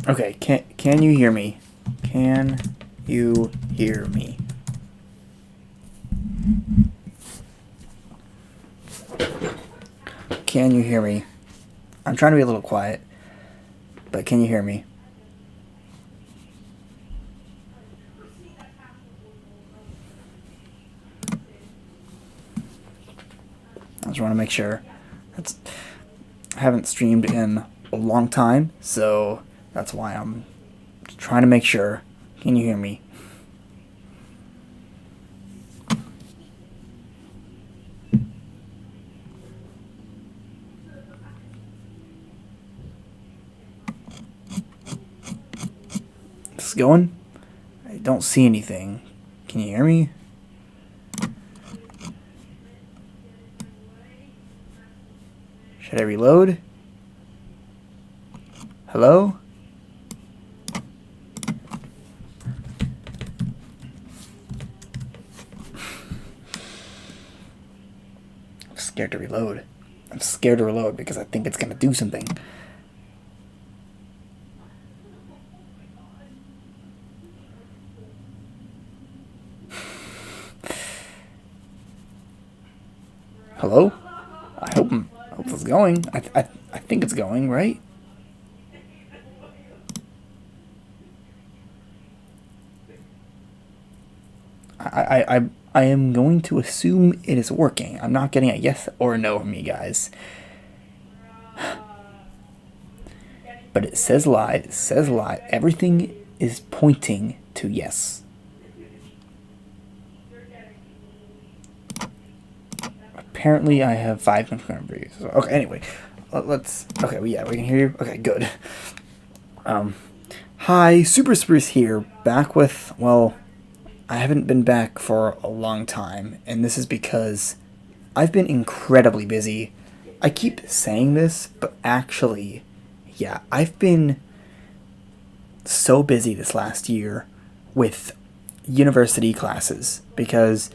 Okay, can you hear me? Can you hear me? Can you hear me? I'm trying to be a little quiet, but can you hear me? I just want to make sure. I haven't streamed in a long time, so that's why I'm trying to make sure. Can you hear me? Is this going? I don't see anything. Can you hear me? Should I reload? Hello? I'm scared to reload. I'm scared to reload because I think it's going to do something. Hello? I hope it's going. I think it's going, right? I am going to assume it is working. I'm not getting a yes or a no from you guys. But it says live. It says live. Everything is pointing to yes. Apparently, I have 5 concurrent views. Okay, anyway, let's. Okay, well, yeah, we can hear you. Okay, good. Hi, SuperSpruce here, back with. Well, I haven't been back for a long time, and this is because I've been incredibly busy. I keep saying this, but actually, yeah, I've been so busy this last year with university classes because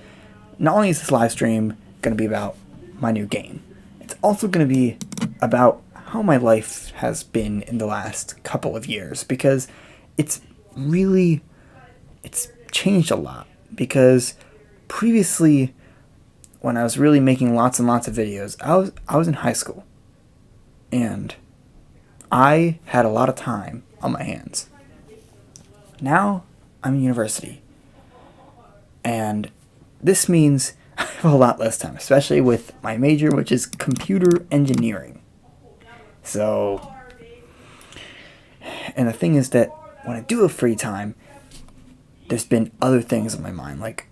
not only is this live stream going to be about my new game, it's also going to be about how my life has been in the last couple of years, because it's changed a lot. Because previously, when I was really making lots and lots of videos, I was in high school, and I had a lot of time on my hands. Now I'm in university, and this means I have a lot less time, especially with my major, which is computer engineering. So, and the thing is that when I do have free time, there's been other things on my mind, like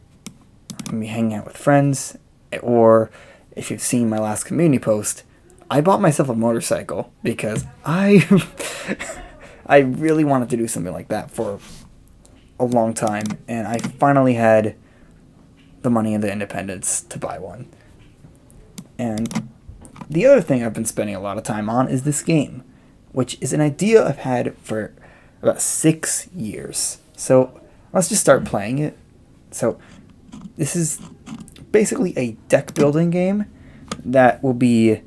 me hanging out with friends, or if you've seen my last community post, I bought myself a motorcycle because I really wanted to do something like that for a long time, and I finally had the money and the independence to buy one. And the other thing I've been spending a lot of time on is this game, which is an idea I've had for about 6 years. So let's just start playing it. So this is basically a deck building game that will be,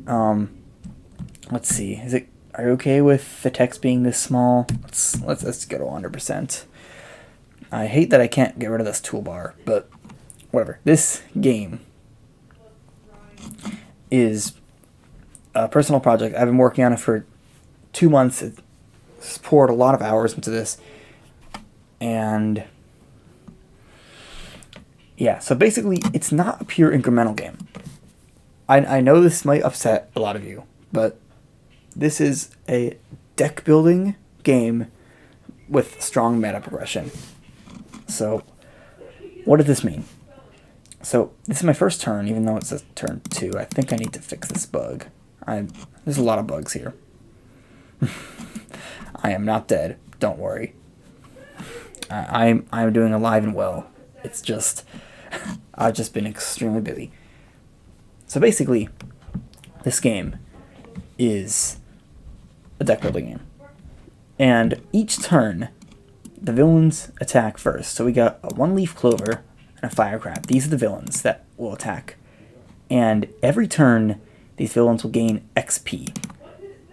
let's see, are you okay with the text being this small? Let's go to 100%. I hate that I can't get rid of this toolbar, but whatever. This game is a personal project. I've been working on it for 2 months. It's poured a lot of hours into this. And yeah, so basically it's not a pure incremental game. I know this might upset a lot of you, but this is a deck building game with strong meta progression. So what does this mean? So this is my first turn, even though it says turn 2. I think I need to fix this bug. There's a lot of bugs here. I am not dead. Don't worry. I'm doing alive and well. It's just I've just been extremely busy. So basically, this game is a deck building game, and each turn the villains attack first. So we got a 1-leaf clover and a firecrab. These are the villains that will attack, and every turn these villains will gain XP,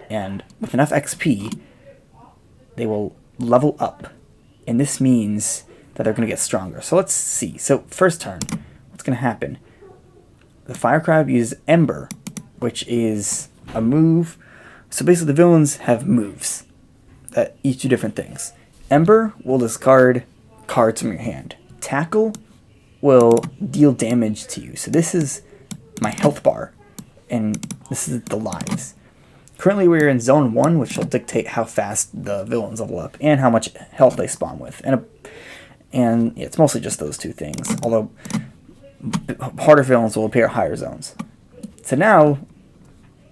and with enough XP they will level up. And this means that they're going to get stronger. So let's see. So first turn, what's going to happen? The fire crab uses Ember, which is a move. So basically the villains have moves that each do different things. Ember will discard cards from your hand. Tackle will deal damage to you. So this is my health bar, and this is the lives. Currently we're in zone 1, which will dictate how fast the villains level up and how much health they spawn with. And yeah, it's mostly just those two things, although harder villains will appear at higher zones. So now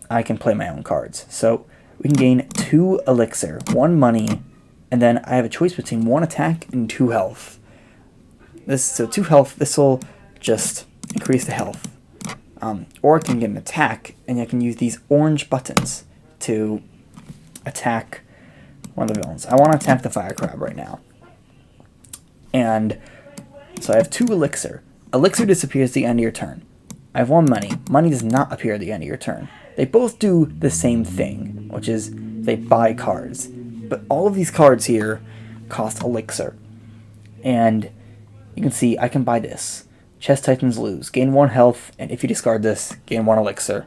I can play my own cards. So we can gain 2 elixir, 1 money, and then I have a choice between 1 attack and 2 health. So 2 health, this will just increase the health. Or I can get an attack, and I can use these orange buttons to attack one of the villains. I want to attack the fire crab right now. And so I have 2 elixir. Elixir disappears at the end of your turn. I have 1 money. Money does not appear at the end of your turn. They both do the same thing, which is they buy cards. But all of these cards here cost elixir. And you can see I can buy this. Chest Titans lose. Gain 1 health, and if you discard this, gain 1 elixir.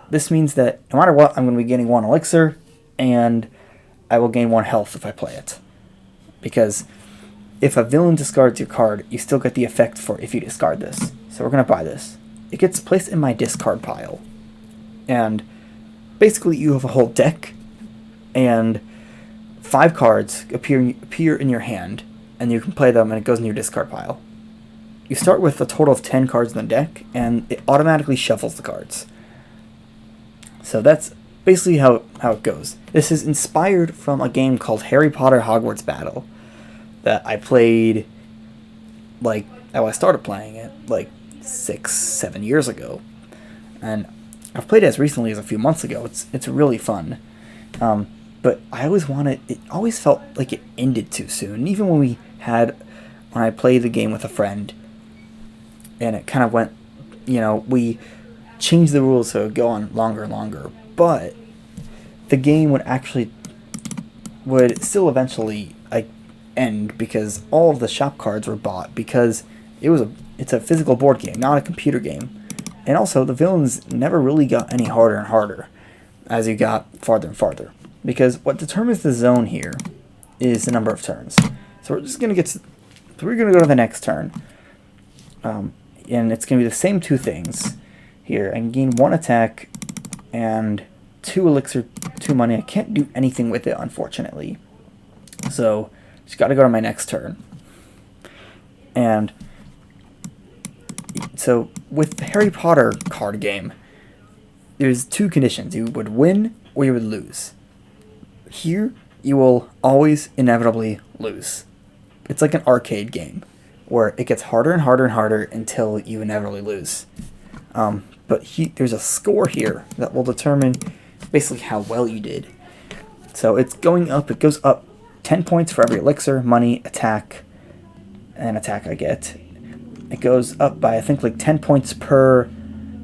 This means that no matter what, I'm going to be getting 1 elixir, and I will gain 1 health if I play it. Because if a villain discards your card, you still get the effect for if you discard this. So we're going to buy this. It gets placed in my discard pile. And basically you have a whole deck, and 5 cards appear in your hand, and you can play them, and it goes in your discard pile. You start with a total of 10 cards in the deck, and it automatically shuffles the cards. So that's basically how it goes. This is inspired from a game called Harry Potter Hogwarts Battle that I played, I started playing it, 6-7 years ago. And I've played it as recently as a few months ago. It's really fun. But I always felt like it ended too soon. Even when I played the game with a friend, and it kind of went, we changed the rules so it would go on longer and longer. But the game would still eventually end because all of the shop cards were bought because it's a physical board game, not a computer game. And also the villains never really got any harder and harder as you got farther and farther. Because what determines the zone here is the number of turns. So we're just going to we're going to go to the next turn. And it's going to be the same 2 things here. I can gain 1 attack and 2 elixir, 2 money. I can't do anything with it, unfortunately. So just got to go to my next turn. And so with the Harry Potter card game, there's 2 conditions. You would win or you would lose. Here, you will always inevitably lose. It's like an arcade game where it gets harder and harder and harder until you inevitably lose. But there's a score here that will determine basically how well you did. So it's going up. It goes up 10 points for every elixir, money, attack, and attack I get. It goes up by, I think, 10 points per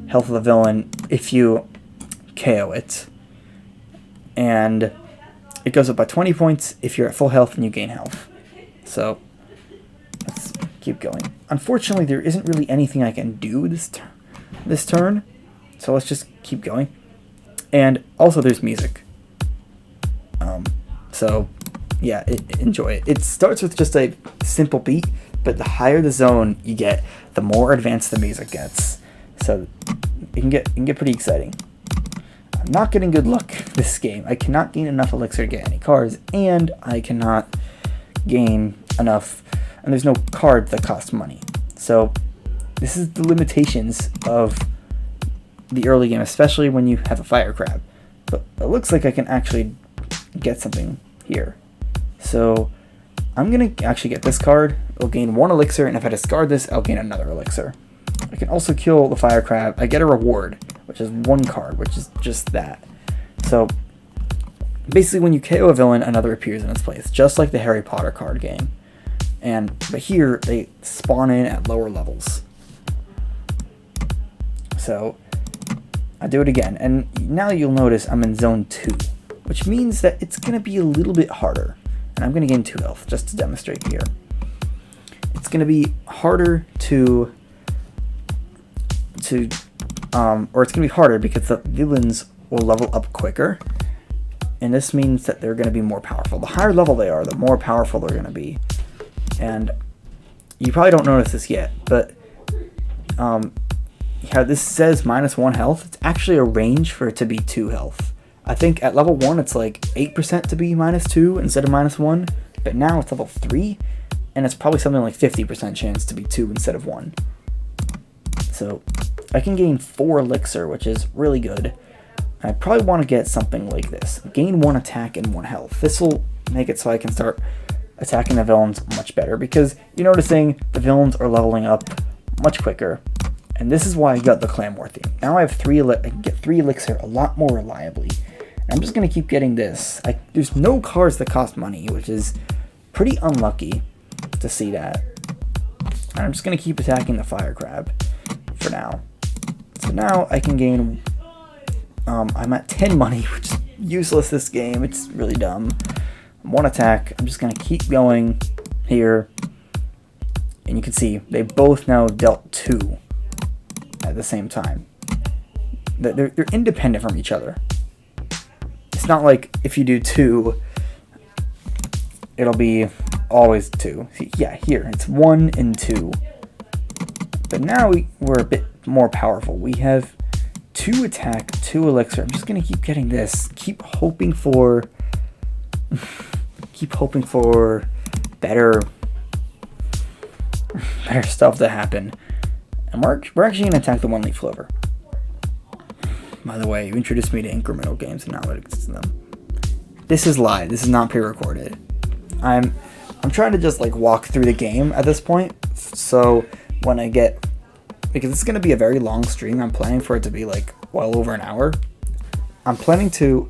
health of the villain if you KO it. And it goes up by 20 points if you're at full health and you gain health. So let's keep going. Unfortunately, there isn't really anything I can do this turn. So let's just keep going. And also there's music. So yeah, enjoy it. It starts with just a simple beat, but the higher the zone you get, the more advanced the music gets. So it can get pretty exciting. I'm not getting good luck this game. I cannot gain enough elixir to get any cards, and I cannot gain enough, and there's no cards that cost money. So this is the limitations of the early game, especially when you have a fire crab. But it looks like I can actually get something here. So I'm going to actually get this card. It'll gain 1 elixir, and if I discard this, I'll gain another elixir. I can also kill the fire crab. I get a reward, which is 1 card, which is just that. So basically when you KO a villain, another appears in its place, just like the Harry Potter card game. But here, they spawn in at lower levels. So I do it again, and now you'll notice I'm in zone 2. which means that it's going to be a little bit harder. And I'm going to gain 2 health just to demonstrate here. It's going to be harder or it's going to be harder because the villains will level up quicker. And this means that they're going to be more powerful. The higher level they are, the more powerful they're going to be. And you probably don't notice this yet, but yeah, this says -1 health. It's actually a range for it to be 2 health. I think at level 1 it's like 8% to be -2 instead of -1, but now it's level 3, and it's probably something like 50% chance to be 2 instead of 1. So I can gain 4 elixir, which is really good. I probably want to get something like this. Gain 1 attack and 1 health. This will make it so I can start attacking the villains much better, because you're noticing the villains are leveling up much quicker. And this is why I got the clan war theme. Now I have I can get 3 elixir a lot more reliably. And I'm just going to keep getting this. There's no cards that cost money, which is pretty unlucky to see that. And I'm just going to keep attacking the fire crab for now. So now I can gain... I'm at 10 money, which is useless this game. It's really dumb. 1 attack. I'm just going to keep going here. And you can see they both now dealt 2 at the same time. They're independent from each other. It's not like if you do 2, it'll be always 2. See, yeah, here, it's 1 and 2. But now we're a bit more powerful. We have 2 attack, 2 elixir. I'm just going to keep getting this. Keep hoping for better stuff to happen. And we're actually going to attack the 1-leaf clover. By the way, you introduced me to incremental games and not what exists in them. This is live. This is not pre-recorded. I'm trying to just like walk through the game at this point. So when I get, because it's going to be a very long stream, I'm planning for it to be like well over an hour. I'm planning to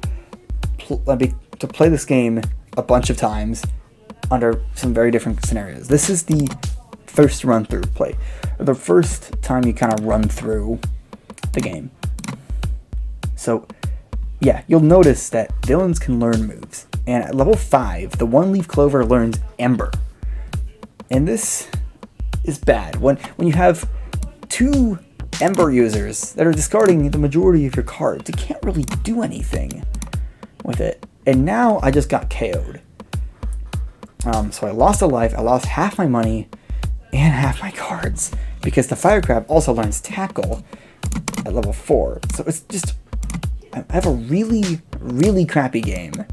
play this game a bunch of times under some very different scenarios. This is the first run through play, or the first time you kind of run through the game. So yeah, you'll notice that villains can learn moves, and at level 5 the 1-leaf clover learns Ember, and this is bad when you have 2 Ember users that are discarding the majority of your cards. You can't really do anything with it. And now I just got KO'd. So I lost a life, I lost half my money and half my cards, because the fire crab also learns tackle at level 4. So it's just, I have a really, really crappy game.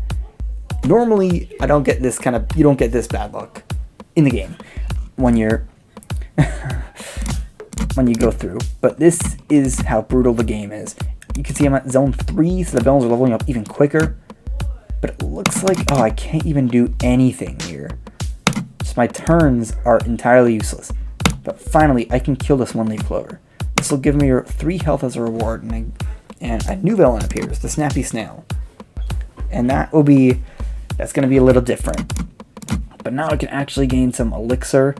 Normally I don't get this you don't get this bad luck in the game when you're when you go through, but this is how brutal the game is. You can see I'm at zone 3, so the villains are leveling up even quicker. But it looks like, oh, I can't even do anything here. Just my turns are entirely useless. But finally, I can kill this 1-leaf clover. This will give me 3 health as a reward, and a new villain appears, the Snappy Snail. And that's going to be a little different. But now I can actually gain some elixir.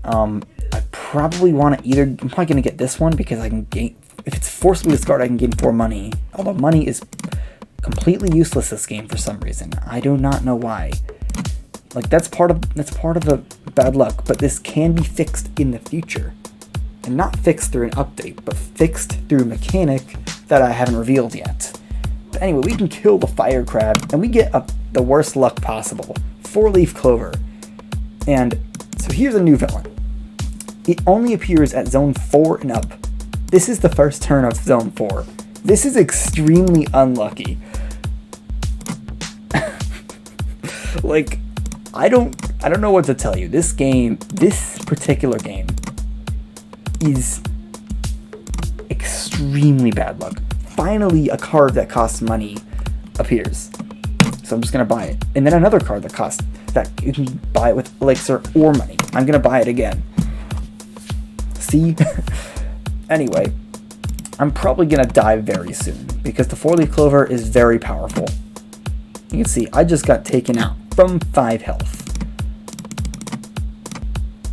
I probably want to I'm probably going to get this one because I can gain, if it's forcibly discarded, I can gain 4 money. Although money is completely useless this game for some reason. I do not know why. Like that's part of the bad luck, but this can be fixed in the future. And not fixed through an update, but fixed through a mechanic that I haven't revealed yet. But anyway, we can kill the fire crab and we get the worst luck possible. 4-leaf clover. And so here's a new villain. It only appears at zone 4 and up. This is the first turn of zone 4. This is extremely unlucky. Like, I don't know what to tell you. This particular game is extremely bad luck. Finally, a card that costs money appears. So I'm just gonna buy it. And then another card that you can buy it with elixir or money. I'm gonna buy it again. See? Anyway, I'm probably gonna die very soon because the 4-leaf clover is very powerful. You can see I just got taken out from 5 health.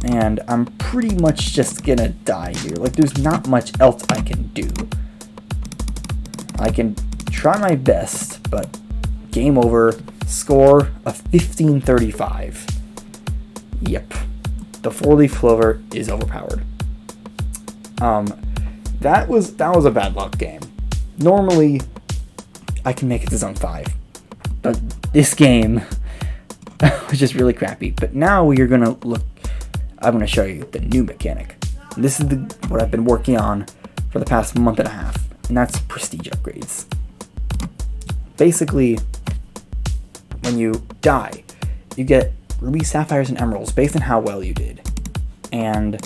And I'm pretty much just gonna die here. Like, there's not much else I can do. I can try my best, but game over, score of 1535. Yep, the 4-leaf clover is overpowered. That was a bad luck game. Normally, I can make it to zone 5, but this game was just really crappy. But now I'm gonna show you the new mechanic. And this is what I've been working on for the past month and a half, and that's prestige upgrades. Basically, when you die, you get rubies, sapphires, and emeralds based on how well you did. And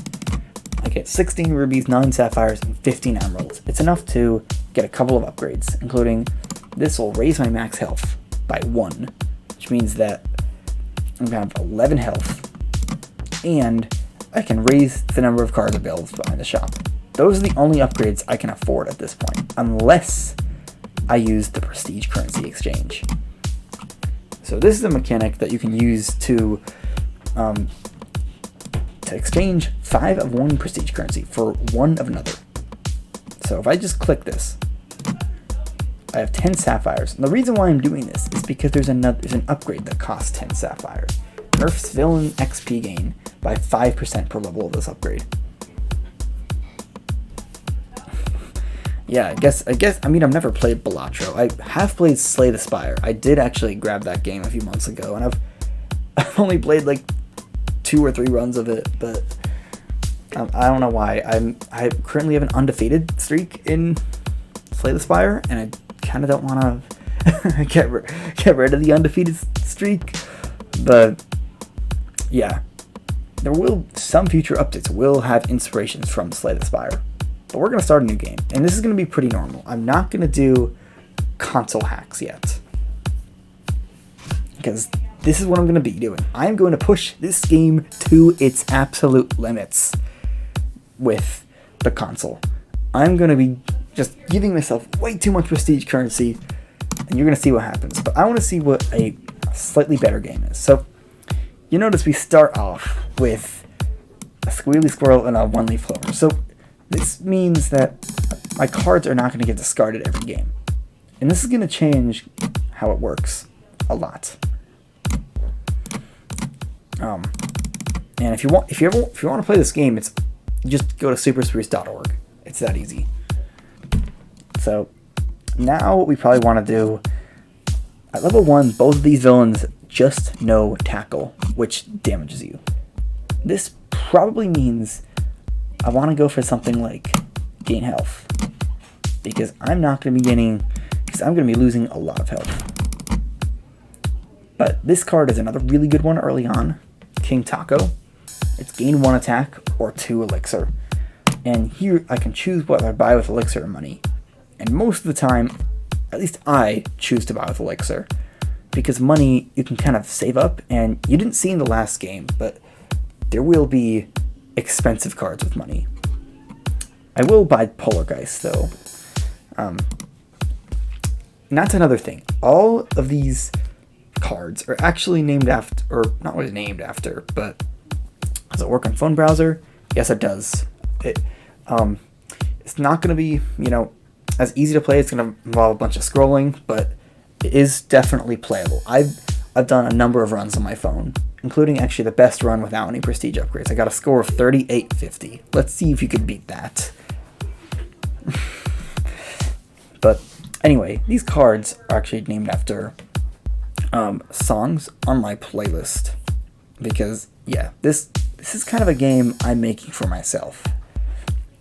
I get 16 rubies, 9 sapphires, and 15 emeralds. It's enough to get a couple of upgrades, including this will raise my max health by 1, which means that I'm gonna have 11 health, and I can raise the number of cards available behind the shop. Those are the only upgrades I can afford at this point, unless I use the prestige currency exchange. So this is a mechanic that you can use to exchange 5 of one prestige currency for 1 of another. So if I just click this, I have 10 sapphires. And the reason why I'm doing this is because there's an upgrade that costs 10 sapphires. Nerfs villain XP gain by 5% per level of this upgrade. Yeah, I mean, I've never played Balatro. I have played Slay the Spire. I did actually grab that game a few months ago, and I've only played like 2 or 3 runs of it, but I don't know why. I currently have an undefeated streak in Slay the Spire, and I kind of don't want to get rid of the undefeated streak. But yeah, some future updates will have inspirations from Slay the Spire. But we're going to start a new game, and this is going to be pretty normal. I'm not going to do console hacks yet, because this is what I'm going to be doing. I'm going to push this game to its absolute limits with the console. I'm going to be just giving myself way too much prestige currency, and you're going to see what happens. But I want to see what a slightly better game is. So you notice we start off with a squealy squirrel and a 1-leaf clover. So this means that my cards are not going to get discarded every game. And this is going to change how it works a lot. And if you want to play this game, it's just go to SuperSpruce.org. It's that easy. So now what we probably want to do, at level 1, both of these villains just know tackle, which damages you. This probably means I want to go for something like gain health, because I'm going to be losing a lot of health. But this card is another really good one early on, King Taco. It's gain 1 attack or 2 elixir. And here I can choose whether I buy with elixir or money. And most of the time, at least I choose to buy with elixir, because money you can kind of save up, and you didn't see in the last game, but there will be expensive cards with money. I will buy Polargeist though. And that's another thing. All of these cards are actually named after, or not really named after, but does it work on phone browser? Yes, it does. It's not going to be, as easy to play. It's going to involve a bunch of scrolling, but it is definitely playable. I've done a number of runs on my phone, including actually the best run without any prestige upgrades. I got a score of 3850. Let's see if you could beat that. But anyway, these cards are actually named after songs on my playlist, because yeah, this is kind of a game I'm making for myself.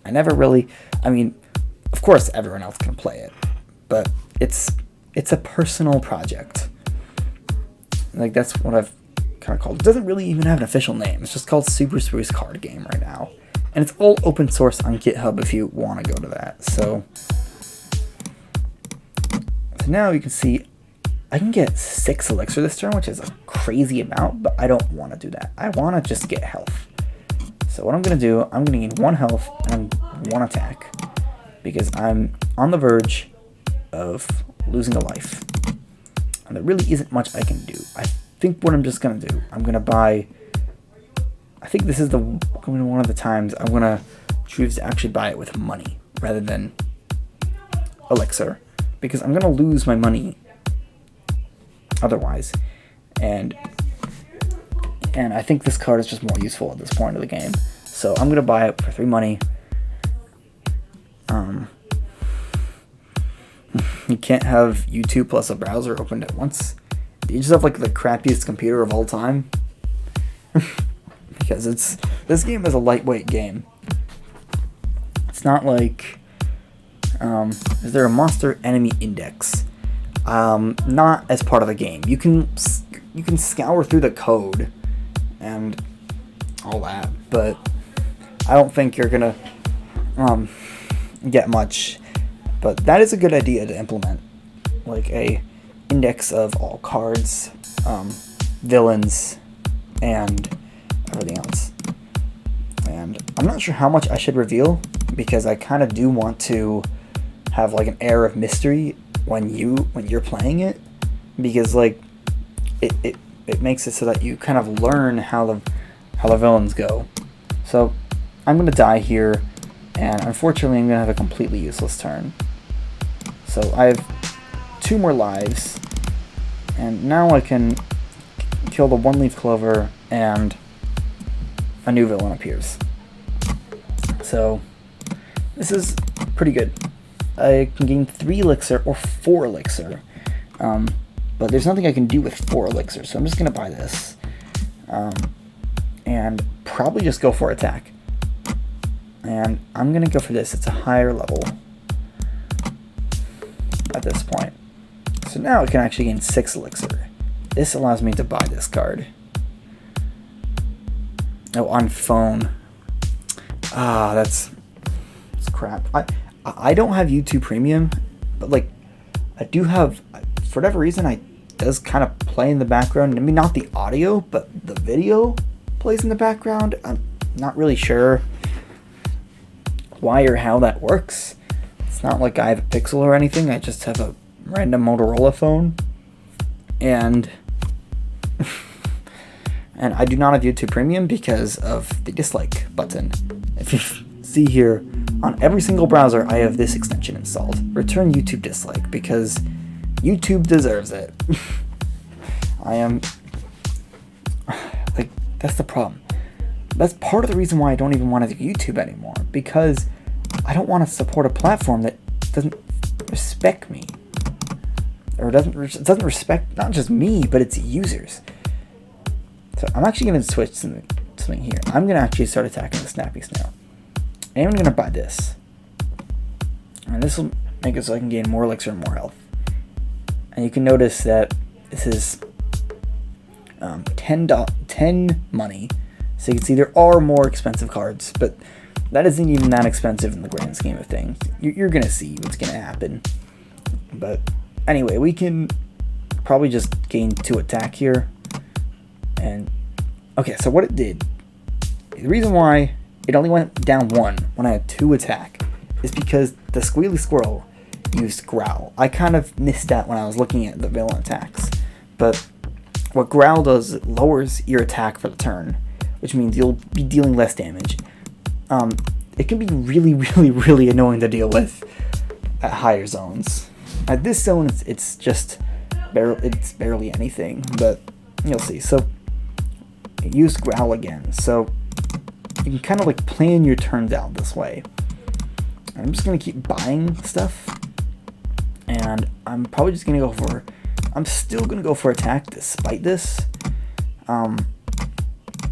I never really, of course everyone else can play it, but it's a personal project. Like, that's what I've kind of called it. It doesn't really even have an official name. It's just called SuperSpruce Card Game right now. And it's all open source on GitHub if you want to go to that. So now you can see I can get 6 elixir this turn, which is a crazy amount, but I don't want to do that. I want to just get health. So what I'm going to do, I'm going to gain 1 health and 1 attack, because I'm on the verge of losing a life. And there really isn't much I can do. I think what I'm just going to do, I'm going to buy, I think this is one of the times I'm going to choose to actually buy it with money rather than elixir, because I'm going to lose my money otherwise. And I think this card is just more useful at this point of the game. So I'm going to buy it for 3 money. You can't have YouTube plus a browser opened at once. You just have like the crappiest computer of all time. Because this game is a lightweight game. It's not like... is there a monster enemy index? Not as part of the game. You can scour through the code and all that, but I don't think you're gonna get much. But that is a good idea to implement, like a index of all cards, villains, and everything else. And I'm not sure how much I should reveal, because I kind of do want to have like an air of mystery when you're playing it, because like it makes it so that you kind of learn how the villains go. So I'm gonna die here, and unfortunately I'm gonna have a completely useless turn. So I have 2 more lives, and now I can kill the 1-leaf clover and a new villain appears. So this is pretty good. I can gain 3 elixir or 4 elixir, but there's nothing I can do with 4 elixir, so I'm just going to buy this, and probably just go for attack. And I'm going to go for this. It's a higher level at this point. So now I can actually gain 6 elixir. This allows me to buy this card. Oh, on phone. That's crap. I don't have YouTube Premium, but like I do have, for whatever reason, it does kind of play in the background. I mean, not the audio, but the video plays in the background. I'm not really sure why or how that works. It's not like I have a Pixel or anything. I just have a random Motorola phone, and and I do not have YouTube Premium because of the dislike button. If you see here, on every single browser I have this extension installed. Return YouTube dislike, because YouTube deserves it. I am... like, that's the problem. That's part of the reason why I don't even want to do YouTube anymore, because I don't want to support a platform that doesn't respect me. Or doesn't respect not just me, but its users. So I'm actually going to switch something here. I'm going to actually start attacking the snappy snail. And I'm going to buy this. And this will make it so I can gain more elixir and more health. And you can notice that this is 10 money. So you can see there are more expensive cards, but that isn't even that expensive in the grand scheme of things. You're going to see what's going to happen. But anyway, we can probably just gain 2 attack here. And okay, so what it did, the reason why it only went down 1 when I had 2 attack is because the squealy squirrel used growl. I kind of missed that when I was looking at the villain attacks, but what growl does, it lowers your attack for the turn, which means you'll be dealing less damage. It can be really, really, really annoying to deal with at higher zones. At this zone, it's just barely anything, but you'll see. So use growl again, so you can kind of like plan your turns out this way. I'm just gonna keep buying stuff, and I'm probably just gonna I'm still gonna go for attack despite this,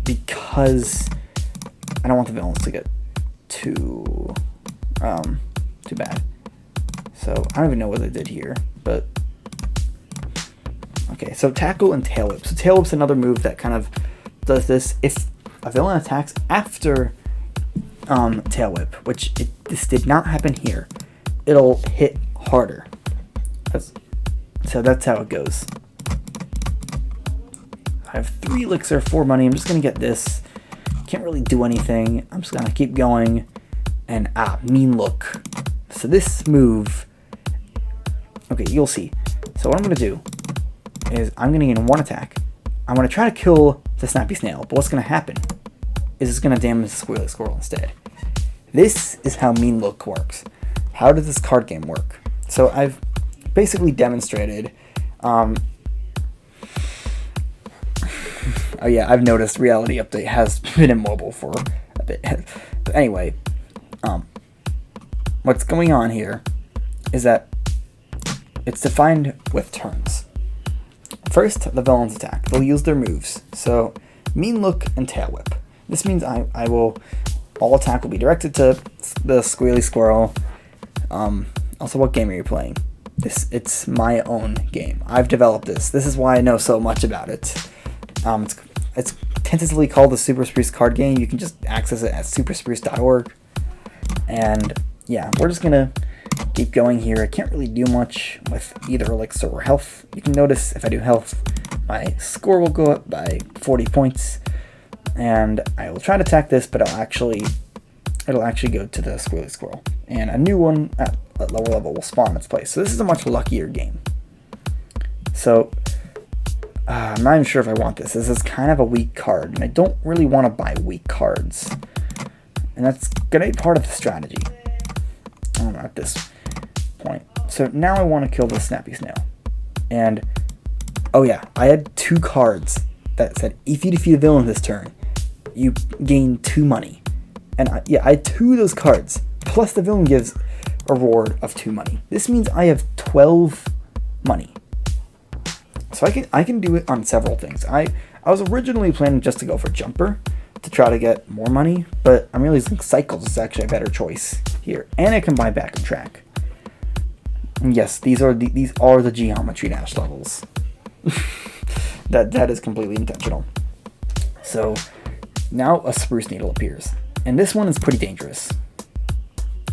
because I don't want the villains to get too bad. So I don't even know what I did here, but okay. So tackle and tail whip. So tail whip's another move that kind of does this. If a villain attacks after tail whip, which this did not happen here, it'll hit harder. So that's how it goes. I have 3 elixir, 4 money. I'm just gonna get this. Can't really do anything. I'm just gonna keep going. And mean look. So this move, okay, you'll see. So what I'm gonna do is I'm gonna gain 1 attack. I'm gonna try to kill the snappy snail, but what's gonna happen is it's gonna damage the squirrely squirrel instead. This is how mean look works. How does this card game work? So I've basically demonstrated Oh yeah, I've noticed Reality Update has been immobile for a bit. But anyway, what's going on here is that it's defined with turns. First, the villains attack. They'll use their moves. So, Mean Look and Tail Whip. This means all attack will be directed to the Squealy Squirrel. Also, what game are you playing? It's my own game. I've developed this. This is why I know so much about it. It's tentatively called the SuperSpruce card game. You can just access it at superspruce.org. And yeah, we're just gonna keep going here. I can't really do much with either elixir or health. You can notice if I do health, my score will go up by 40 points. And I will try to attack this, but it'll actually go to the Squealy Squirrel. And a new one at lower level will spawn in its place. So this is a much luckier game. So I'm not even sure if I want this. This is kind of a weak card, and I don't really want to buy weak cards. And that's going to be part of the strategy at this point. So now I want to kill the Snappy Snail. And, oh yeah, I had 2 cards that said, if you defeat a villain this turn, you gain 2 money. And I had 2 of those cards, plus the villain gives a reward of 2 money. This means I have 12 money. So I can do it on several things. I was originally planning just to go for Jumper to try to get more money, but I'm realizing Cycles is actually a better choice here. And I can buy Back and Track. And yes, these are the Geometry Dash levels. That is completely intentional. So now a Spruce Needle appears. And this one is pretty dangerous.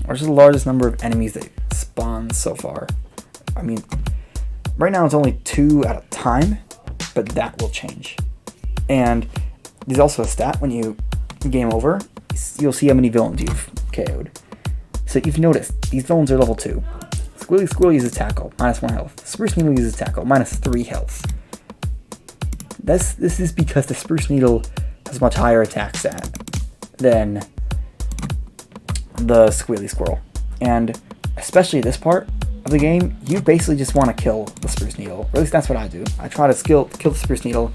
Which is the largest number of enemies that spawn so far. I mean, right now it's only 2 at a time, but that will change. And there's also a stat when you game over, you'll see how many villains you've KO'd. So you've noticed, these villains are level 2. Squealy Squirrel uses Tackle, -1 health. Spruce Needle uses Tackle, -3 health. This is because the Spruce Needle has much higher attack stat than the Squealy Squirrel. And especially this part of the game, you basically just want to kill the Spruce Needle. Or at least that's what I do. I try to kill the Spruce Needle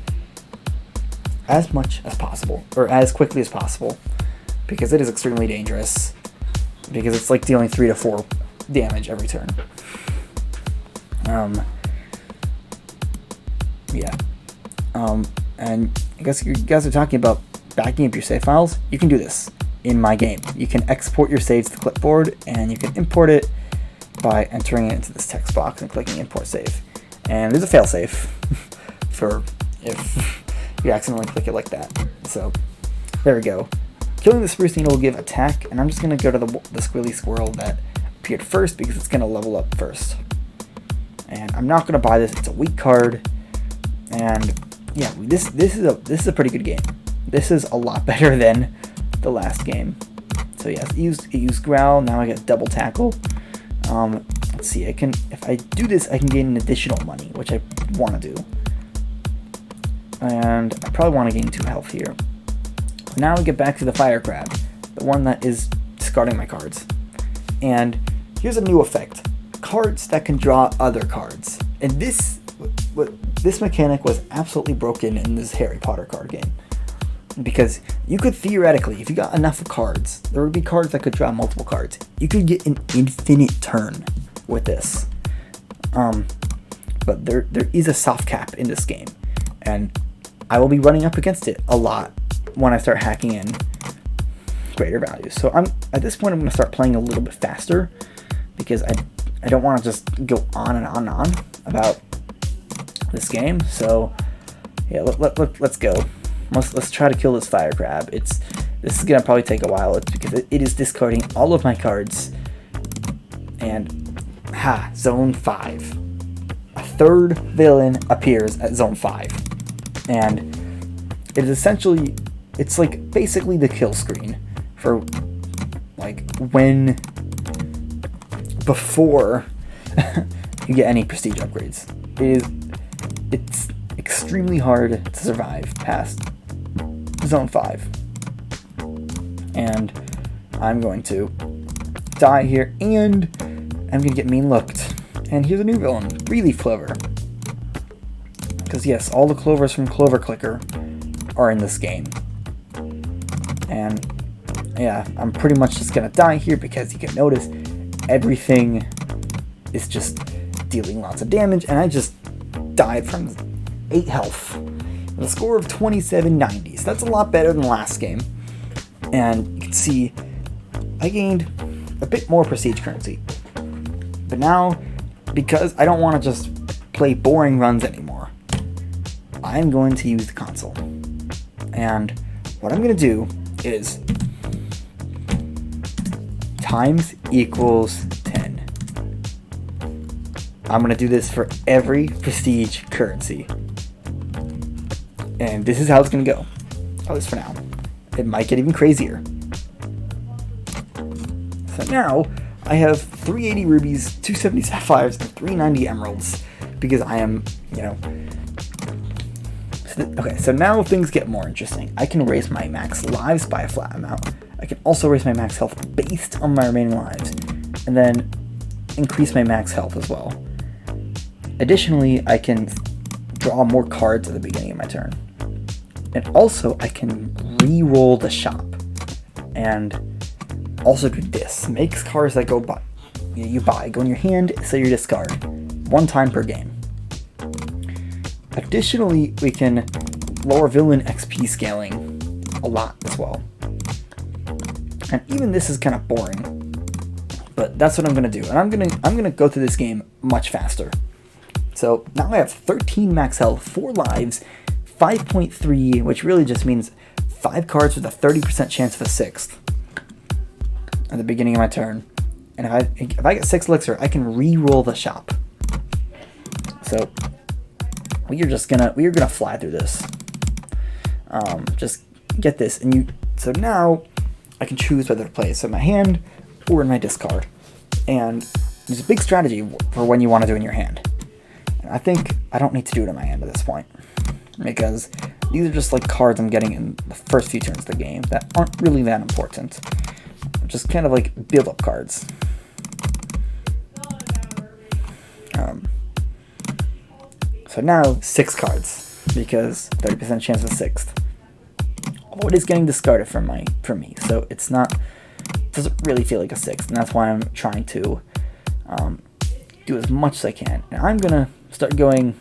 as much as possible, or as quickly as possible, because it is extremely dangerous, because it's like dealing 3 to 4 damage every turn. And I guess you guys are talking about backing up your save files. You can do this in my game. You can export your saves to clipboard, and you can import it by entering it into this text box and clicking import save. And there's a failsafe for if you accidentally click it like that. So there we go. Killing the Spruce Needle will give attack, and I'm just going to go to the Squealy Squirrel that appeared first because it's going to level up first. And I'm not going to buy this. It's a weak card. And yeah, this is a pretty good game. This is a lot better than the last game. So yes, it used Growl. Now I get double tackle. Let's see. If I do this, I can gain an additional money, which I want to do. And I probably want to gain 2 health here. Now we get back to the Fire Crab, the one that is discarding my cards. And here's a new effect: cards that can draw other cards. And this mechanic was absolutely broken in this Harry Potter card game, because you could theoretically, if you got enough cards, there would be cards that could draw multiple cards. You could get an infinite turn with this. But there is a soft cap in this game, and I will be running up against it a lot when I start hacking in greater values. So at this point I'm going to start playing a little bit faster, because I don't want to just go on and on and on about this game. So yeah, let's go. Let's try to kill this Fire Crab. This is gonna probably take a while. It's because it is discarding all of my cards. And zone 5. A third villain appears at zone 5, and it is essentially, it's like basically the kill screen for like before you get any prestige upgrades. It's extremely hard to survive past zone 5, and I'm going to die here, and I'm going to get mean looked. And here's a new villain, Relief Clover, because yes, all the clovers from Clover Clicker are in this game. And yeah, I'm pretty much just gonna die here because you can notice everything is just dealing lots of damage, and I just died from 8 health with a score of 2790. So that's a lot better than last game. And you can see I gained a bit more prestige currency. But now, because I don't want to just play boring runs anymore, I'm going to use the console. And what I'm going to do is times equals 10. I'm going to do this for every prestige currency. And this is how it's going to go. At least for now. It might get even crazier. So now, I have 380 rubies, 270 sapphires, and 390 emeralds. Because I am, you know... Okay, so now things get more interesting. I can raise my max lives by a flat amount. I can also raise my max health based on my remaining lives. And then increase my max health as well. Additionally, I can draw more cards at the beginning of my turn. And also, I can re-roll the shop. And also do this. Makes cards that you buy go in your hand, so you discard. 1 time per game. Additionally, we can lower villain XP scaling a lot as well. And even this is kind of boring. But that's what I'm going to do. And I'm gonna go through this game much faster. So now I have 13 max health, 4 lives, 5.3, which really just means 5 cards with a 30% chance of a 6th at the beginning of my turn. And if I get 6 elixir, I can re-roll the shop. So we are gonna fly through this. Just get this, and so now I can choose whether to play it in my hand or in my discard. And there's a big strategy for when you want to do it in your hand. And I think I don't need to do it in my hand at this point, because these are just like cards I'm getting in the first few turns of the game that aren't really that important. Just kind of like build up cards. So now 6 cards, because 30% chance of 6th. Although it is getting discarded from me, so it doesn't really feel like a 6th, and that's why I'm trying to do as much as I can. And I'm gonna start trying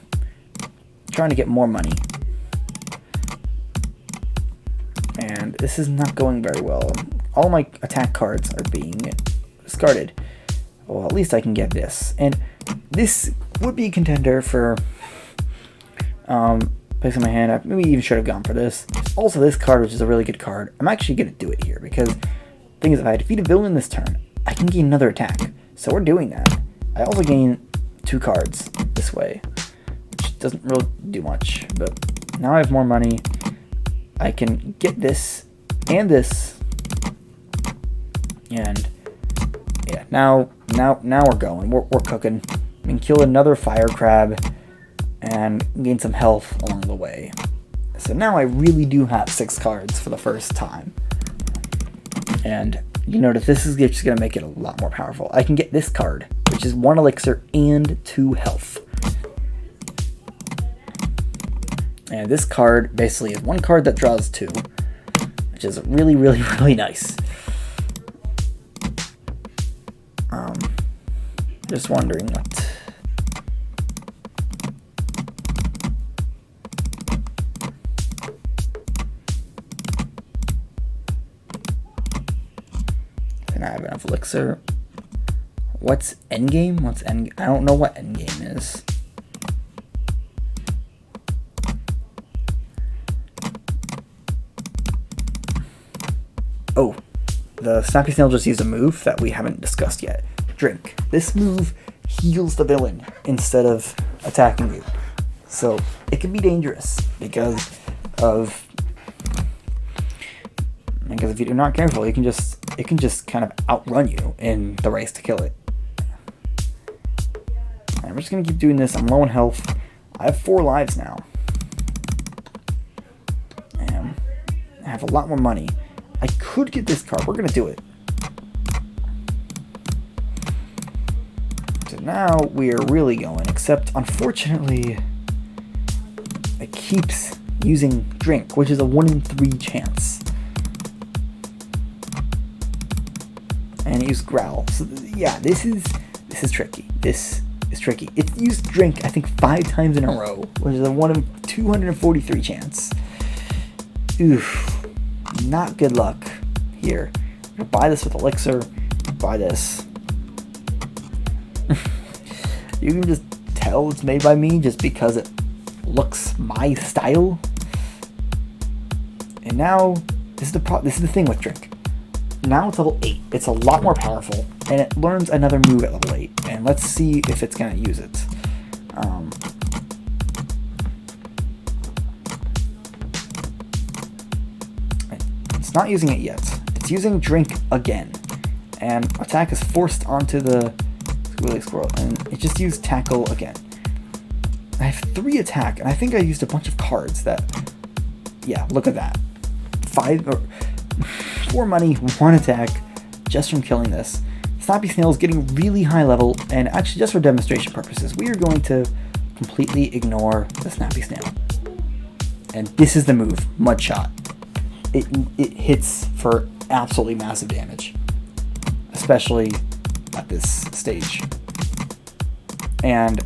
to get more money. And this is not going very well. All my attack cards are being discarded. Well, at least I can get this. And this would be a contender for placing my hand up. Maybe even should have gone for this. Also, this card, which is a really good card. I'm actually going to do it here, because the thing is, if I defeat a villain this turn, I can gain another attack. So we're doing that. I also gain 2 cards this way, which doesn't really do much. But now I have more money. I can get this and this. And yeah, now we're going. We're cooking. We can kill another fire crab and gain some health along the way. So now I really do have 6 cards for the first time. And you notice this is just going to make it a lot more powerful. I can get this card, which is 1 elixir and 2 health. And this card basically is 1 card that draws 2, which is really, really, really nice. Just wondering what... And I have enough elixir. What's endgame? I don't know what endgame is. Oh, the Snappy Snail just used a move that we haven't discussed yet. Drink. This move heals the villain instead of attacking you. So it can be dangerous because if you're not careful, it can just kind of outrun you in the race to kill it. And I'm just gonna keep doing this. I'm low on health. I have 4 lives now. And I have a lot more money. I could get this card. We're gonna do it. So now we are really going, except unfortunately it keeps using drink, which is a 1 in 3 chance. And it used growl. So yeah, this is tricky. This is tricky. It's used drink, I think, 5 times in a row, which is a 1 in 243 chance. Oof. Not good luck here. I'm gonna buy this with elixir. Buy this. You can just tell it's made by me just because it looks my style. And now this is the thing with drink. Now it's level 8. It's a lot more powerful, and it learns another move at level 8. And let's see if it's gonna use it. It's not using it yet. It's using drink again, and attack is forced onto the squirrely squirrel, and it just used tackle again. I have 3 attack, and I think I used a bunch of cards that, yeah, look at that. 4 money, 1 attack, just from killing this. Snappy Snail is getting really high level, and actually just for demonstration purposes, we are going to completely ignore the Snappy Snail. And this is the move, Mud Shot. It hits for absolutely massive damage, especially at this stage. And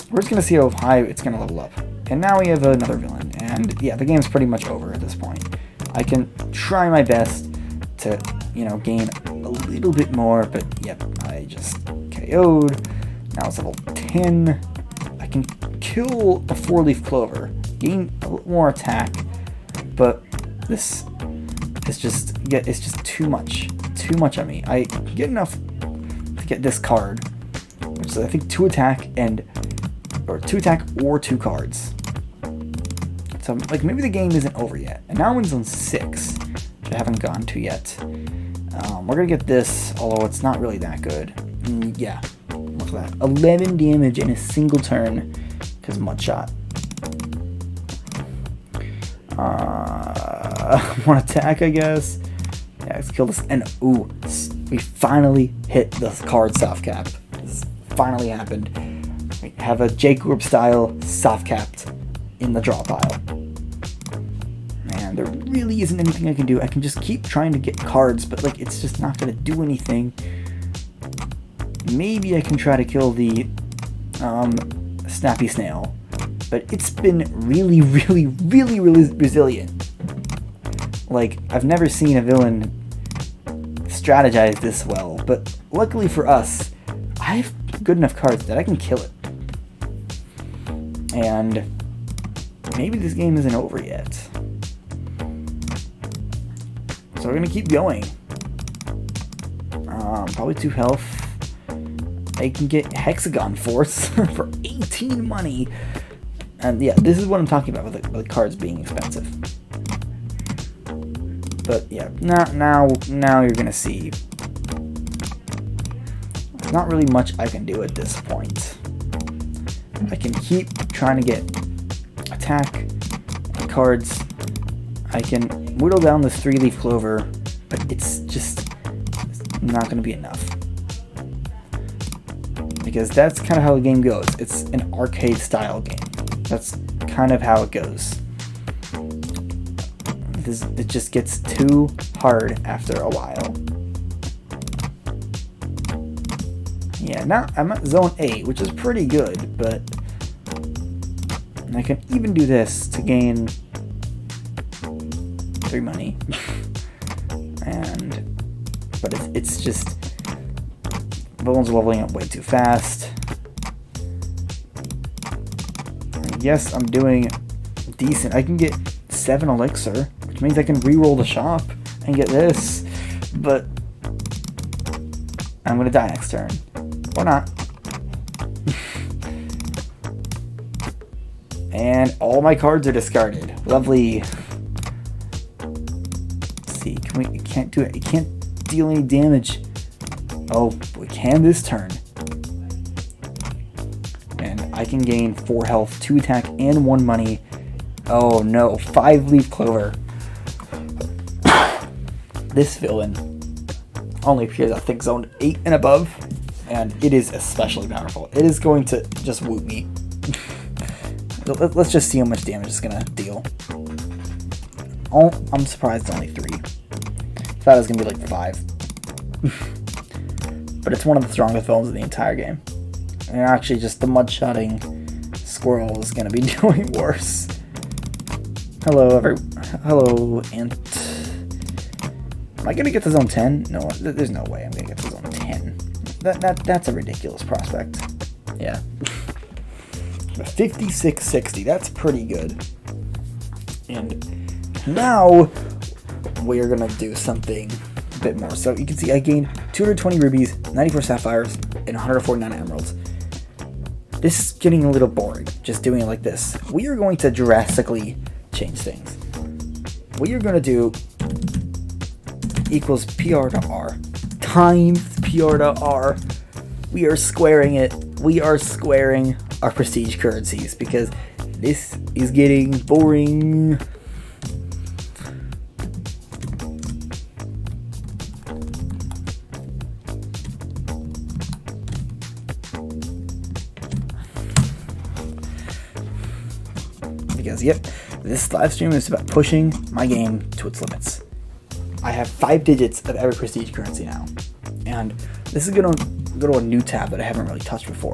we're just going to see how high it's going to level up. And now we have another villain, and yeah, the game's pretty much over at this point. I can try my best to, gain a little bit more, but yep, I just KO'd. Now it's level 10. I can kill a 4-leaf clover, gain a little more attack, but this is just, it's just too much on me. I get enough to get this card, which is I think 2 attack or 2 cards. So like maybe the game isn't over yet. And now I'm on zone 6, which I haven't gone to yet. We're gonna get this, although it's not really that good. Yeah, look at that. 11 damage in a single turn because Mud Shot. 1 attack, I guess. Yeah, let's kill this. And ooh, we finally hit the card soft cap. This finally happened. We have a J Group style soft capped in the draw pile. And there really isn't anything I can do. I can just keep trying to get cards, but like it's just not gonna do anything. Maybe I can try to kill the Snappy Snail, but it's been really resilient. Like, I've never seen a villain strategize this well, but luckily for us, I have good enough cards that I can kill it. And maybe this game isn't over yet. So we're gonna keep going. Probably 2 health. I can get Hexagon Force for 18 money. And yeah, this is what I'm talking about with the cards being expensive. But yeah, now you're gonna see. There's not really much I can do at this point. I can keep trying to get attack and cards. I can whittle down this 3-leaf clover, but it's just not gonna be enough. Because that's kind of how the game goes. It's an arcade style game. That's kind of how it goes. It just gets too hard after a while. Yeah, now I'm at zone 8, which is pretty good, but I can even do this to gain 3 money. But it's just, villains are leveling up way too fast. Yes, I'm doing decent. I can get 7 elixir, which means I can re-roll the shop and get this, but I'm gonna die next turn. Or not. And all my cards are discarded. Lovely. Let's see, it can't do it. It can't deal any damage. Oh, we can this turn. And I can gain 4 health, 2 attack, and 1 money. Oh no, 5-leaf clover. This villain only appears, I think, zone 8 and above, and it is especially powerful. It is going to just whoop me. Let's just see how much damage it's gonna deal. Oh, I'm surprised only 3. Thought it was gonna be like 5. But it's one of the strongest villains in the entire game. And actually, just the mudshotting squirrel is gonna be doing worse. Hello, hello, Ant. Am I gonna get to zone 10? No, there's no way I'm gonna get to zone 10. That's a ridiculous prospect. Yeah. 5660, that's pretty good. And now we're gonna do something a bit more. So you can see I gained 220 rubies, 94 sapphires, and 149 emeralds. This is getting a little boring, just doing it like this. We are going to drastically change things. What you're gonna do equals PR to R times PR to R. We are squaring it. We are squaring our prestige currencies because this is getting boring. Because, yep, this live stream is about pushing my game to its limits. I have 5 digits of every prestige currency now. And this is going to go to a new tab that I haven't really touched before.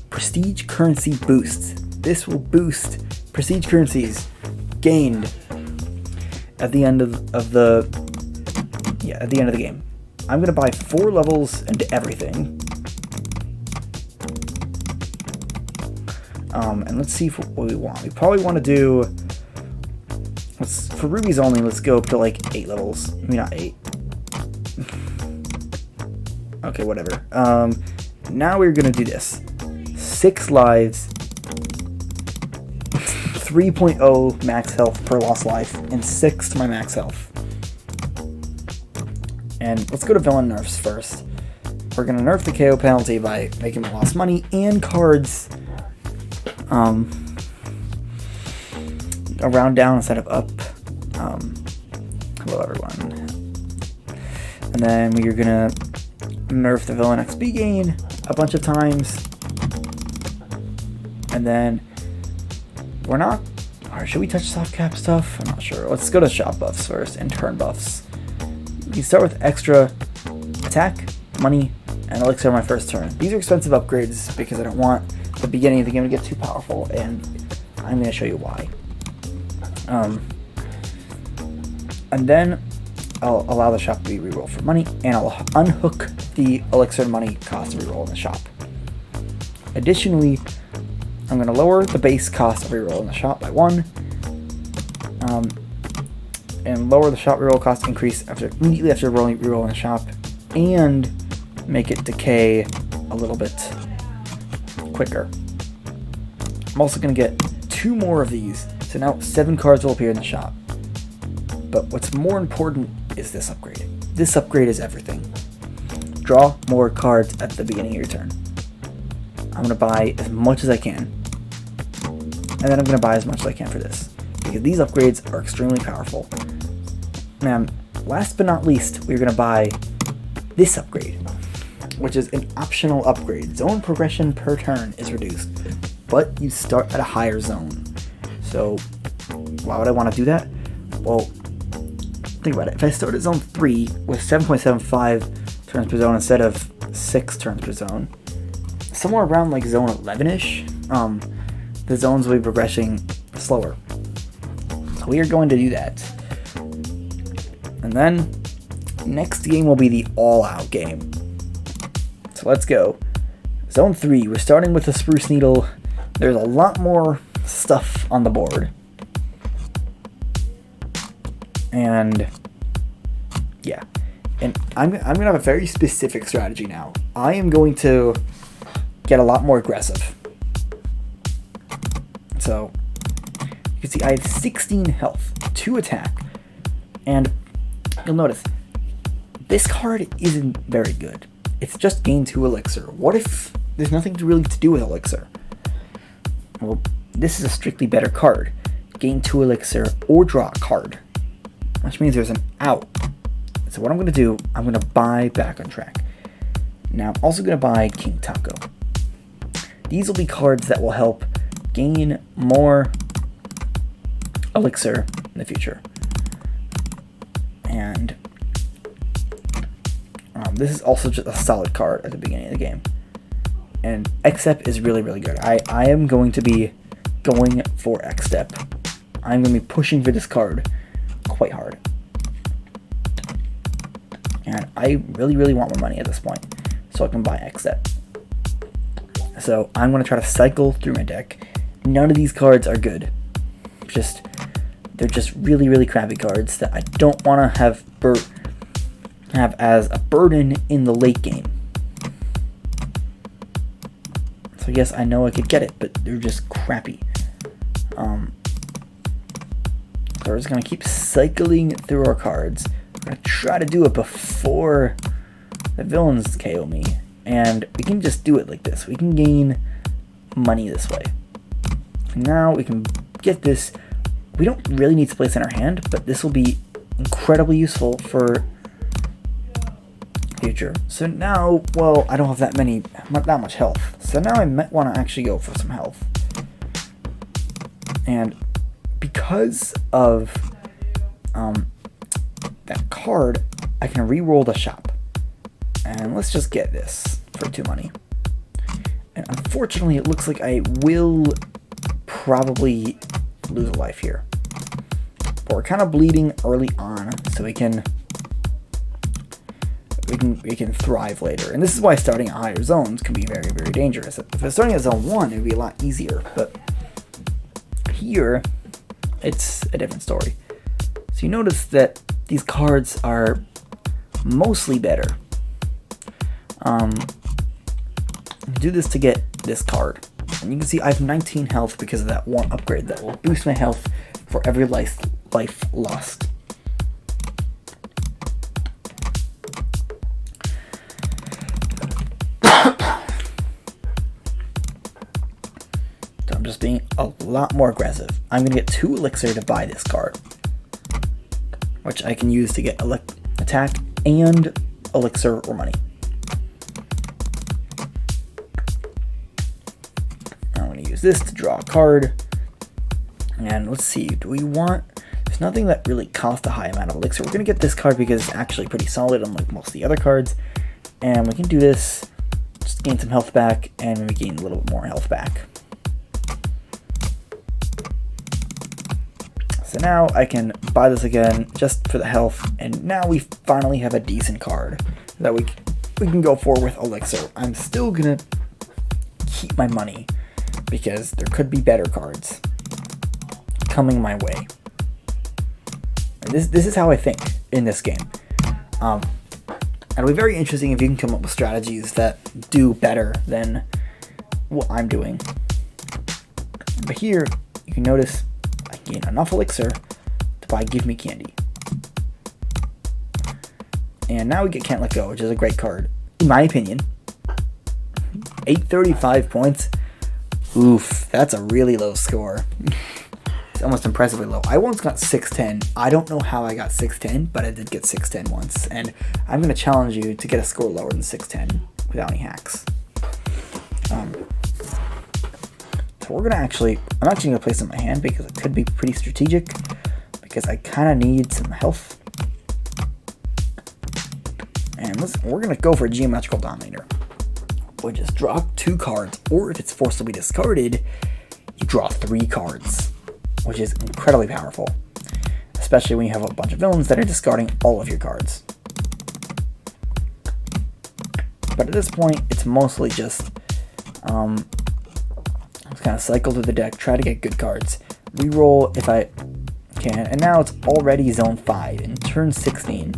Prestige currency boosts. This will boost prestige currencies gained at the end of the game. I'm going to buy 4 levels into everything. And let's see what we want. We probably want to do, for rubies only, let's go up to like 8 levels. Maybe not 8. Okay, whatever. Now we're going to do this. 6 lives, 3.0 max health per lost life, and 6 to my max health. And let's go to villain nerfs first. We're going to nerf the KO penalty by making me lost money and cards around down instead of up. Hello everyone. And then we're gonna nerf the villain XP gain a bunch of times. And then we're not, or should we touch soft cap stuff? I'm not sure. Let's go to shop buffs first and turn buffs. We can start with extra attack, money, and elixir on my first turn. These are expensive upgrades because I don't want the beginning of the game to get too powerful, and I'm going to show you why. And then I'll allow the shop to be reroll for money, and I'll unhook the elixir money cost to reroll in the shop. Additionally, I'm going to lower the base cost of reroll in the shop by 1, and lower the shop reroll cost increase immediately after reroll in the shop, and make it decay a little bit quicker. I'm also going to get 2 more of these, so now 7 cards will appear in the shop. But what's more important is this upgrade. This upgrade is everything. Draw more cards at the beginning of your turn. I'm going to buy as much as I can. And then I'm going to buy as much as I can for this, because these upgrades are extremely powerful. And last but not least, we're going to buy this upgrade, which is an optional upgrade. Zone progression per turn is reduced, but you start at a higher zone. So why would I want to do that? Well, think about it. If I start at zone 3 with 7.75 turns per zone instead of 6 turns per zone, somewhere around like zone 11-ish, the zones will be progressing slower. So we are going to do that. And then next game will be the all-out game. So let's go. Zone 3, we're starting with the spruce needle. There's a lot more stuff on the board. And yeah. And I'm going to have a very specific strategy now. I am going to get a lot more aggressive. So you can see I have 16 health, 2 attack, and you'll notice this card isn't very good. It's just gain 2 elixir. What if there's nothing really to do with elixir? Well, this is a strictly better card. Gain 2 elixir or draw a card, which means there's an out. So what I'm going to do, I'm going to buy Back on Track. Now I'm also going to buy King Taco. These will be cards that will help gain more elixir in the future. And this is also just a solid card at the beginning of the game. And X-Step is really, really good. I am going to be going for X-Step. I'm going to be pushing for this card quite hard. And I really, really want more money at this point, so I can buy X-Step. So I'm going to try to cycle through my deck. None of these cards are good. They're just really, really crappy cards that I don't want to have as a burden in the late game. So yes, I know I could get it, but they're just crappy. So we're just going to keep cycling through our cards. I'm going to try to do it before the villains KO me. And we can just do it like this. We can gain money this way. Now we can get this. We don't really need to place in our hand, but this will be incredibly useful for future. So now, well, I don't have not that much health. So now I might want to actually go for some health. And because of that card, I can re-roll the shop. And let's just get this for 2 money. And unfortunately, it looks like I will probably lose a life here. But we're kind of bleeding early on, so we can thrive later. And this is why starting at higher zones can be very, very dangerous. If it's starting at zone 1, it would be a lot easier. But here, it's a different story. So you notice that these cards are mostly better. Do this to get this card. And you can see I have 19 health because of that one upgrade that will boost my health for every life lost. So I'm just being a lot more aggressive. I'm going to get 2 elixir to buy this card, which I can use to get attack and elixir or money. I'm going to use this to draw a card. And let's see, do we want... There's nothing that really costs a high amount of elixir. We're going to get this card because it's actually pretty solid unlike most of the other cards. And we can do this, just gain some health back, and we gain a little bit more health back. So now I can buy this again just for the health, and now we finally have a decent card that we can go for with elixir. I'm still going to keep my money because there could be better cards coming my way. This is how I think in this game. It'll be very interesting if you can come up with strategies that do better than what I'm doing. But here, you can notice I gain enough elixir to buy Give Me Candy. And now we get Can't Let Go, which is a great card, in my opinion. 835 points. Oof, that's a really low score. It's almost impressively low. I once got 610. I don't know how I got 610, but I did get 610 once. And I'm going to challenge you to get a score lower than 610 without any hacks. So we're going to I'm actually going to place it in my hand because it could be pretty strategic. Because I kind of need some health. And we're going to go for a Geometrical Dominator. We'll just draw 2 cards. Or if it's forcibly discarded, you draw 3 cards. Which is incredibly powerful, especially when you have a bunch of villains that are discarding all of your cards. But at this point, it's mostly just kind of cycle through the deck, try to get good cards, reroll if I can, and now it's already zone 5 in turn 16.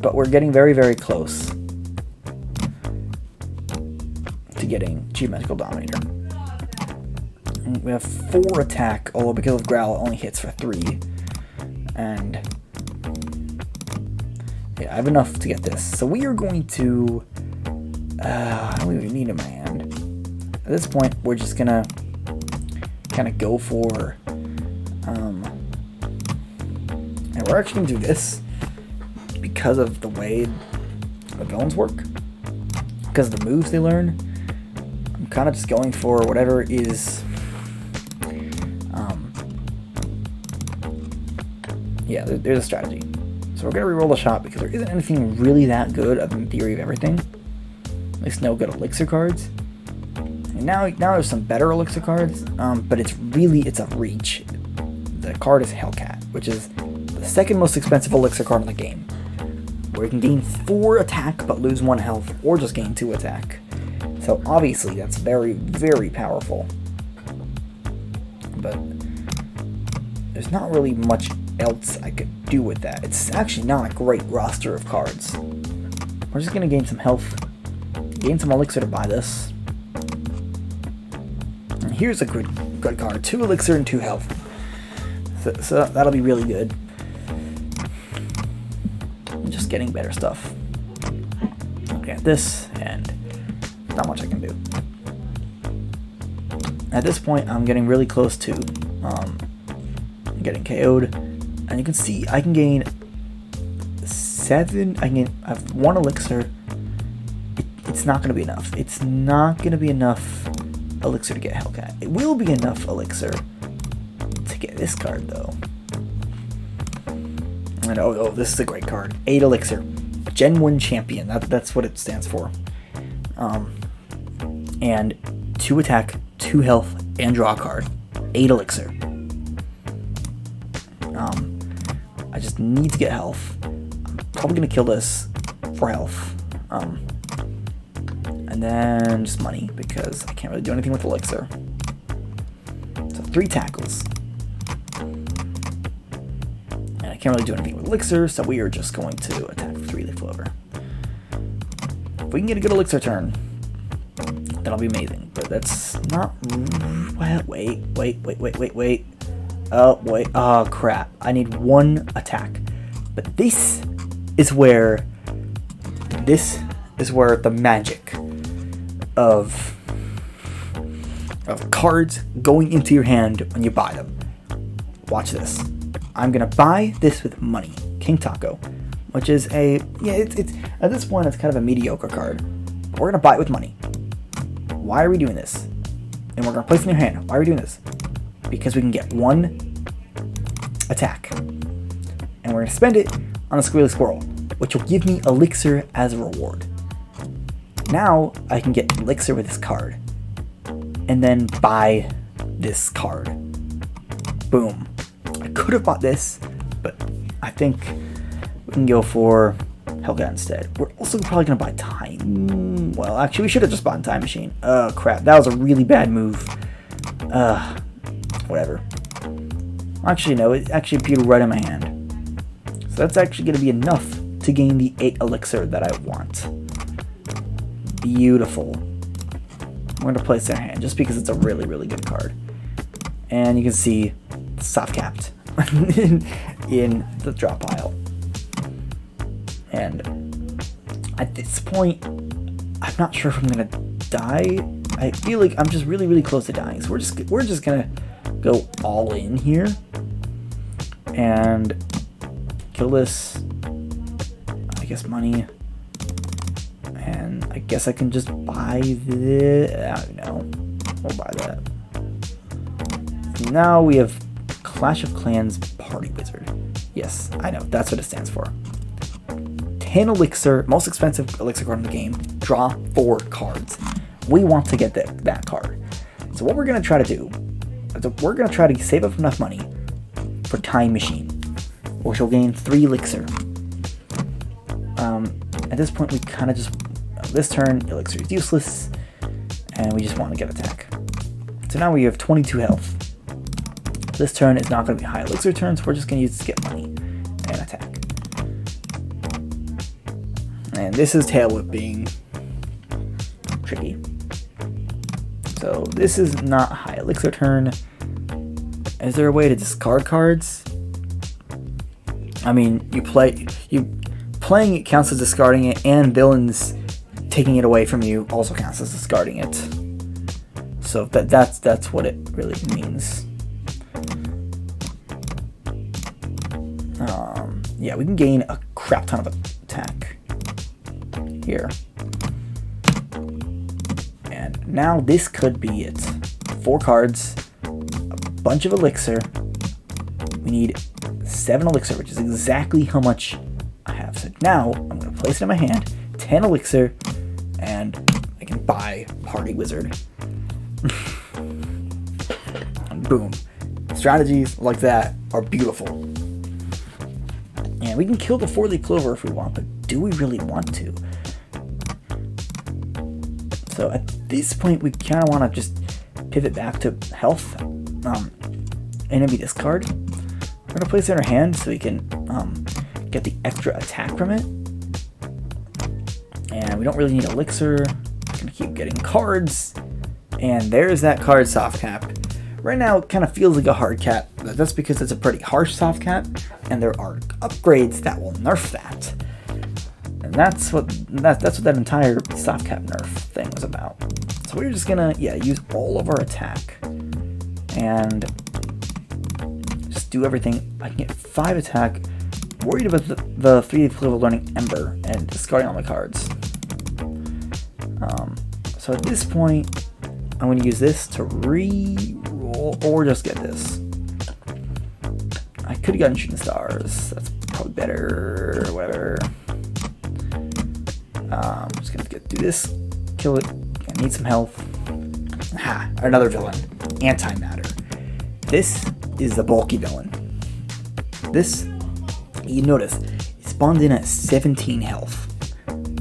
But we're getting very, very close to getting Geometrical Dominator. We have 4 attack, although because of Growl it only hits for 3. And yeah, I have enough to get this. So we are going to what do we need in my hand? At this point, we're just gonna kind of go for and we're actually gonna do this because of the way the villains work, because of the moves they learn. I'm kind of just going for whatever is yeah, there's a strategy. So we're gonna reroll the shot because there isn't anything really that good other than Theory of Everything. At least no good elixir cards. And now there's some better elixir cards, but it's a reach. The card is Hellcat, which is the second most expensive elixir card in the game, where you can gain 4 attack but lose 1 health, or just gain 2 attack. So obviously that's very, very powerful. But there's not really much else I could do with that. It's actually not a great roster of cards. We're just gonna gain some health, gain some elixir to buy this. And here's a good card: 2 elixir and 2 health. So that'll be really good. I'm just getting better stuff. Okay, at this, and not much I can do. At this point, I'm getting really close to getting KO'd, and you can see I can gain 7. I have 1 elixir. It's not going to be enough. It's not going to be enough elixir to get Hellcat. It will be enough elixir to get this card, though. And oh, this is a great card. 8 elixir, Gen 1 champion. That's what it stands for. And 2 attack, 2 health, and draw a card. 8 elixir. I just need to get health. I'm probably gonna kill this for health. And then just money, because I can't really do anything with elixir. So 3 tackles. And I can't really do anything with elixir, so we are just going to attack 3-leaf clover. If we can get a good elixir turn, that'll be amazing. But that's not... Wait. Oh, wait. Oh, crap. I need 1 attack. But this is where the magic of cards going into your hand when you buy them. Watch this. I'm gonna buy this with money. King Taco, which is it's at this point it's kind of a mediocre card. But we're gonna buy it with money. Why are we doing this? And we're gonna place it in your hand. Why are we doing this? Because we can get 1 attack. And we're gonna spend it on a Squealy Squirrel, which will give me elixir as a reward. Now I can get elixir with this card. And then buy this card. Boom. I could have bought this, but I think we can go for Hellcat instead. We're also probably going to buy Time. Well, actually, we should have just bought Time Machine. Oh, crap. That was a really bad move. Whatever. Actually, no. It actually appeared right in my hand. So that's actually going to be enough to gain the 8 elixir that I want. Beautiful. We're going to place it in our hand just because it's a really, really good card. And you can see soft capped in the drop pile. And at this point, I'm not sure if I'm gonna die. I feel like I'm just really, really close to dying. So we're just gonna go all in here and kill this. I guess money. And I guess I can just buy this. I don't know. We'll buy that. Now we have Clash of Clans Party Wizard. Yes, I know, that's what it stands for. 10 elixir, most expensive elixir card in the game. Draw 4 cards. We want to get that card. So what we're going to try to do is we're going to try to save up enough money for Time Machine, which will gain 3 elixir. At this point, we kind of just... this turn, elixir is useless, and we just want to get attack. So now we have 22 health. This turn is not going to be high elixir turn, so we're just going to use this to get money and attack. And this is tail whipping. Tricky. So this is not a high elixir turn. Is there a way to discard cards? I mean, playing it counts as discarding it, and villains taking it away from you also counts as discarding it. So that's what it really means. Yeah, we can gain a crap ton of attack here. And now this could be it. 4 cards, a bunch of elixir. We need 7 elixir, which is exactly how much I have. So now I'm going to place it in my hand, 10 elixir, and I can buy Party Wizard. And boom. Strategies like that are beautiful. And we can kill the 4-leaf clover if we want, but do we really want to? So at this point, we kind of want to just pivot back to health. Enemy discard. We're going to place it in our hand so we can get the extra attack from it. And we don't really need elixir. We're going to keep getting cards. And there's that card soft cap. Right now, it kind of feels like a hard cap. That's because it's a pretty harsh soft cap, and there are upgrades that will nerf that. And that's what that entire soft cap nerf thing was about. So we're just gonna use all of our attack and just do everything. I can get 5 attack. Worried about the 3 level learning Ember and discarding all my cards. So at this point, I'm going to use this to re-roll, or just get this. I could have gotten Shooting Stars. That's probably better. Whatever. I'm just going to do this. Kill it. I need some health. Ha! Another villain. Antimatter. This is the bulky villain. This, you notice, it spawned in at 17 health,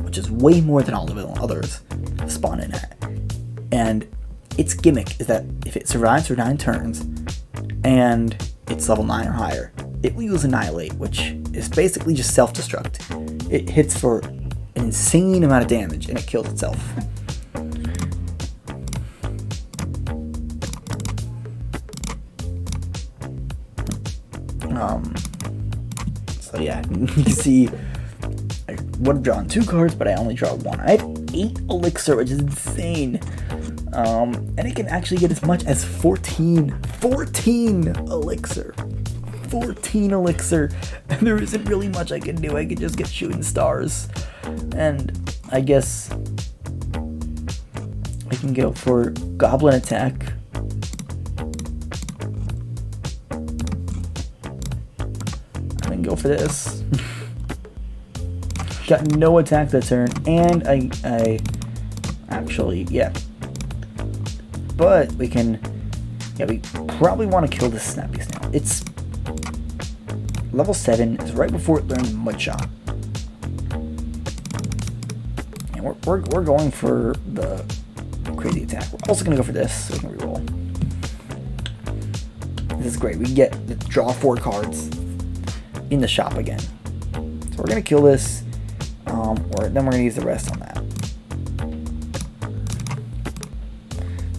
which is way more than all the others spawn in at. And its gimmick is that if it survives for 9 turns and it's level 9 or higher, it will use Annihilate, which is basically just self-destruct. It hits for an insane amount of damage and it kills itself. So yeah, you can see I would have drawn 2 cards, but I only draw 1. I have 8 elixir, which is insane. And it can actually get as much as 14 elixir. 14 elixir. And there isn't really much I can do. I could just get Shooting Stars. And I guess I can go for Goblin Attack. I can go for this. Got no attack that turn, and I actually, but we can, we probably want to kill this Snappy Snail. It's level 7, it's right before it learns Mudshot. And we're going for the crazy attack. We're also going to go for this, so we can reroll. This is great. We get to draw 4 cards in the shop again. So we're going to kill this. Then we're going to use the rest on that.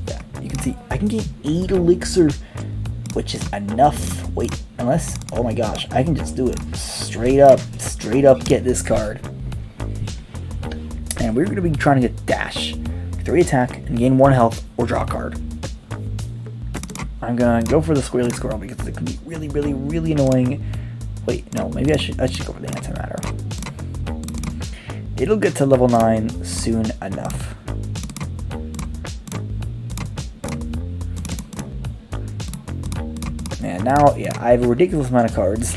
Yeah, you can see I can get 8 elixir, which is enough. Wait, unless, oh my gosh, I can just do it straight up get this card. And we're going to be trying to get dash, 3 attack, and gain 1 health, or draw a card. I'm going to go for the Squirrely Squirrel because it can be really, really, really annoying. Wait, no, maybe I should go for the Antimatter. It'll get to level 9 soon enough. And now, I have a ridiculous amount of cards.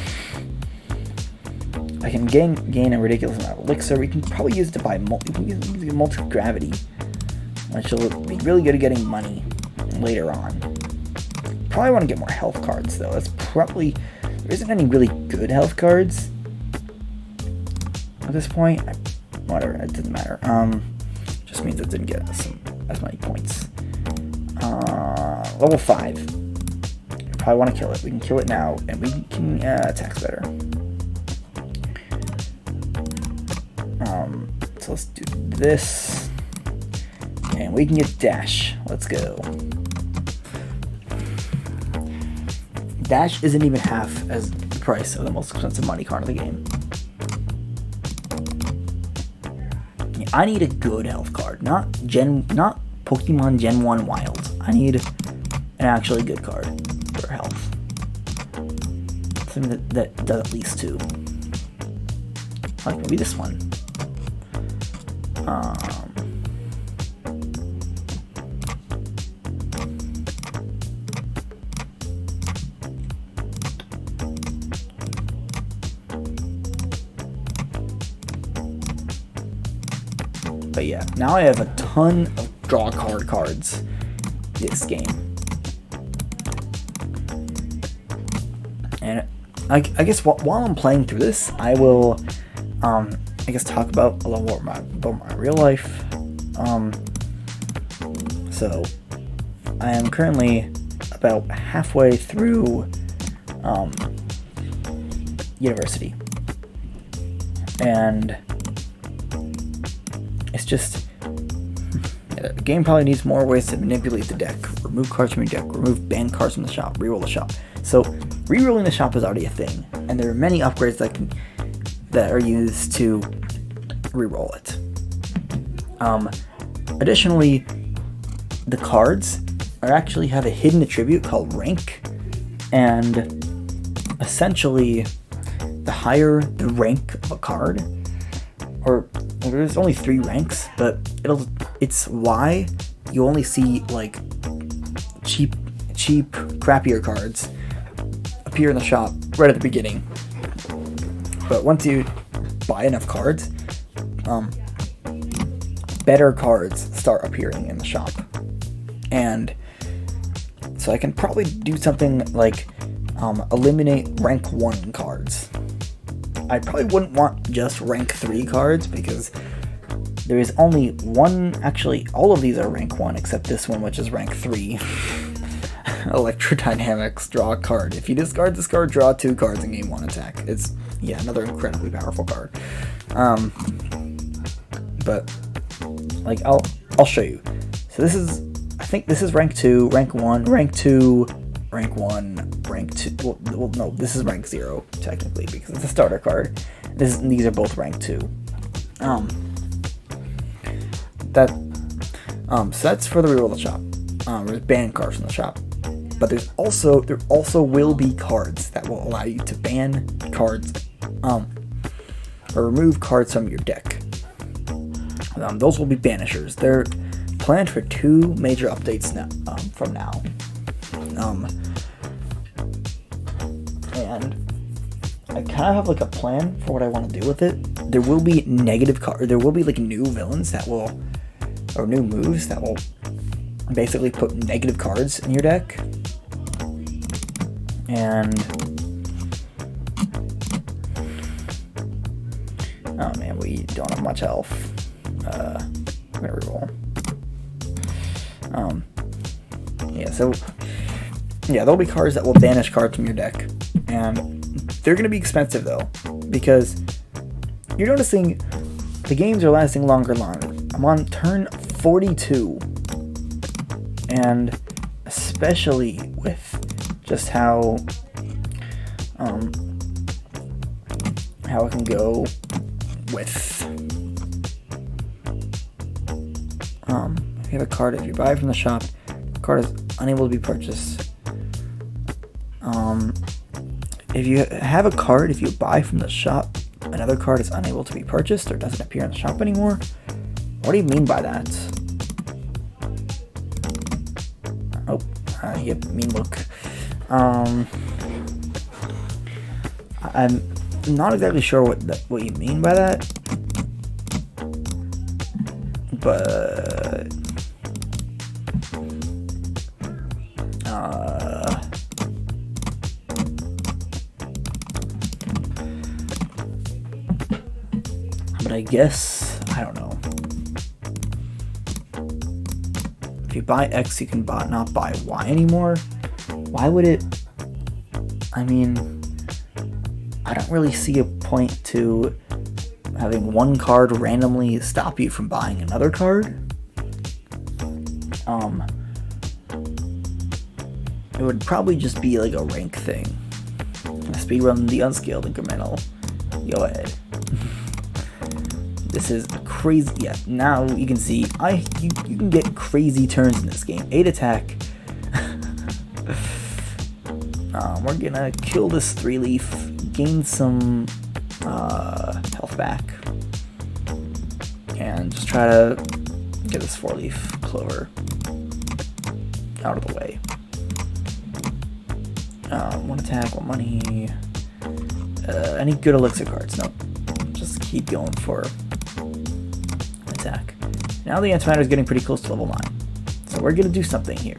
I can gain a ridiculous amount of elixir. We can probably use it to buy multi-gravity, which will be really good at getting money later on. Probably want to get more health cards, though. That's probably, there isn't any really good health cards at this point. Whatever, it doesn't matter. Just means it didn't get as many points. Level 5. You probably want to kill it. We can kill it now, and we can attack better. So let's do this, and we can get dash. Let's go. Dash isn't even half as the price of the most expensive money card of the game. I need a good health card, not Pokemon Gen 1 Wild. I need an actually good card for health. Something that does at least 2. Like maybe this one. But yeah, now I have a ton of draw card cards this game. And I guess while I'm playing through this, I will, I guess, talk about a little more about my real life. So I am currently about halfway through university, and it's just, the game probably needs more ways to manipulate the deck, remove cards from your deck, remove banned cards from the shop, reroll the shop. So rerolling the shop is already a thing, and there are many upgrades that are used to reroll it. Additionally, the cards actually have a hidden attribute called rank, and essentially, the higher the rank of a card, or there's only 3 ranks, but it's why you only see like cheap, crappier cards appear in the shop right at the beginning. But once you buy enough cards, better cards start appearing in the shop. And so I can probably do something like eliminate rank 1 cards. I probably wouldn't want just rank 3 cards, because there is only one, actually all of these are rank 1 except this one, which is rank 3. Electrodynamics, draw a card. If you discard this card, draw 2 cards and gain 1 attack. It's, yeah, another incredibly powerful card. But like I'll show you. So this is, I think this is rank 2, rank 1, rank 2, rank 1, rank 2. Well, no, this is rank 0 technically, because it's a starter card. These are both rank 2. So that's for the reroll of the shop. There's ban cards from the shop, but there also will be cards that will allow you to ban cards, or remove cards from your deck. Those will be banishers. They're planned for 2 major updates now, from now. And I kind of have like a plan for what I want to do with it. There will be there will be like new villains that will, or new moves that will basically put negative cards in your deck. And oh man, we don't have much health. I'm gonna reroll. Yeah, so yeah, there'll be cards that will banish cards from your deck, and they're gonna be expensive though, because you're noticing the games are lasting longer and longer. I'm on turn 42, and especially with just how it can go with if you have a card, if you buy it from the shop, the card is unable to be purchased. If you have a card, if you buy from the shop, another card is unable to be purchased or doesn't appear in the shop anymore. What do you mean by that? Yep, mean look. I'm not exactly sure what you mean by that, but I guess, I don't know. If you buy X, you can not buy Y anymore. Why would it? I mean, I don't really see a point to having one card randomly stop you from buying another card. It would probably just be like a rank thing. Speedrun the unscaled incremental. Go ahead. This is a crazy, yeah, now you can see, you can get crazy turns in this game. 8 attack. We're gonna kill this 3-leaf, gain some health back, and just try to get this 4-leaf clover out of the way. 1 attack, 1 money. Any good elixir cards? Nope. Just keep going for attack. Now the antimatter is getting pretty close to level 9. So we're going to do something here.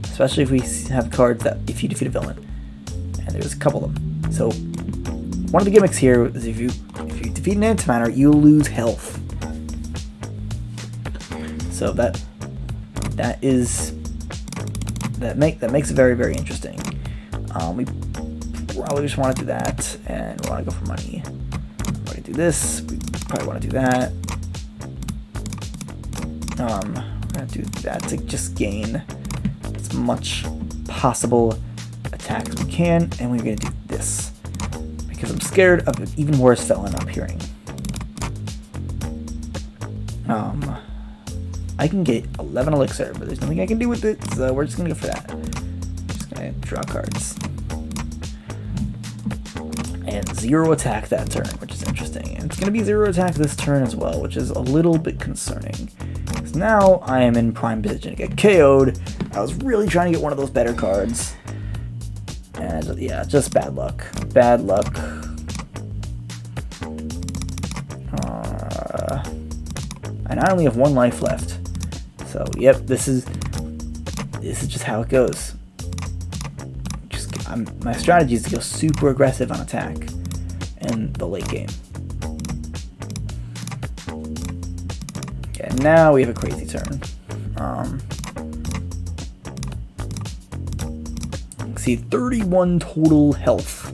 Especially if we have cards that if you defeat a villain. And there's a couple of them. So one of the gimmicks here is if you defeat an antimatter, you lose health. So that makes it very, very interesting. We probably just want to do that, and we want to go for money. We want to do this. We probably want to do that. We're gonna do that to just gain as much possible attack as we can, and we're gonna do this because I'm scared of an even worse felon appearing. I can get 11 elixir, but there's nothing I can do with it, so we're just gonna go for that. Just gonna draw cards. And 0 attack that turn, which is interesting. And it's gonna be 0 attack this turn as well, which is a little bit concerning. Because now I am in prime position to get KO'd. I was really trying to get one of those better cards. And yeah, just bad luck. Bad luck. And I only have 1 life left. So, yep, this is just how it goes. My strategy is to go super aggressive on attack in the late game. Okay, now we have a crazy turn. See, 31 total health.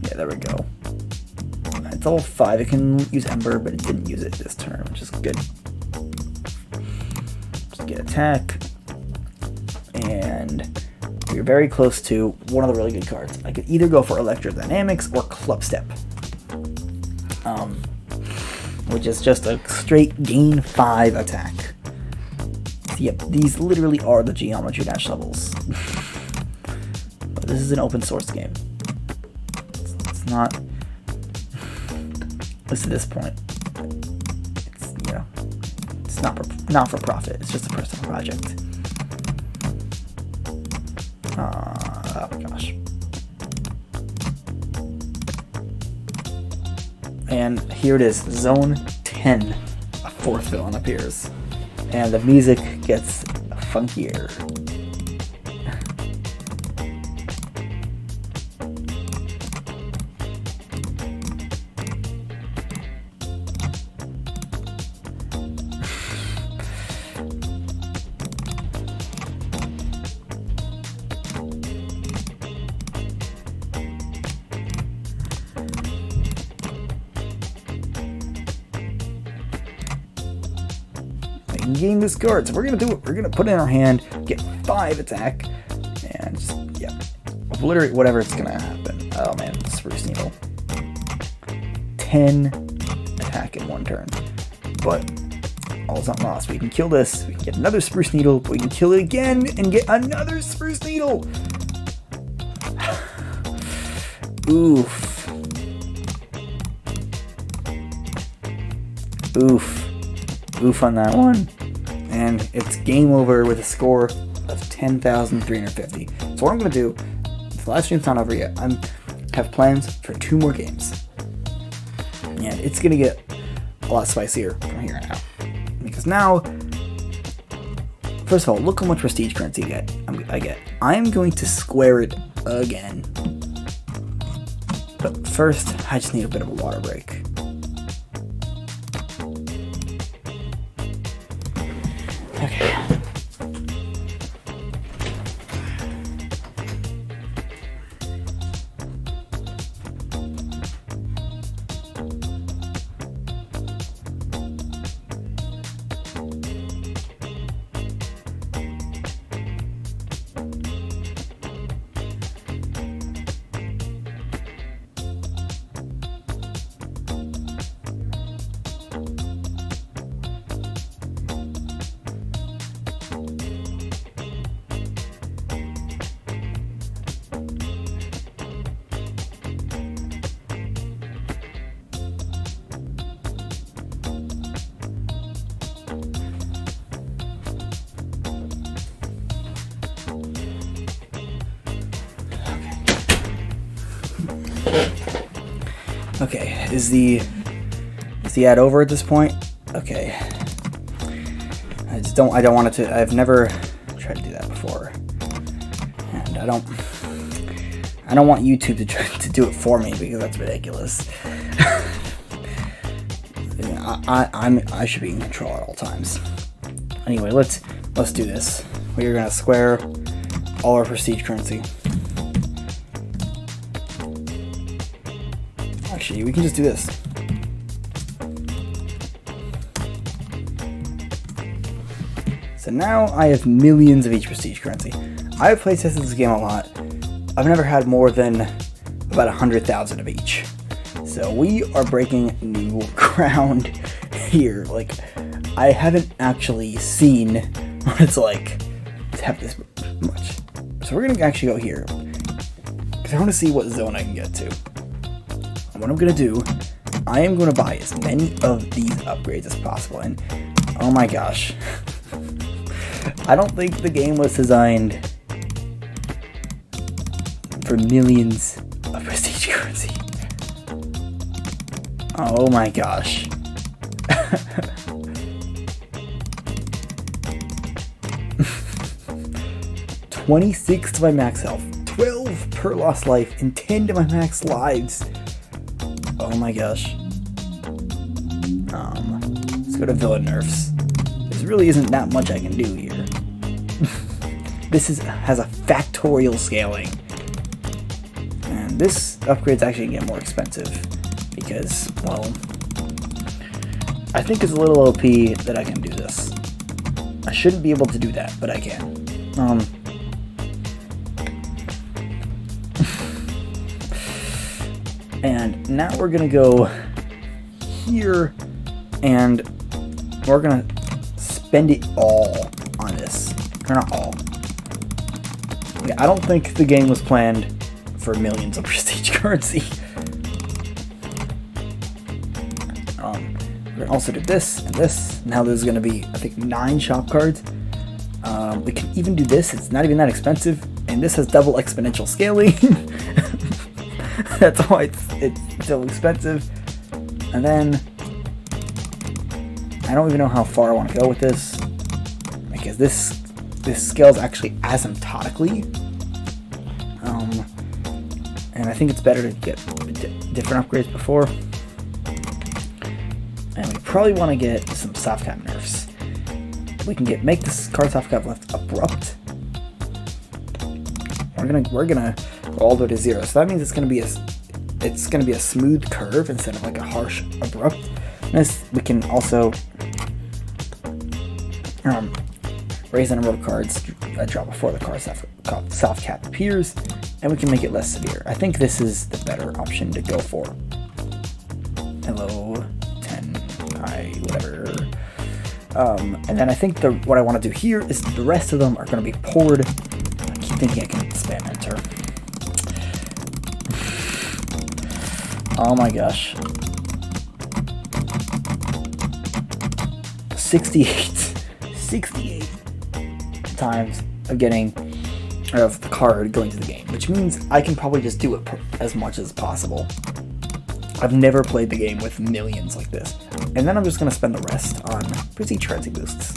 Yeah, there we go. It's all 5. It can use Ember, but it didn't use it this turn, which is good. Just get attack. And we're very close to one of the really good cards. I could either go for Electrodynamics or Club Step. Which is just a straight gain 5 attack. Yep, these literally are the Geometry Dash levels. But this is an open source game. It's not... At least at this point, it's, you know, it's not for profit. It's just a personal project. Oh my gosh. And here it is, Zone 10. A 4th villain appears, and the music gets funkier. Gain this card, so we're gonna do it. We're gonna put it in our hand, get 5 attack, and just, yeah, obliterate whatever it's gonna happen. Oh man, Spruce Needle. 10 attack in 1 turn. But all's not lost. We can kill this, we can get another Spruce Needle, but we can kill it again and get another Spruce Needle! Oof. Oof. Oof on that one. And it's game over with a score of 10,350. So what I'm going to do, the live stream's not over yet, I have plans for 2 more games. And it's going to get a lot spicier from here on out. Because now, first of all, look how much prestige currency I get. I'm going to square it again. But first, I just need a bit of a water break. Okay. Okay, is the Is he over at this point? Okay. I don't want it to, I've never tried to do that before. And I don't want YouTube to try to do it for me because that's ridiculous. I should be in control at all times. Anyway, let's do this. We are gonna square all our prestige currency. Actually, we can just do this. So now I have millions of each prestige currency. I've played tested this game a lot. I've never had more than about 100,000 of each. So we are breaking new ground here. Like, I haven't actually seen what it's like to have this much. So we're gonna actually go here because I want to see what zone I can get to. And what I'm gonna do, I am gonna buy as many of these upgrades as possible. And oh my gosh, I don't think the game was designed for millions of prestige currency. Oh my gosh. 26 to my max health, 12 per lost life, and 10 to my max lives. Oh my gosh. Let's go to villain nerfs. There really isn't that much I can do here. This has a factorial scaling. And this upgrade's actually gonna get more expensive because, well, I think it's a little OP that I can do this. I shouldn't be able to do that, but I can. And now we're gonna go here and we're gonna spend it all on this. Or not all. Yeah, I don't think the game was planned for millions of prestige currency. We're gonna also do this and this. Now there's gonna be, I think, 9 shop cards. We can even do this. It's not even that expensive, and this has double exponential scaling. That's why it's so expensive. And then I don't even know how far I want to go with this because this scales actually asymptotically. And I think it's better to get different upgrades before. And we probably want to get some soft cap nerfs. We can make this card soft cap left abrupt. We're gonna go all the way to 0. So that means it's gonna be a smooth curve instead of like a harsh abrupt. And this, we can also raise the number of cards that drop before the card soft cap appears, and we can make it less severe. I think this is the better option to go for. Hello, 10, whatever. And then I think what I want to do here is the rest of them are going to be poured. I keep thinking I can spam enter. Oh my gosh. 68 times of the card going to the game, which means I can probably just do it as much as possible. I've never played the game with millions like this. And then I'm just going to spend the rest on prestige currency boosts.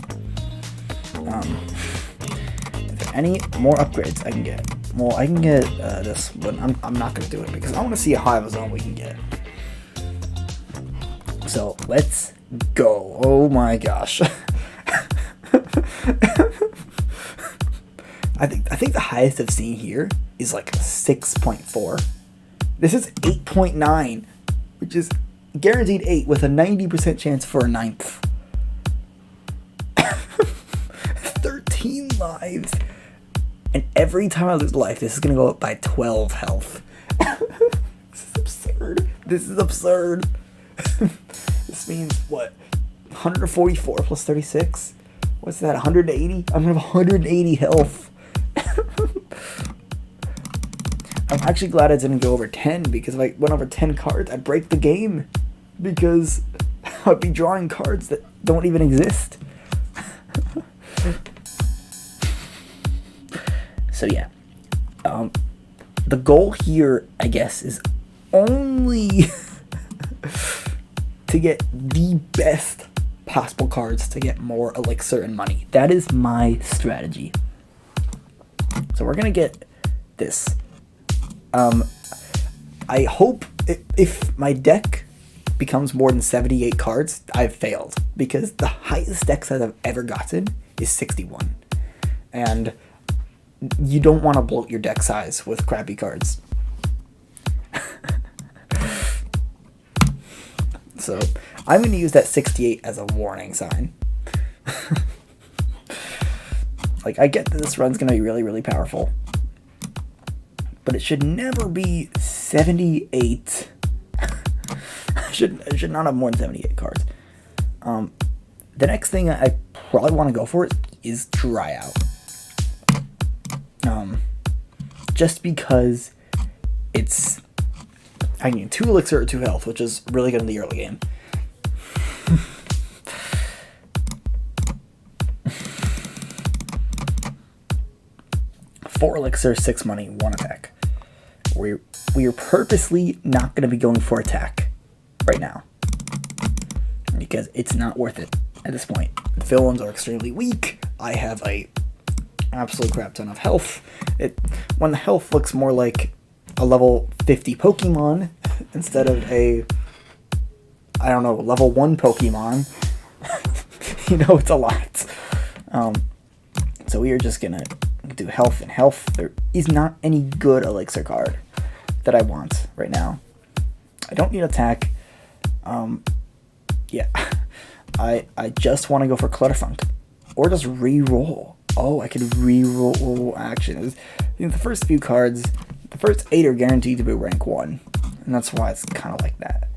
If there are any more upgrades I can get, well, I can get this, but I'm not going to do it because I want to see how high of a zone we can get. So let's go. Oh my gosh. I think the highest I've seen here is like 6.4. This is 8.9, which is guaranteed 8 with a 90% chance for a 9th. 13 lives. And every time I lose life, this is going to go up by 12 health. This is absurd. This is absurd. This means, what? 144 plus 36? What's that, 180? I'm going to have 180 health. I'm actually glad I didn't go over 10, because if I went over 10 cards, I'd break the game. Because I'd be drawing cards that don't even exist. So yeah. The goal here, I guess, is only to to get the best possible cards to get more elixir and money. That is my strategy. So we're gonna get this. I hope if my deck becomes more than 78 cards, I've failed, because the highest deck size I've ever gotten is 61. And you don't want to bloat your deck size with crappy cards. So I'm going to use that 68 as a warning sign. Like, I get that this run's going to be really, really powerful, but it should never be 78. I should not have more than 78 cards. The next thing I probably want to go for is Dry Out. Just because it's, I mean, 2 elixir or 2 health, which is really good in the early game. Four elixir, 6 money, 1 attack. We are purposely not going to be going for attack right now, because it's not worth it at this point. The villains are extremely weak. I have a absolute crap ton of health. When the health looks more like a level 50 Pokemon instead of a, I don't know, level 1 Pokemon, you know, it's a lot. So we are just gonna do health and health. There is not any good elixir card that I want right now. I don't need attack. Yeah, I just want to go for Clutterfunk, or just re-roll. Oh, I could re-roll actions. You know, the first few cards, the first 8 are guaranteed to be rank 1, and that's why it's kind of like that.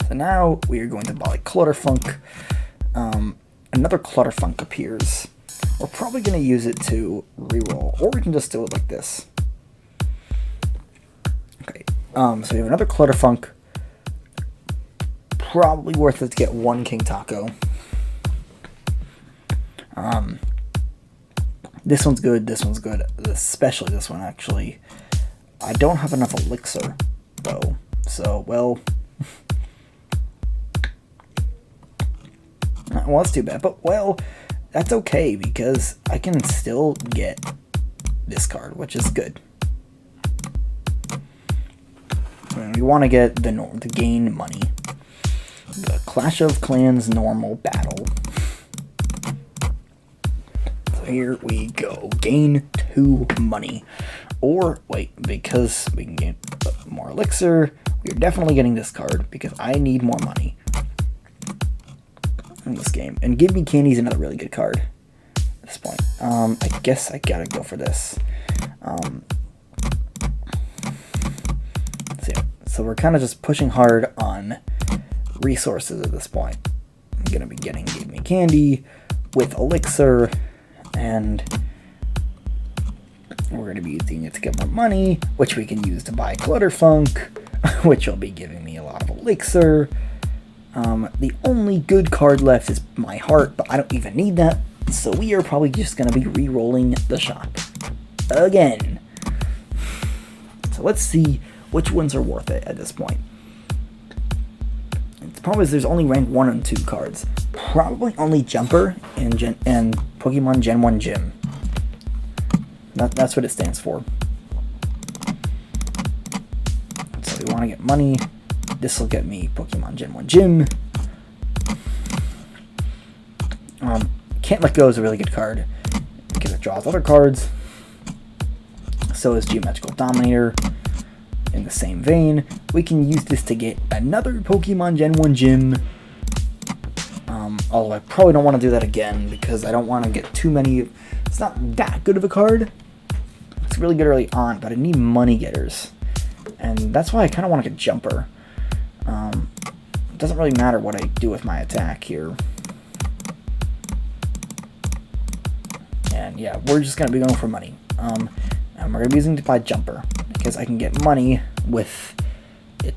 So now we are going to buy Clutterfunk. Another Clutterfunk appears. We're probably going to use it to re-roll, or we can just do it like this. Okay, so we have another Clutterfunk. Probably worth it to get 1 King Taco. This one's good, especially this one, actually. I don't have enough elixir, though, so, well, that's too bad, but, well, that's okay, because I can still get this card, which is good. And we want to get to gain money. The Clash of Clans normal battle. So here we go. Gain 2 money. Or, wait, because we can get more elixir, we're definitely getting this card, because I need more money in this game. And Give Me Candy is another really good card at this point. I guess I gotta go for this. So we're kind of just pushing hard on resources at this point. I'm gonna be getting Give Me Candy with elixir, and we're gonna be using it to get more money, which we can use to buy Clutterfunk, which will be giving me a lot of elixir. The only good card left is My Heart, but I don't even need that, so we are probably just gonna be re-rolling the shop again. So let's see which ones are worth it at this point. The problem is there's only rank 1 and 2 cards. Probably only Jumper and Pokemon Gen 1 Gym. That's what it stands for. So we want to get money. This will get me Pokemon Gen 1 Gym. Can't Let Go is a really good card, because it draws other cards. So is Geometrical Dominator. In the same vein, we can use this to get another Pokemon Gen 1 Gym. Although I probably don't want to do that again, because I don't want to get too many. It's not that good of a card. It's really good early on, but I need money getters. And that's why I kind of want to get Jumper. It doesn't really matter what I do with my attack here. And yeah, we're just going to be going for money. And we're going to be using it to buy Jumper, because I can get money with it.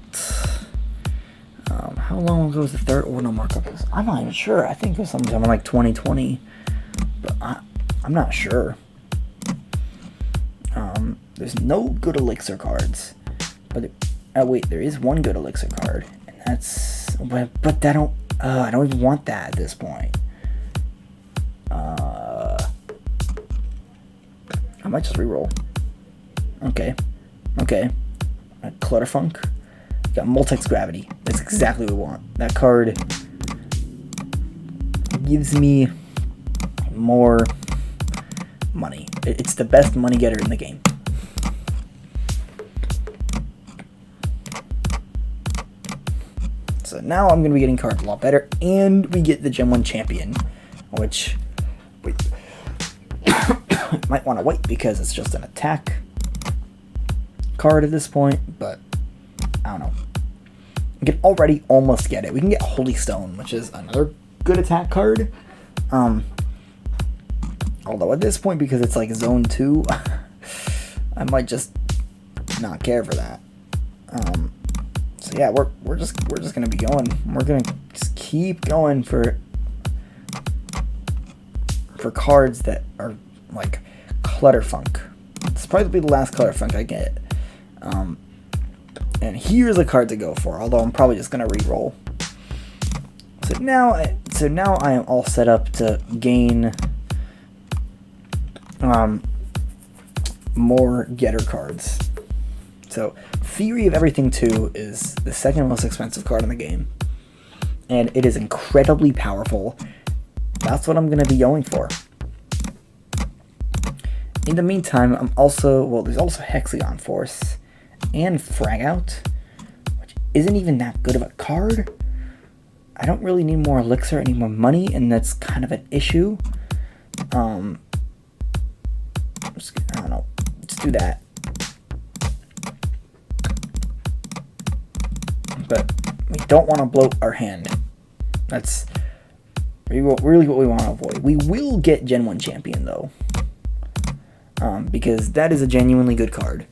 How long ago was the third order markup? I'm not even sure. I think it was sometime in like 2020, but I'm not sure. there's no good elixir cards. But wait, there is one good elixir card, and that's but I don't even want that at this point. I might just reroll. Okay. Clutterfunk. Got Multex Gravity. That's exactly what we want. That card gives me more money. It's the best money getter in the game. So now I'm going to be getting cards a lot better, and we get the Gen 1 Champion, which we might want to wait because it's just an attack card at this point, but I don't know. We can already almost get it. We can get Holy Stone, which is another good attack card. Although at this point, because it's like Zone 2, I might just not care for that. So yeah, we're just gonna be going. We're gonna just keep going for cards that are like Clutterfunk. It's probably the last Clutterfunk I get. And here's a card to go for, although I'm probably just gonna re-roll. So now I am all set up to gain more getter cards. So Theory of Everything 2 is the second most expensive card in the game, and it is incredibly powerful. That's what I'm gonna be going for. In the meantime, there's also Hexagon Force and Frag Out, which isn't even that good of a card. I don't really need more elixir, I need more money, and that's kind of an issue. I don't know. Let's do that. But we don't want to bloat our hand. That's really what we want to avoid. We will get Gen 1 Champion, though. Because that is a genuinely good card.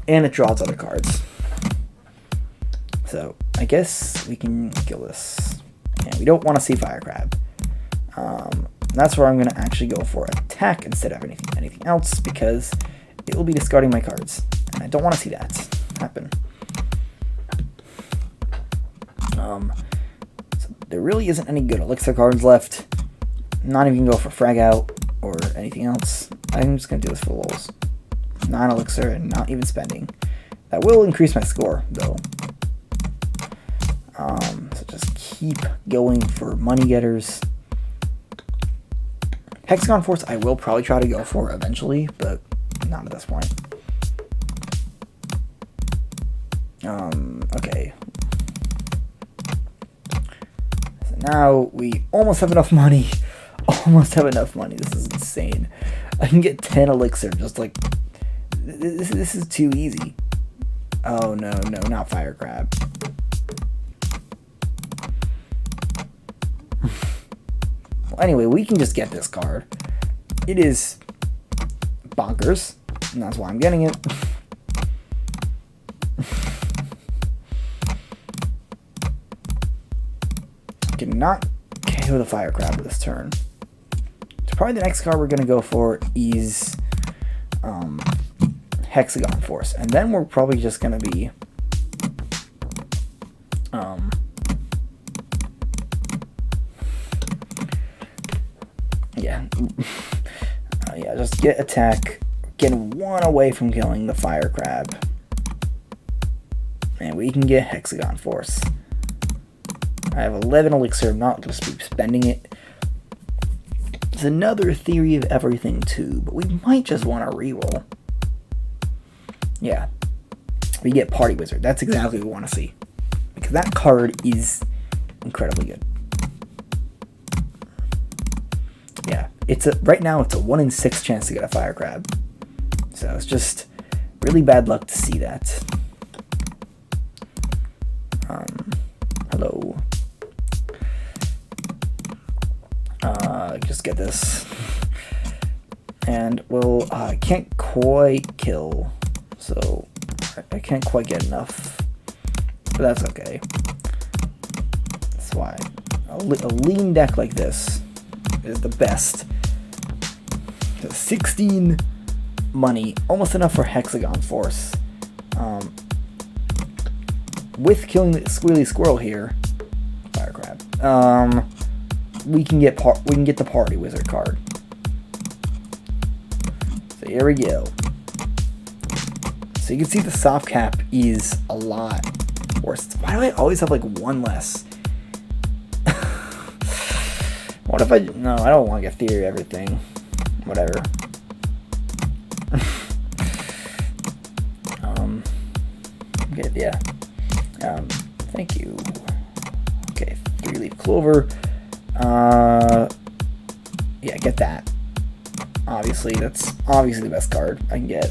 And it draws other cards. So, I guess we can kill this. And we don't want to see Fire Crab. That's where I'm going to actually go for attack instead of anything else, because it will be discarding my cards. And I don't want to see that happen. So there really isn't any good elixir cards left. Not even go for Frag Out or anything else. I'm just going to do this for lulz. 9 elixir and not even spending. That will increase my score, though. So just keep going for money getters. Hexagon Force I will probably try to go for eventually, but not at this point. Okay. So now we almost have enough money. Almost have enough money. This is insane. I can get 10 elixir just like... This is too easy. Oh, no, not Fire Crab. Well, anyway, we can just get this card. It is bonkers, and that's why I'm getting it. Cannot KO the Fire Crab this turn. So probably the next card we're going to go for is Hexagon Force, and then we're probably just going to be yeah, just get attack, get 1 away from killing the Fire Crab, and we can get Hexagon Force. I have 11 elixir, not just be spending it. It's another Theory of Everything too, but we might just want to reroll. Yeah, we get Party Wizard. That's exactly what we want to see, because that card is incredibly good. Yeah, right now it's a 1 in 6 chance to get a Fire Crab, so it's just really bad luck to see that. Hello. Just get this, and well, I can't quite kill. So, I can't quite get enough, but that's okay. That's why a lean deck like this is the best. So 16 money, almost enough for Hexagon Force. With killing the Squealy Squirrel here, Fire Crab, we can get the Party Wizard card. So here we go. So you can see the soft cap is a lot worse. Why do I always have like one less? What if no, I don't want to get Theory Everything. Whatever. Okay, yeah. Thank you. Okay, 3-leaf Clover. Yeah, get that. Obviously, that's obviously the best card I can get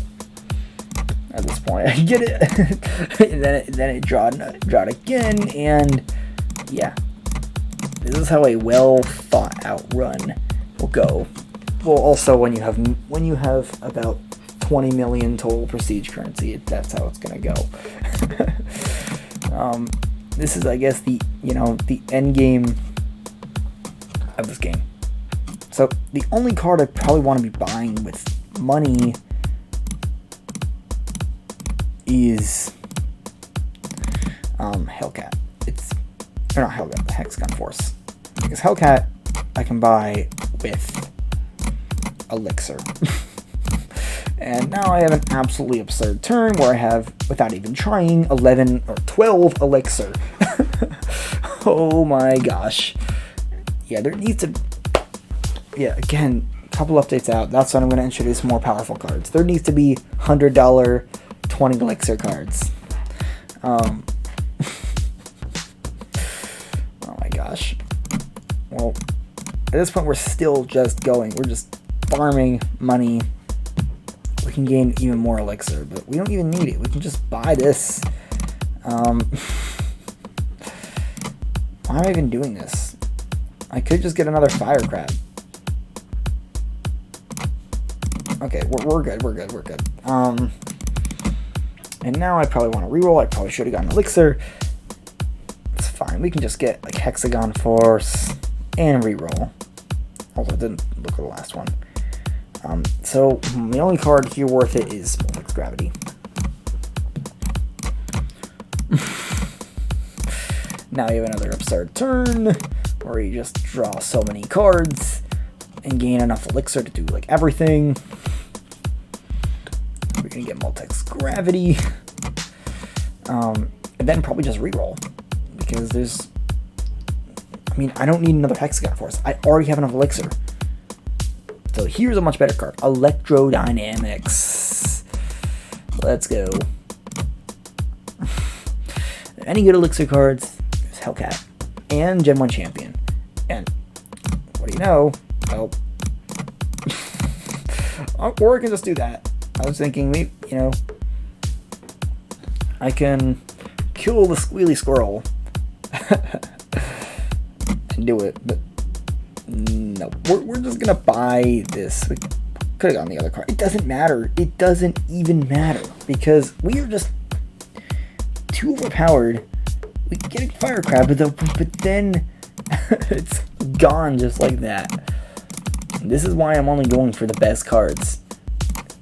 at this point. I can get it, and then it drawed again, and yeah, this is how a well thought out run will go. Well, also when you have about 20 million total prestige currency, that's how it's gonna go. This is, I guess, the end game of this game. So the only card I probably want to be buying with money is Hellcat. Or not Hellcat, the Hexagon Force. Because Hellcat I can buy with Elixir. And now I have an absolutely absurd turn where I have, without even trying, 11 or 12 Elixir. Oh my gosh. Yeah, there needs to... Yeah, again, a couple updates out. That's when I'm going to introduce more powerful cards. There needs to be $100 20 Elixir cards. Oh my gosh. Well, at this point we're still just going. We're just farming money. We can gain even more Elixir, but we don't even need it. We can just buy this. Why am I even doing this? I could just get another Fire Crab. Okay, we're good. And now I probably want to reroll. I probably should have gotten Elixir. It's fine. We can just get like Hexagon Force and reroll. Although I didn't look at the last one. So the only card here worth it is Multiplex Gravity. Now you have another absurd turn where you just draw so many cards and gain enough Elixir to do like everything. We're gonna get Multiplex Gravity, and then probably just reroll because there's. I mean, I don't need another Hexagon Force. I already have enough Elixir. So here's a much better card. Electrodynamics. Let's go. Any good Elixir cards? There's Hellcat. And Gen 1 Champion. And what do you know? Oh. Or I can just do that. I was thinking, I can kill the Squealy Squirrel. And do it, but no, we're just gonna buy this. We could have gotten the other card. It doesn't matter. It doesn't even matter because we are just too overpowered. We get a Fire Crab, but then it's gone just like that. And this is why I'm only going for the best cards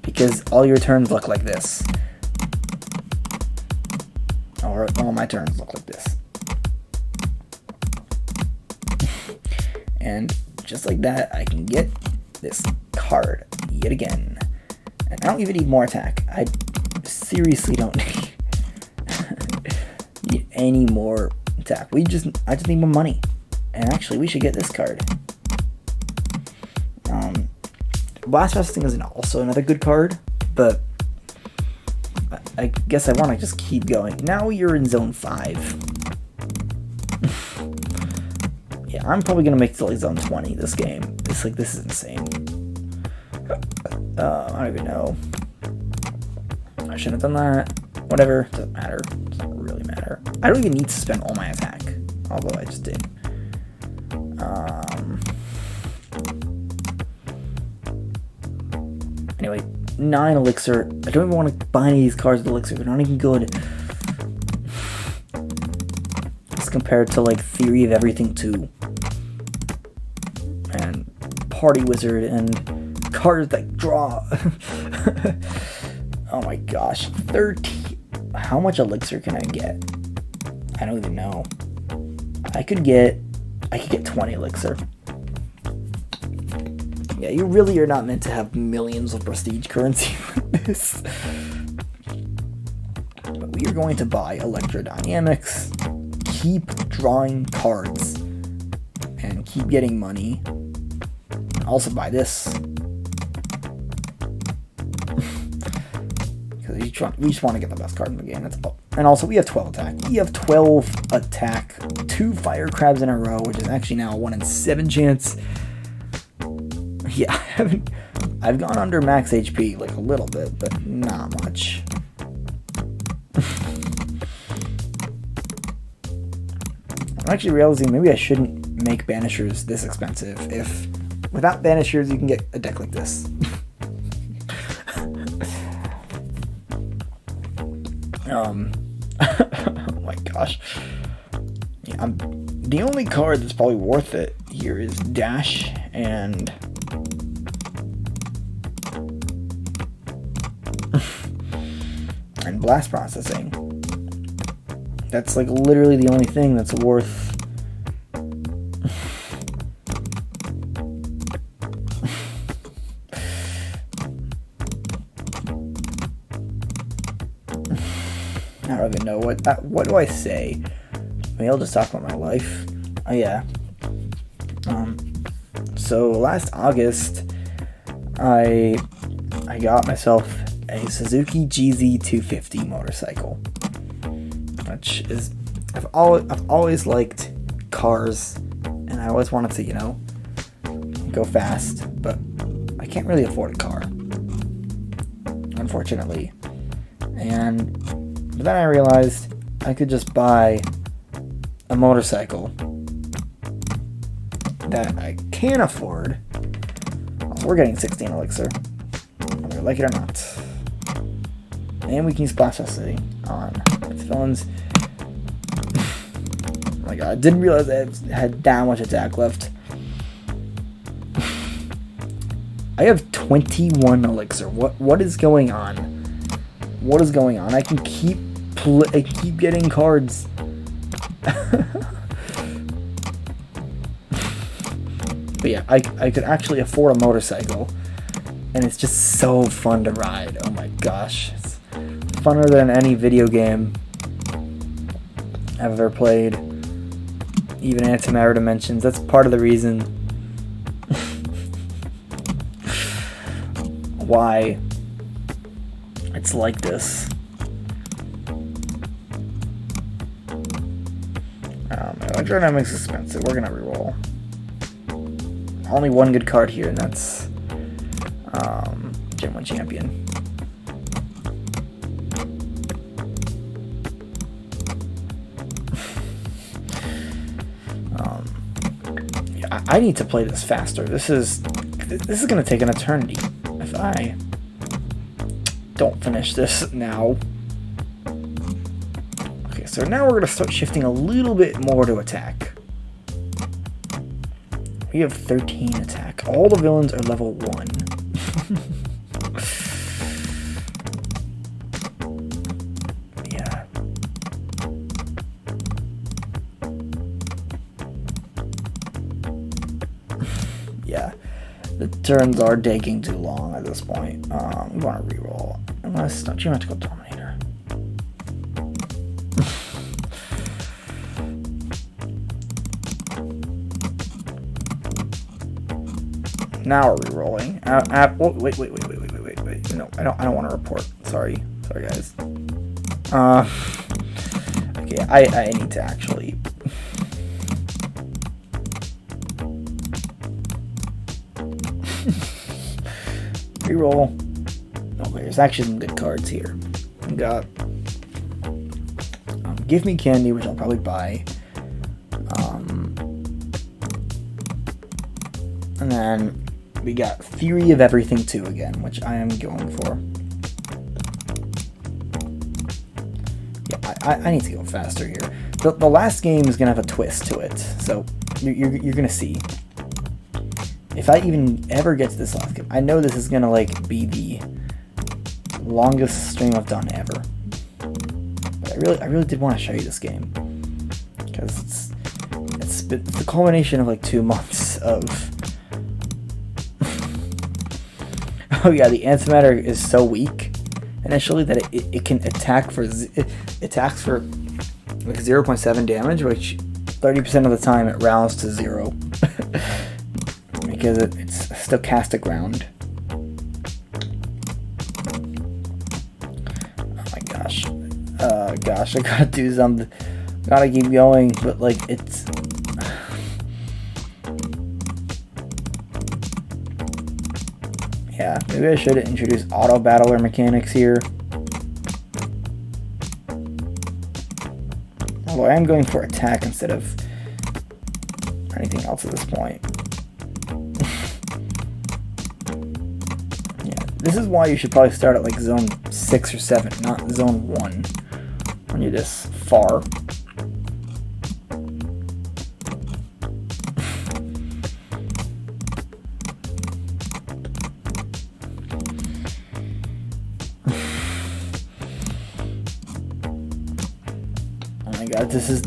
because all your turns look like this, or all my turns look like this. And just like that, I can get this card yet again. And I don't even need more attack. I seriously don't need any more attack. I just need more money. And actually, we should get this card. Blast Vesting is also another good card, but I guess I want to just keep going. Now you're in Zone 5. Yeah, I'm probably gonna make it to like Zone 20 this game. This is insane. I don't even know. I shouldn't have done that. Whatever, doesn't matter. Doesn't really matter. I don't even need to spend all my attack, although I just did. Anyway, 9 Elixir. I don't even want to buy any of these cards with Elixir. They're not even good. As compared to like Theory of Everything 2. And Party Wizard and cards that draw. Oh my gosh, 30. How much elixir can I get? I don't even know. I could get 20 elixir. Yeah, you really are not meant to have millions of prestige currency with this. But we are going to buy electrodynamics, keep drawing cards, and keep getting money. And also buy this. Because we just want to get the best card in the game. That's all. And also, we have 12 attack. We have 12 attack, 2 fire crabs in a row, which is actually now a 1 in 7 chance. Yeah, I've gone under max HP like a little bit, but not much. I'm actually realizing maybe I shouldn't make banishers this expensive. If without banishers you can get a deck like this. Oh my gosh. Yeah, the only card that's probably worth it here is Dash and blast processing. That's like literally the only thing that's worth I don't even know what do I say? Maybe I'll just talk about my life. Oh yeah. So last August I got myself a Suzuki GZ250 motorcycle, which is I've always liked cars, and I always wanted to, you know, go fast, but I can't really afford a car, unfortunately. But then I realized I could just buy a motorcycle that I can afford. Also, we're getting 16 elixir, whether you like it or not. And we can use Blast City on its villains. Oh my god, I didn't realize I had that much attack left. I have 21 elixir. What is going on? What is going on? I can keep getting cards. But yeah, I could actually afford a motorcycle, and it's just so fun to ride. Oh my gosh, it's funner than any video game I've ever played. Even Antimatter Dimensions. That's part of the reason why it's like this. Electrodynamics is expensive. We're gonna reroll. Only one good card here, and that's Gen 1 Champion. Yeah, I need to play this faster. This is gonna take an eternity if I don't finish this now. Okay, so now we're gonna start shifting a little bit more to attack. We have 13 attack. All the villains are level 1. Yeah. Yeah. The turns are taking too long at this point. We want to reroll. Unless, don't you have to go Dominator? Now we're re-rolling. Wait. No, I don't want to report. Sorry, guys. Okay, I need to actually. Re-roll. Okay, there's actually some good cards here. We got Give Me Candy, which I'll probably buy. And then we got Theory of Everything 2 again, which I am going for. Yeah, I need to go faster here. The last game is going to have a twist to it, so you're going to see. if I even ever get to this last game, I know this is gonna like be the longest stream I've done ever. But I really did want to show you this game because it's the culmination of like 2 months of. Oh yeah, the antimatter is so weak initially that it can attack for it attacks for like 0.7 damage, which 30% of the time it rounds to 0 because it's stochastic round. Oh my gosh. Gosh, I gotta do something. Gotta keep going, but like it's. Yeah, maybe I should introduce auto battler mechanics here. Although I am going for attack instead of anything else at this point. Yeah, this is why you should probably start at like zone 6 or 7, not zone 1 when you're this far. God, this is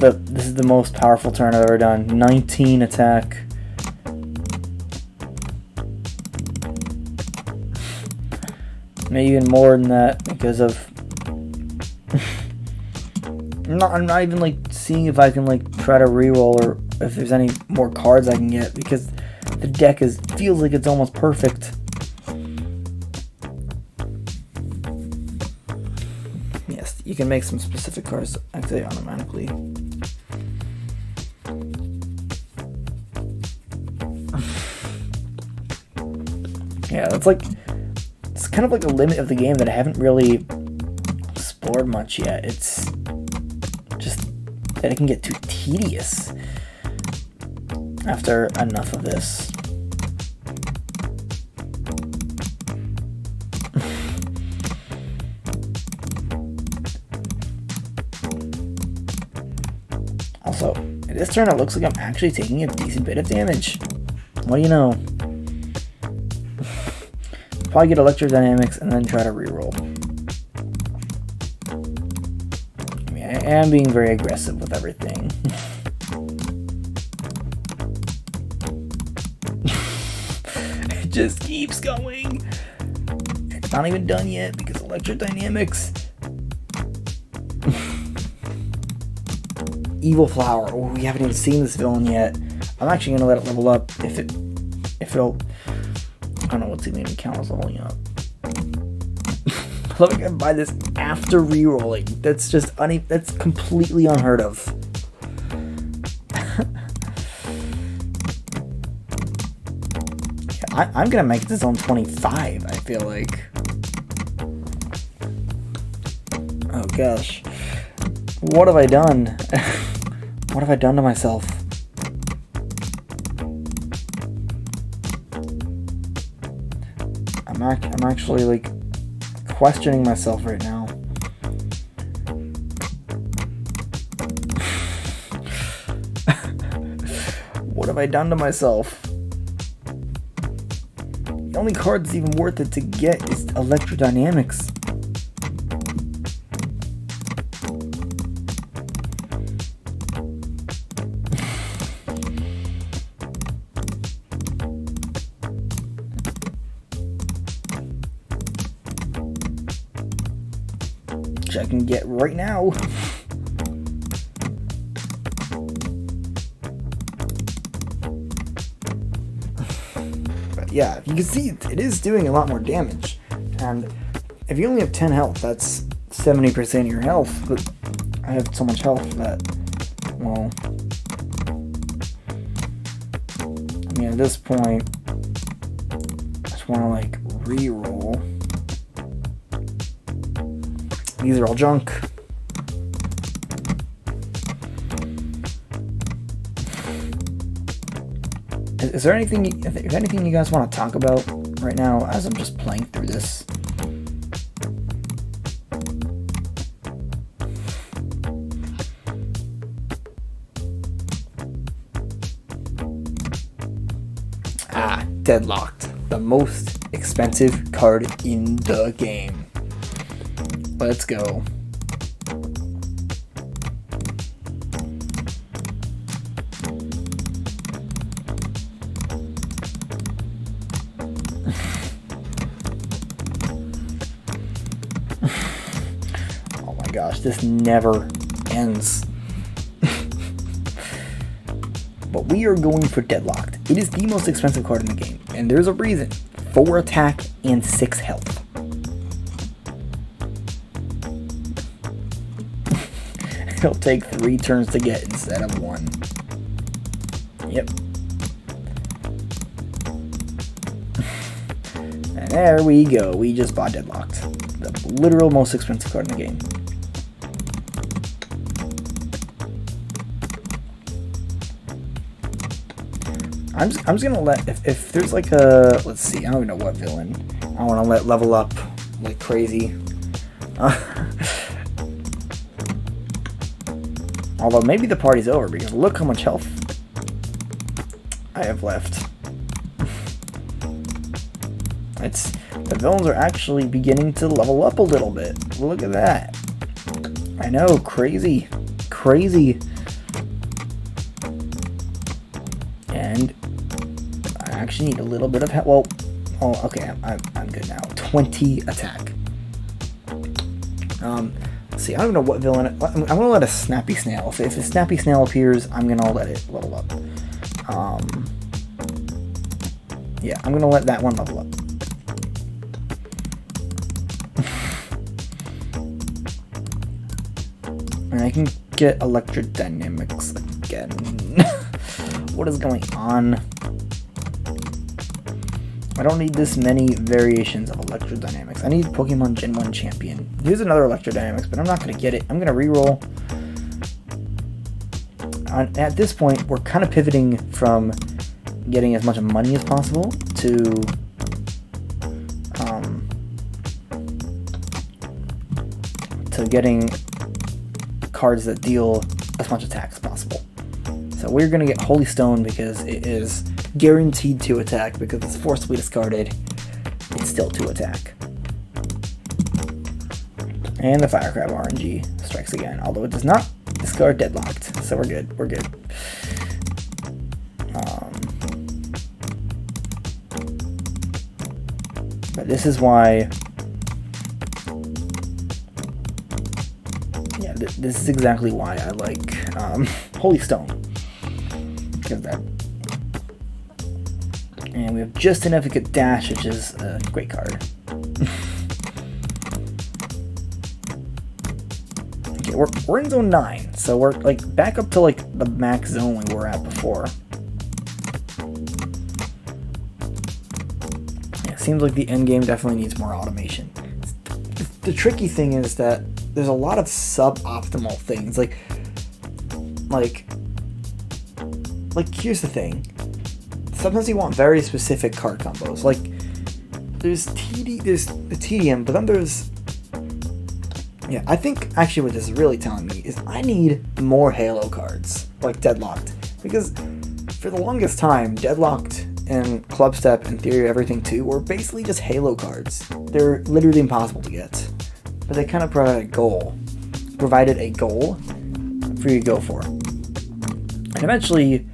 the most powerful turn I've ever done. 19 attack. Maybe even more than that because of. I'm not even like seeing if I can like try to reroll or if there's any more cards I can get because the deck feels like it's almost perfect. You can make some specific cards actually automatically. Yeah, it's kind of like a limit of the game that I haven't really explored much yet. It's just that it can get too tedious after enough of this. Also, this turn it looks like I'm actually taking a decent bit of damage. What do you know? Probably get electrodynamics and then try to reroll. I mean, I am being very aggressive with everything. It just keeps going. It's not even done yet because electrodynamics. Evil Flower. Oh, we haven't even seen this villain yet. I'm actually gonna let it level up if it'll. I don't know what's even gonna count as leveling up. I love I can buy this after rerolling. That's just that's completely unheard of. Yeah, I'm gonna make this on 25. I feel like. Oh gosh, what have I done? What have I done to myself? I'm actually like questioning myself right now. What have I done to myself? The only card that's even worth it to get is electrodynamics. I can get right now. But yeah, you can see it is doing a lot more damage. And if you only have 10 health, that's 70% of your health. But I have so much health that, well, I mean, at this point, I just want to like re-roll. These are all junk. Is there anything you guys want to talk about right now as I'm just playing through this? Deadlocked, the most expensive card in the game. Let's go. Oh my gosh, this never ends. But we are going for Deadlocked. It is the most expensive card in the game, and there's a reason. 4 attack and 6 health. It'll take 3 turns to get instead of 1. Yep. And there we go. We just bought Deadlocked. The literal most expensive card in the game. I'm just gonna let, if there's like a, let's see, I don't even know what villain I want to let level up like crazy. Although maybe the party's over, because look how much health I have left. The villains are actually beginning to level up a little bit. Look at that. I know, crazy. Crazy. And I actually need a little bit of help. Well, oh, okay, I'm good now. 20 attack. Let's see, I don't know what villain. I'm gonna let a Snappy Snail. If a Snappy Snail appears, I'm gonna let it level up. Yeah, I'm gonna let that one level up. And I can get electrodynamics again. What is going on? I don't need this many variations of electrodynamics. I need Pokemon Gen 1 Champion. Here's another electrodynamics, but I'm not going to get it. I'm going to reroll. At this point, we're kind of pivoting from getting as much money as possible to getting cards that deal as much attack as possible. So we're going to get Holy Stone because it is guaranteed to attack, because it's forcibly discarded. It's still to attack. And the Fire Crab RNG strikes again, although it does not discard Deadlocked. So we're good. We're good. But this is why... Yeah, this is exactly why I like Holy Stone. Because that... And we have just enough to get Dash, which is a great card. Okay, we're in zone 9, so we're like back up to like the max zone we were at before. Yeah, seems like the end game definitely needs more automation. The tricky thing is that there's a lot of suboptimal things. Like here's the thing. Sometimes you want very specific card combos. Like, there's the tedium, but then there's... Yeah, I think actually what this is really telling me is I need more Halo cards, like Deadlocked. Because for the longest time, Deadlocked and Club Step and Theory of Everything 2 were basically just Halo cards. They're literally impossible to get. But they kind of provided a goal for you to go for. And eventually,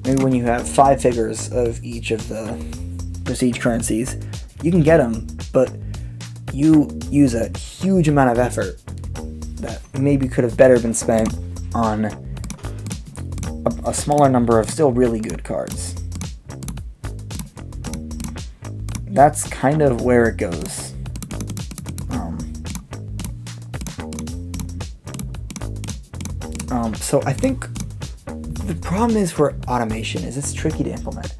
maybe when you have 5 figures of each of the prestige currencies, you can get them, but you use a huge amount of effort that maybe could have better been spent on a smaller number of still really good cards. That's kind of where it goes. So I think the problem is for automation is it's tricky to implement.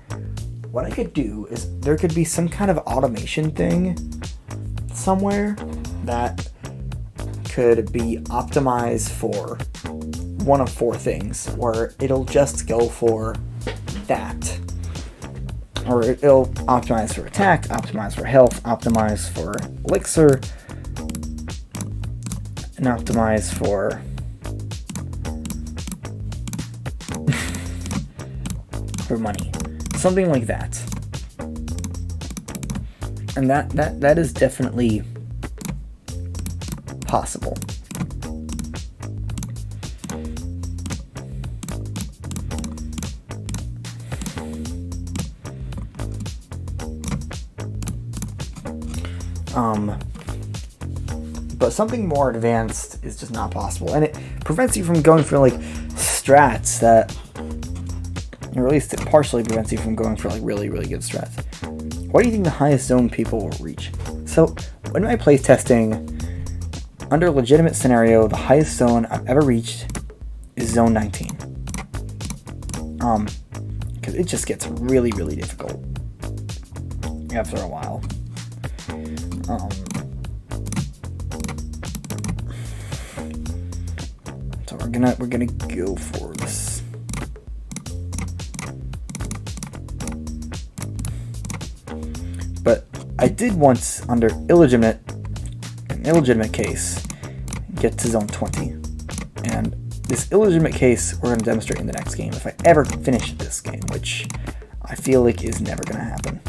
What I could do is there could be some kind of automation thing somewhere that could be optimized for one of 4 things, where it'll just go for that. Or it'll optimize for attack, optimize for health, optimize for elixir, and optimize for money. Something like that. And that is definitely possible. But something more advanced is just not possible, and it prevents you from going for like strats that, or at least it partially prevents you from going for like really, really good strats. What do you think the highest zone people will reach? So in my playtesting, under a legitimate scenario, the highest zone I've ever reached is zone 19. Because it just gets really, really difficult after a while. So we're gonna go for this. But I did once, under an illegitimate case, get to zone 20. And this illegitimate case we're going to demonstrate in the next game if I ever finish this game, which I feel like is never going to happen.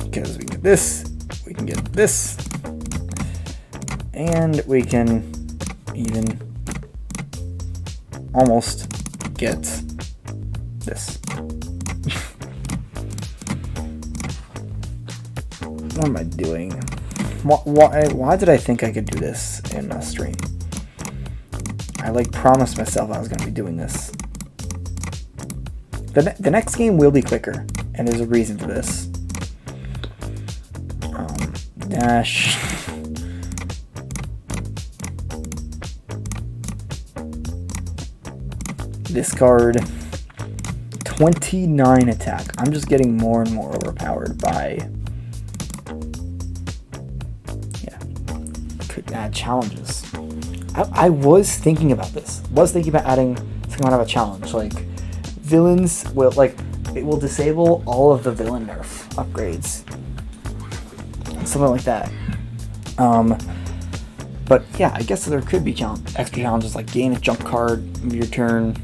Because we can get this, we can get this, and we can even almost get this. What am I doing? Why did I think I could do this in a stream? I like promised myself I was going to be doing this. The next game will be quicker, and there's a reason for this. Dash. Discard. 29 attack. I'm just getting more and more overpowered by... Yeah. Could add challenges. I was thinking about this. Was thinking about adding some kind of a challenge. Like, villains will, like, it will disable all of the villain nerf upgrades. Something like that. But yeah, I guess there could be extra challenges like gain a jump card your turn.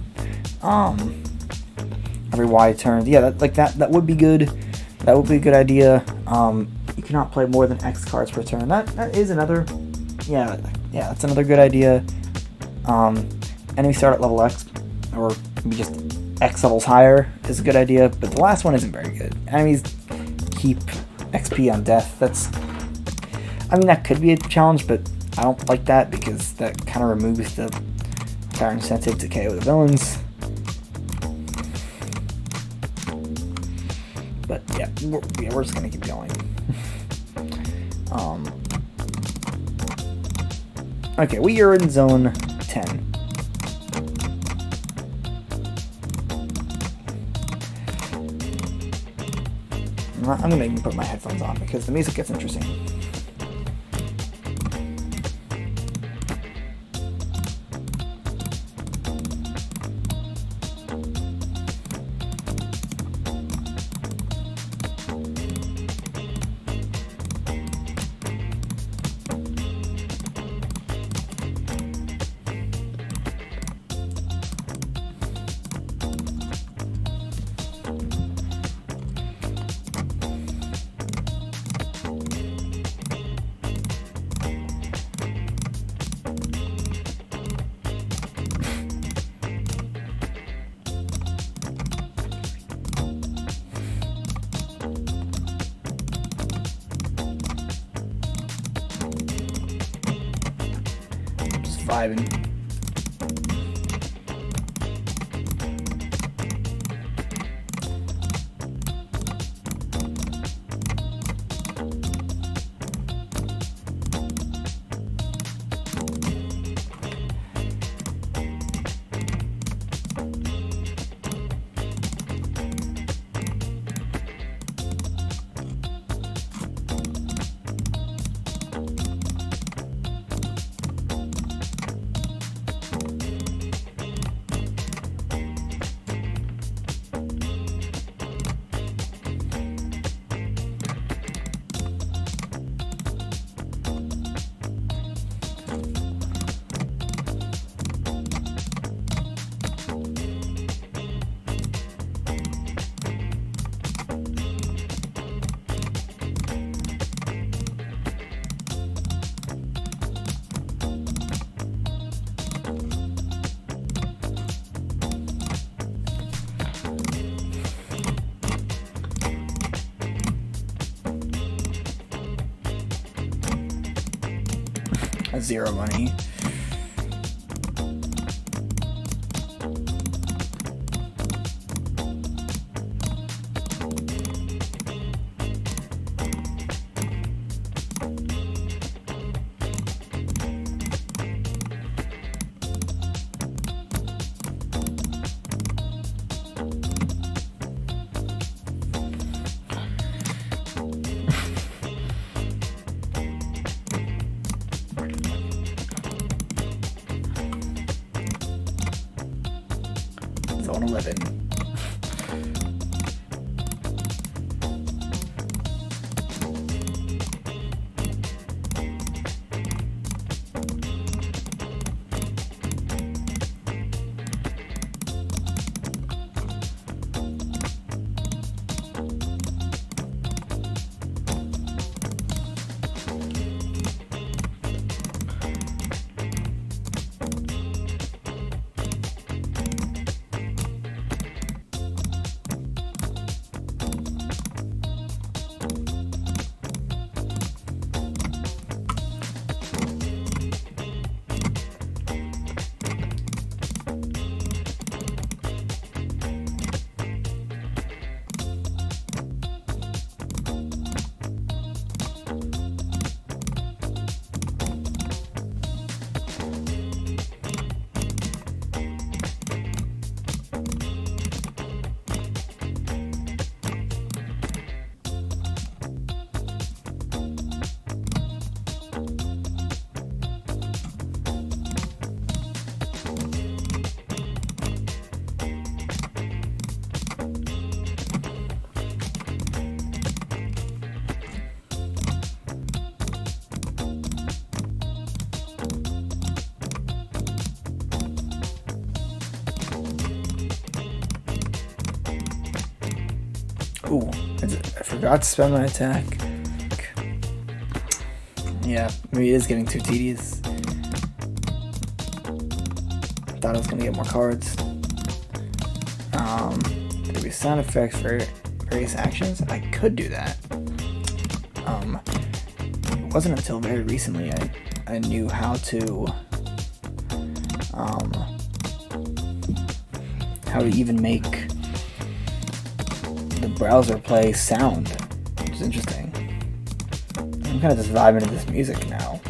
Every Y turn. Yeah, that would be good. That would be a good idea. You cannot play more than X cards per turn. That is another. Yeah, that's another good idea. Enemy start at level X, or maybe just X levels higher is a good idea. But the last one isn't very good. Enemies keep XP on death. That could be a challenge, but I don't like that because that kind of removes the entire incentive to KO the villains. But yeah, we're just gonna keep going. Okay, we are in zone 10. I'm gonna even put my headphones on because the music gets interesting. Vibing. 0 money. Zone 11. Ooh, I forgot to spend my attack. Yeah, maybe it is getting too tedious. Thought I was gonna get more cards. There'd be sound effects for various actions. I could do that. It wasn't until very recently I knew how to even make the browser play sound, which is interesting. I'm kind of just vibing to this music now.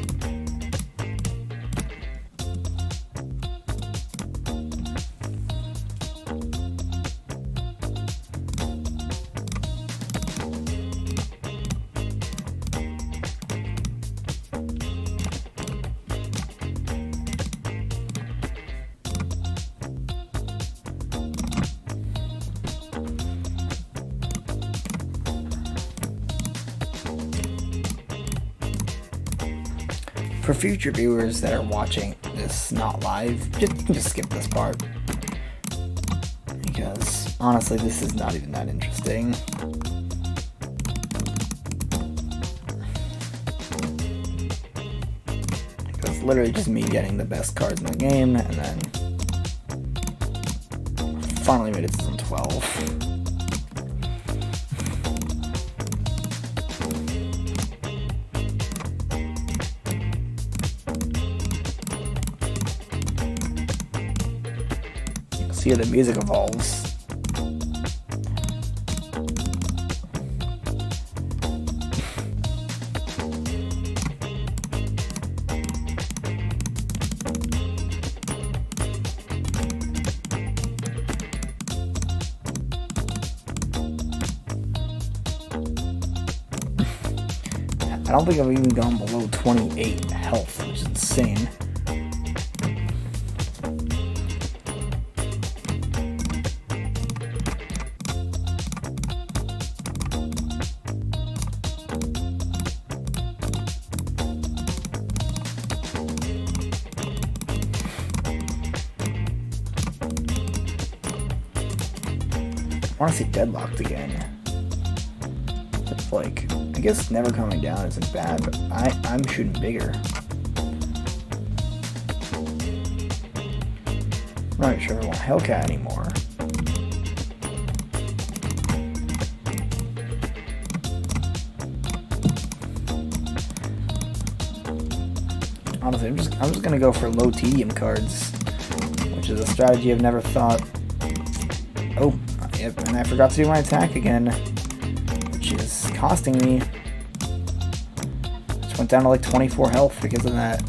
For future viewers that are watching this not live, you can just skip this part. Because, honestly, this is not even that interesting. It's literally just me getting the best cards in the game, and then finally made it to zone 12. See how the music evolves. I don't think I've even gone below 28 health, which is insane. I want to see deadlocked again. It's like, I guess never coming down isn't bad, but I'm shooting bigger. I'm not sure I want Hellcat anymore. honestly, I'm just gonna go for low tedium cards, which is a strategy I've never thought. Oh, yep, and I forgot to do my attack again, which is costing me. Just went down to like 24 health because of that.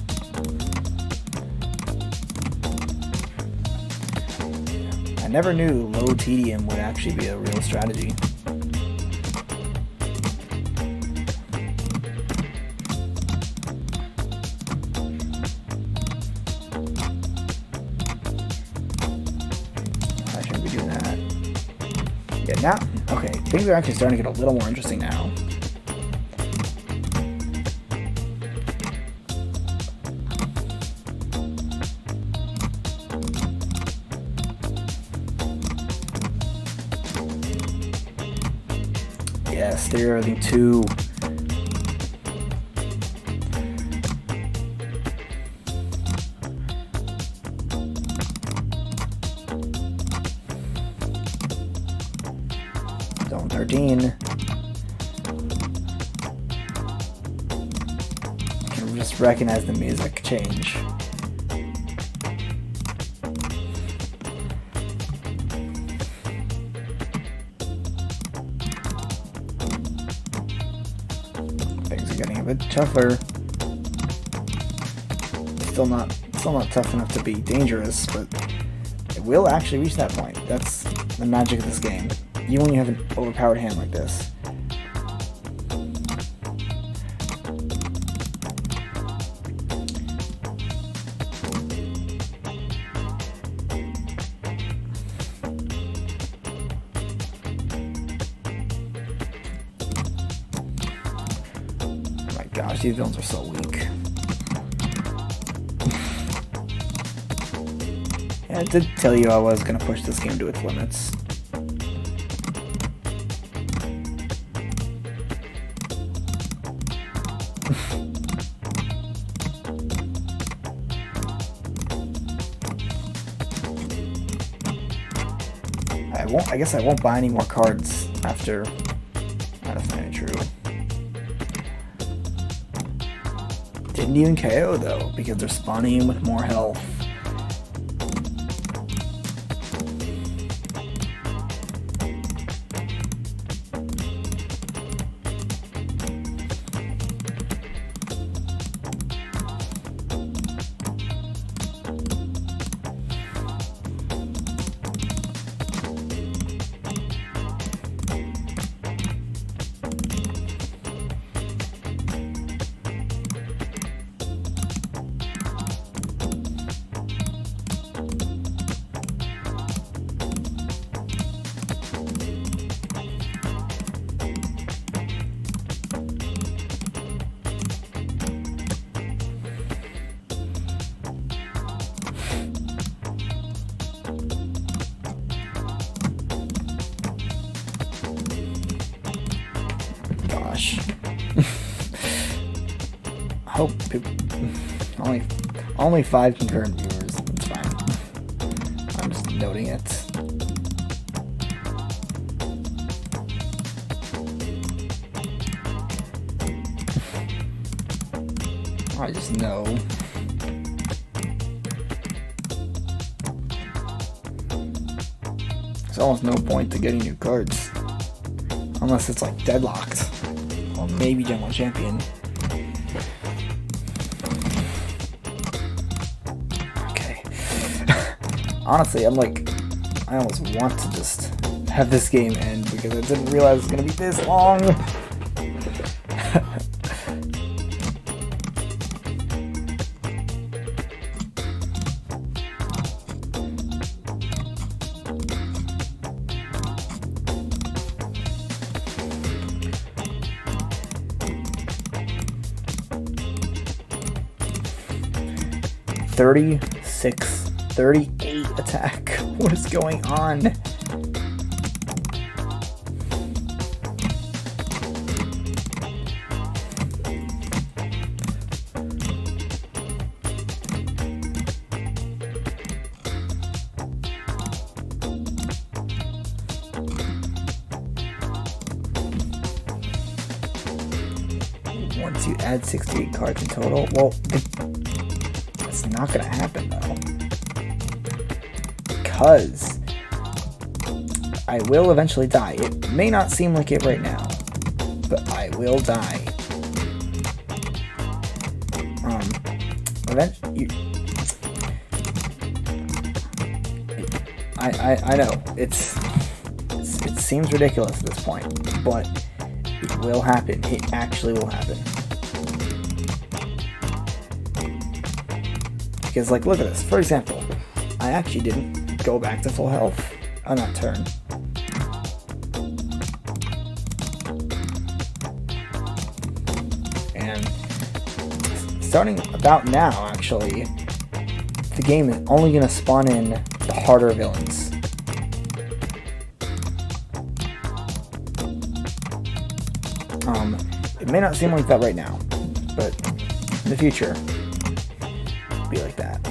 I never knew low tedium would actually be a real strategy. Now, okay, things are actually starting to get a little more interesting now. Yes, they're everything too. Zone 13. I can just recognize the music change. Things are getting a bit tougher. Still not tough enough to be dangerous, but it will actually reach that point. That's the magic of this game. Even when you have an overpowered hand like this. Oh my gosh, these villains are so weak. Yeah, I did tell you I was going to push this game to its limits. I guess I won't buy any more cards after. That's not even true. Didn't even KO though, because they're spawning in with more health. Hope people, only 5 concurrent viewers. That's fine. I'm just noting it. I just know. There's almost no point to getting new cards. Unless it's like deadlocked. Or maybe General Champion. Okay. Honestly, I almost want to just have this game end because I didn't realize it was going to be this long. $36, $38 attack. What is going on? Once you add 68 cards in total, well, It's not going to happen, though. Because I will eventually die. It may not seem like it right now, but I will die. I know it seems ridiculous at this point, but it will happen. It actually will happen. Because, like, look at this. For example, I actually didn't go back to full health on that turn. And starting about now, actually, the game is only going to spawn in the harder villains. It may not seem like that right now, but in the future, it'll be like that.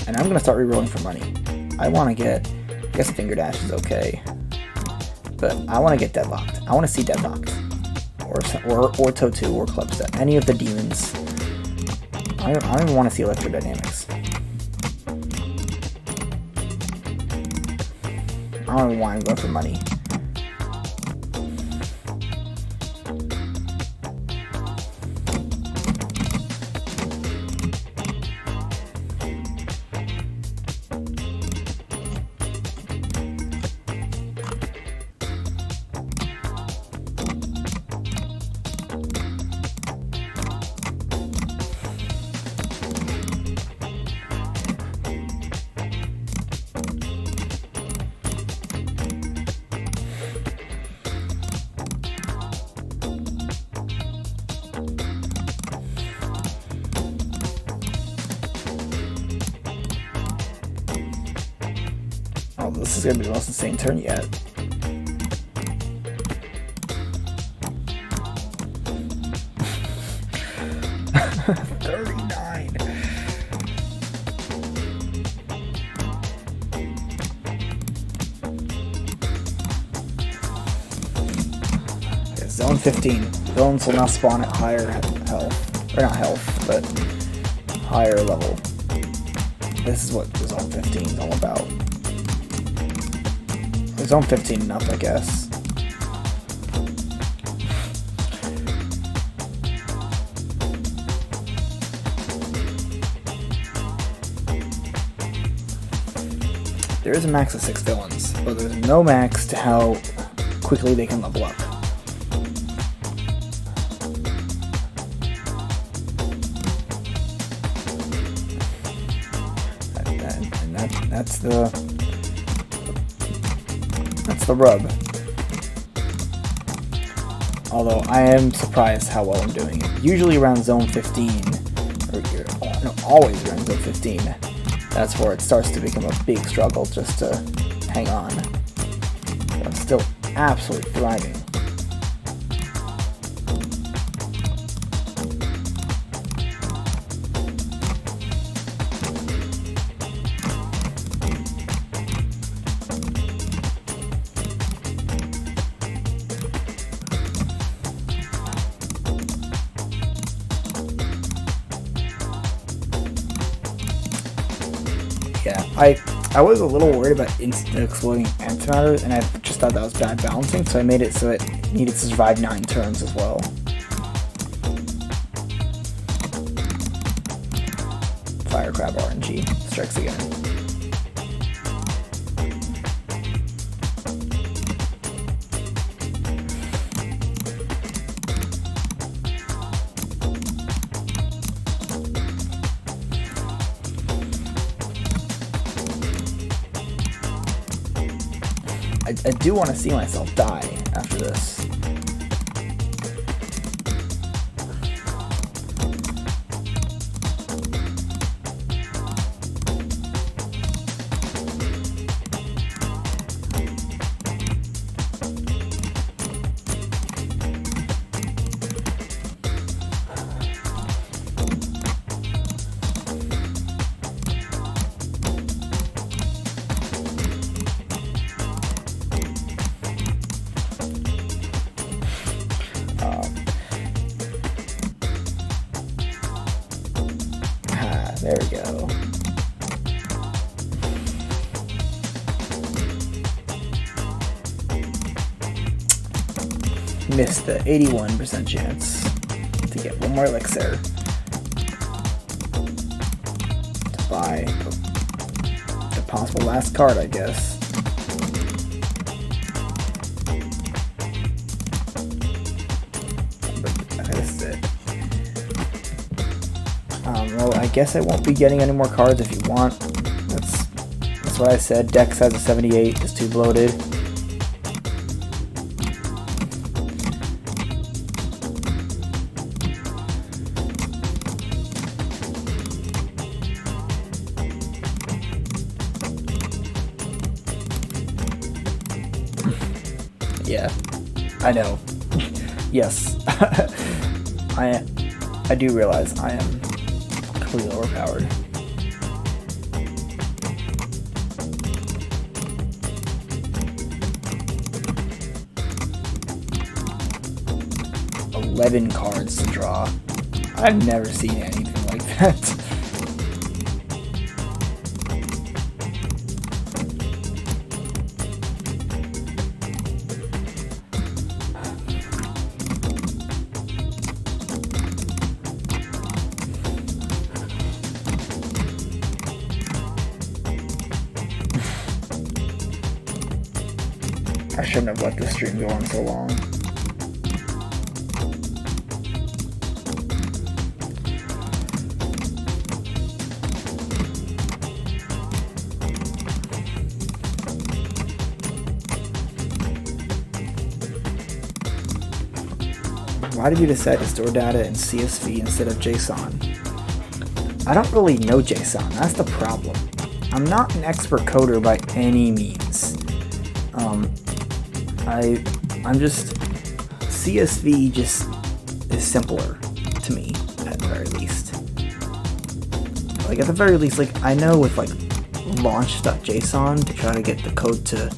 And I'm going to start rerolling for money. I want to get, I guess Finger Dash is okay, but I want to get Deadlocked. I want to see Deadlocked. Or Totu, or Clubstep. Any of the demons. I don't even want to see Electrodynamics. I don't even want to go for money. Oh, this is gonna be the most insane turn yet. $39. Okay, zone 15. Villains will now spawn at higher health. Or not health, but higher level. This is what zone 15 is all about. Zone 15 enough, I guess. There is a max of 6 villains, but there's no max to how quickly they can level up. And that's the rub. Although I am surprised how well I'm doing it. Usually around zone 15, or no, always around zone 15, that's where it starts to become a big struggle just to hang on. But I'm still absolutely thriving. Yeah, I was a little worried about instant exploding antimatter, and I just thought that was bad balancing, so I made it so it needed to survive 9 turns as well. Fire Crab RNG strikes again. I do want to see myself die after this. There we go. Missed the 81% chance to get one more elixir to buy the possible last card, I guess. But this is it. Well, I guess I won't be getting any more cards if you want. That's what I said. Dex has a 78, it's too bloated. Yeah, I know. Yes, I do realize I am completely overpowered. "11 cards to draw. I've never seen anything like that. I shouldn't have let this stream go on so long. Why did you decide to store data in CSV instead of JSON? I don't really know JSON, that's the problem. I'm not an expert coder by any means. I'm just, CSV just is simpler to me, at the very least. Like, at the very least, like, I know with, like, launch.json to try to get the code to,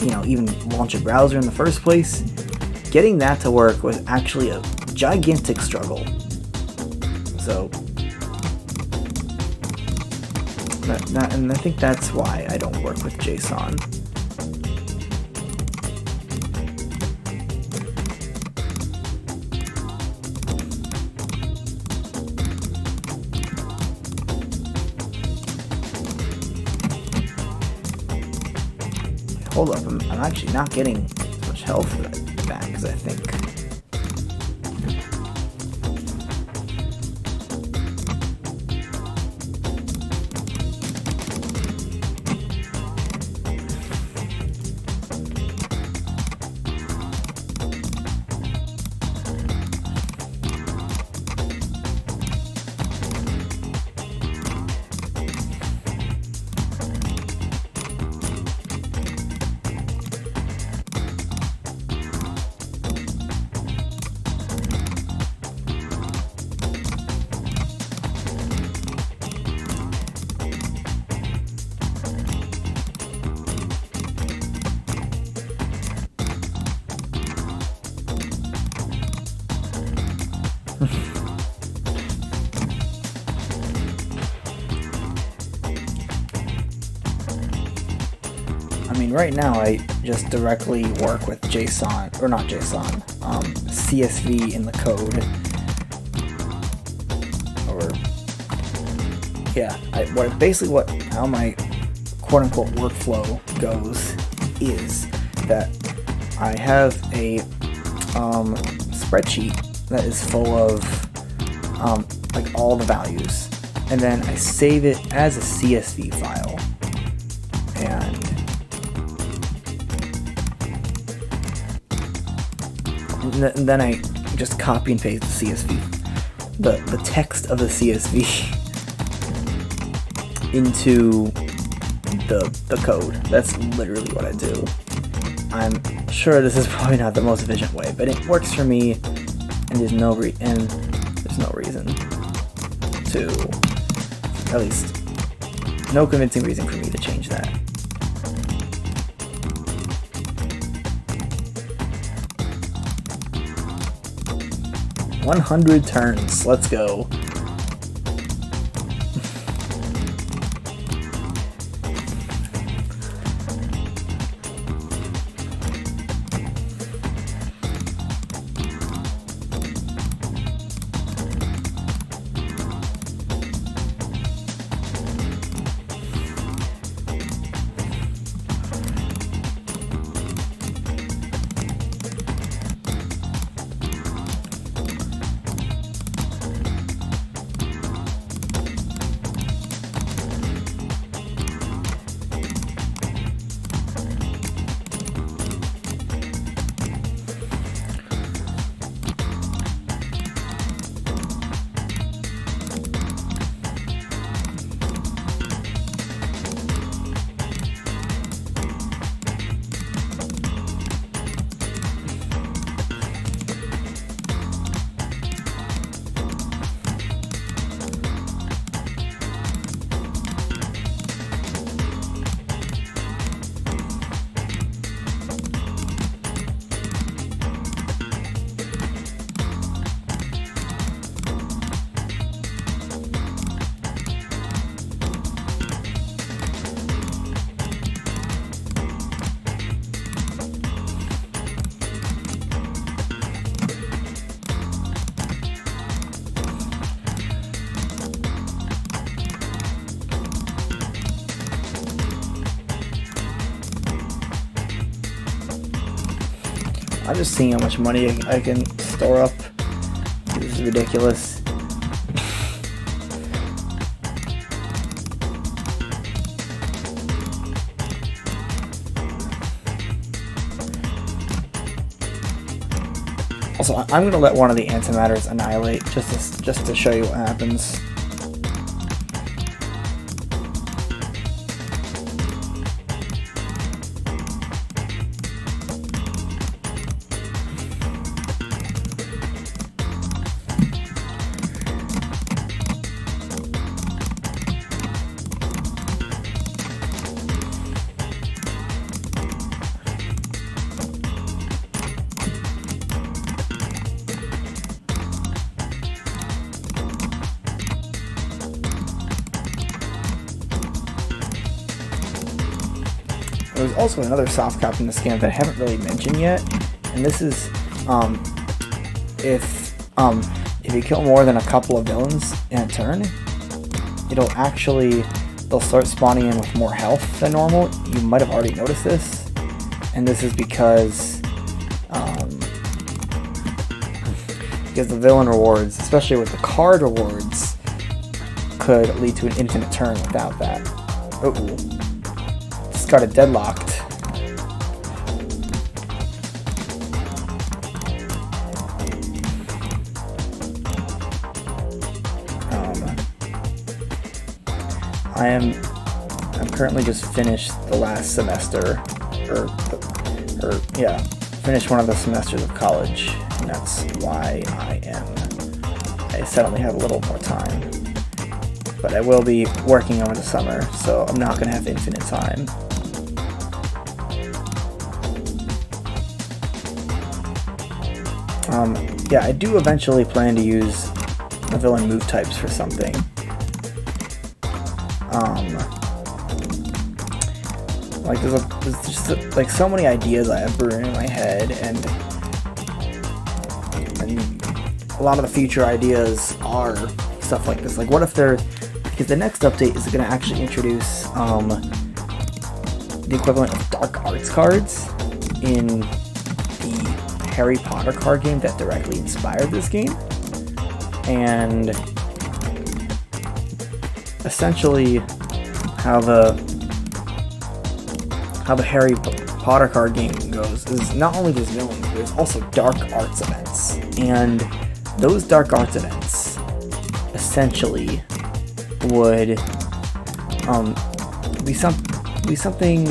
you know, even launch a browser in the first place, getting that to work was actually a gigantic struggle. So, and I think that's why I don't work with JSON. Hold up, I'm actually not getting as much health back as I think. I mean, right now I just directly work with JSON, or not JSON, CSV in the code. Or, yeah, how my quote-unquote workflow goes is that I have a spreadsheet that is full of like all the values, and then I save it as a CSV file, and then I just copy and paste the CSV, the text of the CSV into the code. That's literally what I do. I'm sure this is probably not the most efficient way, but it works for me, and there's no reason to, at least, no convincing reason for me to change that. "100 turns, let's go." I'm just seeing how much money I can store up. This is ridiculous. Also, I'm gonna let one of the antimatters annihilate just to show you what happens. There's also another soft copy in this game that I haven't really mentioned yet, and this is if you kill more than a couple of villains in a turn, they'll start spawning in with more health than normal. You might have already noticed this, and this is because the villain rewards, especially with the card rewards, could lead to an infinite turn without that. Got it deadlocked. I'm currently just finished the last semester, finished one of the semesters of college, and that's why I suddenly have a little more time. But I will be working over the summer, so I'm not gonna have infinite time. Yeah, I do eventually plan to use the villain move types for something. Like there's just like so many ideas I have brewing in my head, and a lot of the future ideas are stuff like this. Like, what if because the next update is going to actually introduce the equivalent of dark arts cards in the Harry Potter card game that directly inspired this game, and essentially how the Harry Potter card game goes is not only there's villains, but there's also dark arts events, and those dark arts events essentially would be something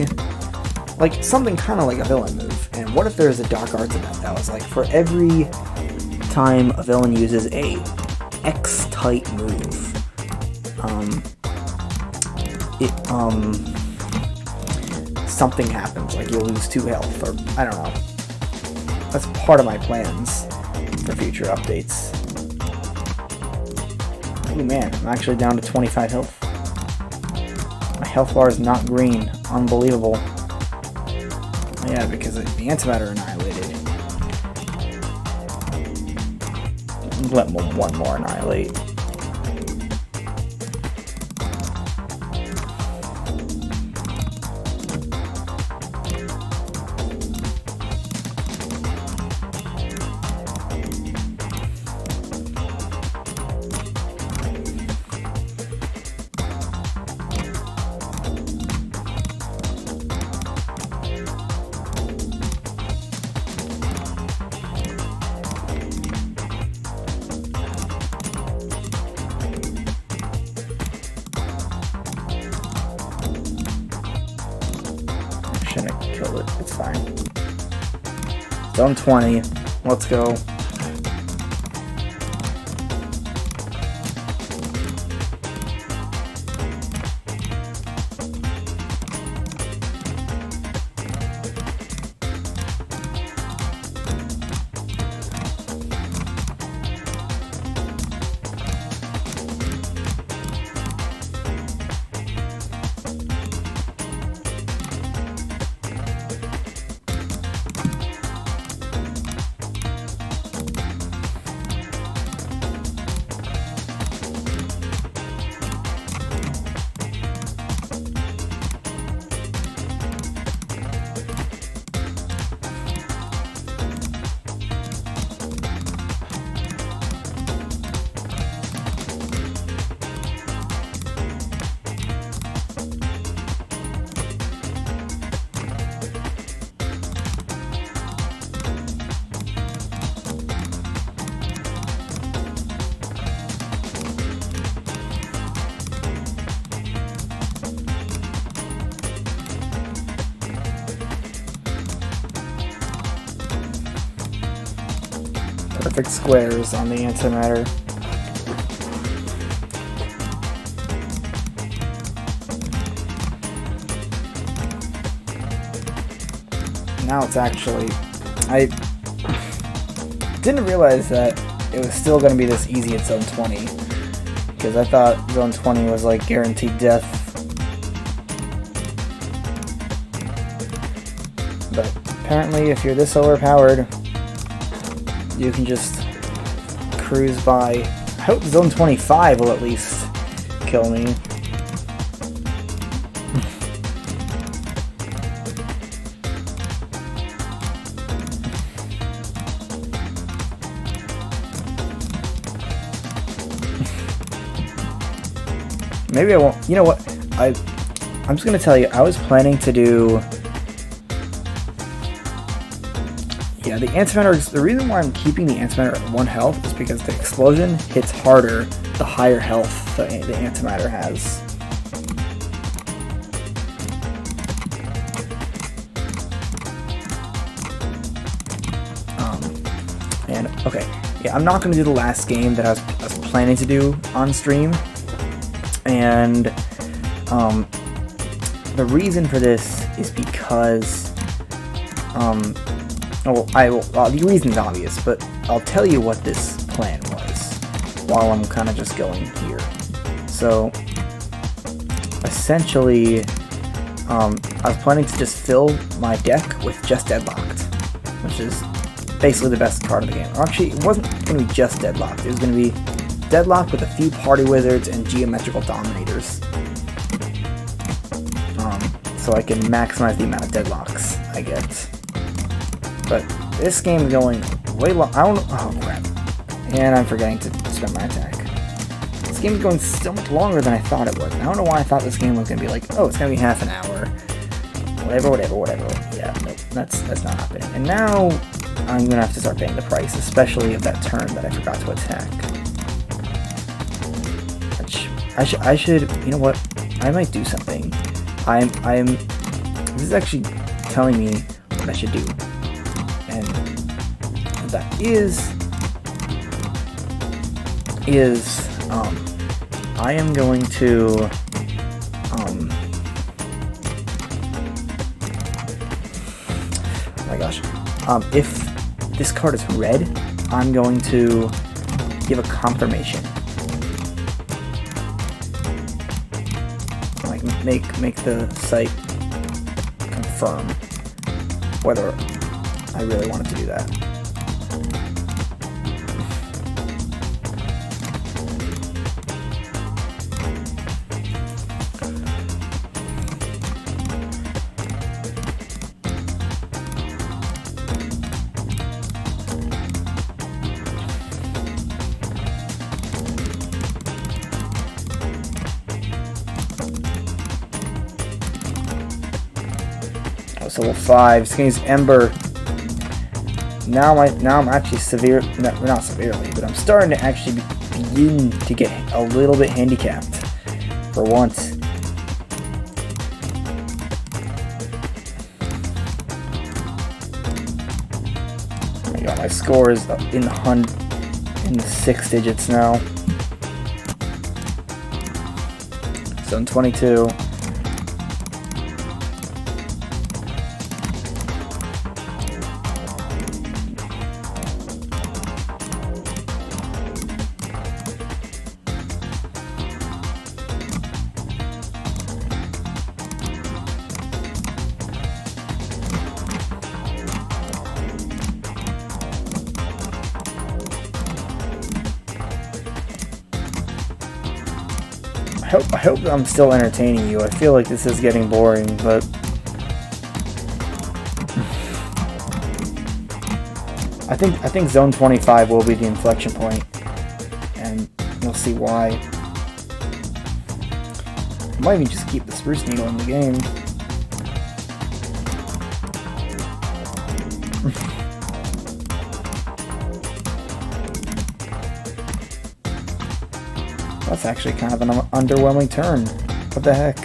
kind of like a villain move. And what if there's a dark arts event that was like, for every time a villain uses a X type move, something happens, like you'll lose 2 health, or I don't know. That's part of my plans for future updates. Oh man, I'm actually down to 25 health. My health bar is not green. Unbelievable. Yeah, because the antimatter annihilated. Let one more annihilate. Shouldn't have killed it. It's fine. Zone 20. Let's go. perfect squares on the antimatter. Now it's actually... I didn't realize that it was still going to be this easy at Zone 20. Because I thought Zone 20 was like guaranteed death. But apparently if you're this overpowered, you can just cruise by. I hope Zone 25 will at least kill me. Maybe I won't. You know what? I'm just gonna tell you. I was planning to do. Yeah, the antimatter. The reason why I'm keeping the antimatter at 1 health is because the explosion hits harder the higher health the antimatter has. And okay, yeah, I'm not gonna do the last game that I was planning to do on stream. And the reason for this is because the reason's obvious, but I'll tell you what this plan was while I'm kind of just going here. So essentially I was planning to just fill my deck with just Deadlocked, which is basically the best card of the game. Or actually, it wasn't going to be just Deadlocked, it was going to be Deadlock with a few Party Wizards and Geometrical Dominators. So I can maximize the amount of Deadlocks I get. But this game is going way long. I don't know. Oh crap. And I'm forgetting to spend my attack. This game is going so much longer than I thought it would. I don't know why I thought this game was going to be like, oh, it's going to be half an hour. Whatever. Yeah, nope, that's not happening. And now I'm going to have to start paying the price, especially of that turn that I forgot to attack. I should, you know what, I might do something. This is actually telling me what I should do. And that is, I am going to, oh my gosh, if this card is red, I'm going to give a confirmation. Make the site confirm whether I really wanted to do that. So level 5, this game's Ember. Now I'm actually not severely, but I'm starting to actually begin to get a little bit handicapped for once. Oh my god, my score is up in the 6 digits now. So in 22. I hope I'm still entertaining you. I feel like this is getting boring, but I think Zone 25 will be the inflection point, and you'll see why. I might even just keep the Spruce Needle in the game. That's actually kind of an underwhelming turn. What the heck?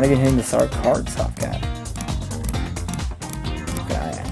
Not even hitting the start card stop cat. Look at I am.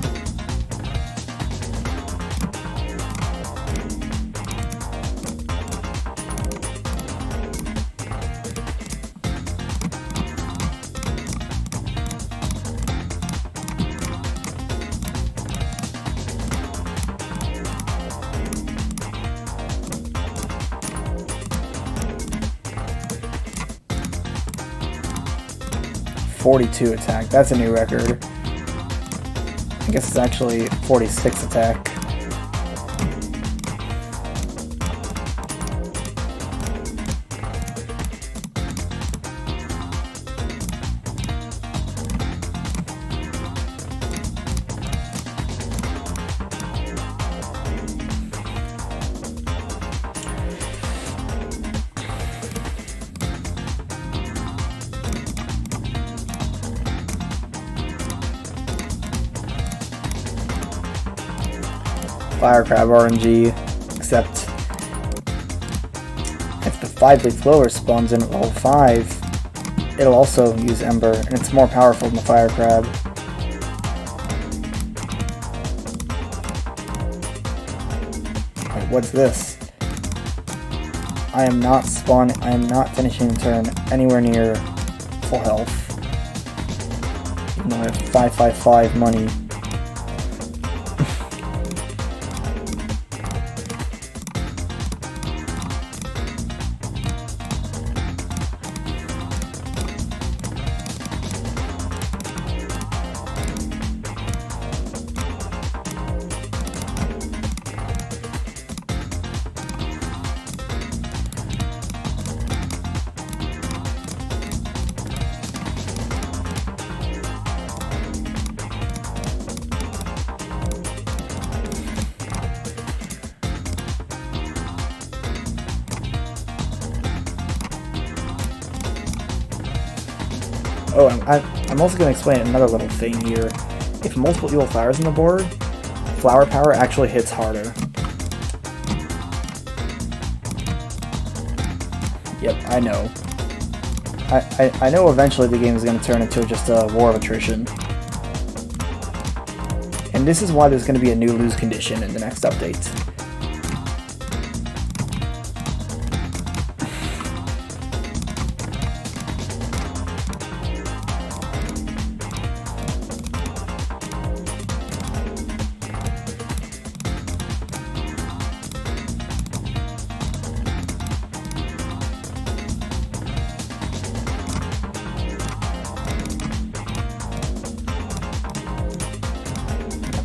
.42 attack. That's a new record. I guess it's actually 46 attack. Fire Crab RNG, except if the 5-leaf flower spawns in at level 5, it'll also use Ember, and it's more powerful than the Fire Crab. Wait, what's this? I am not finishing the turn anywhere near full health. Even though I have 555 money. Oh, I'm also going to explain another little thing here. If multiple evil flowers on the board, flower power actually hits harder. Yep, I know. I know eventually the game is going to turn into just a war of attrition. And this is why there's going to be a new lose condition in the next update.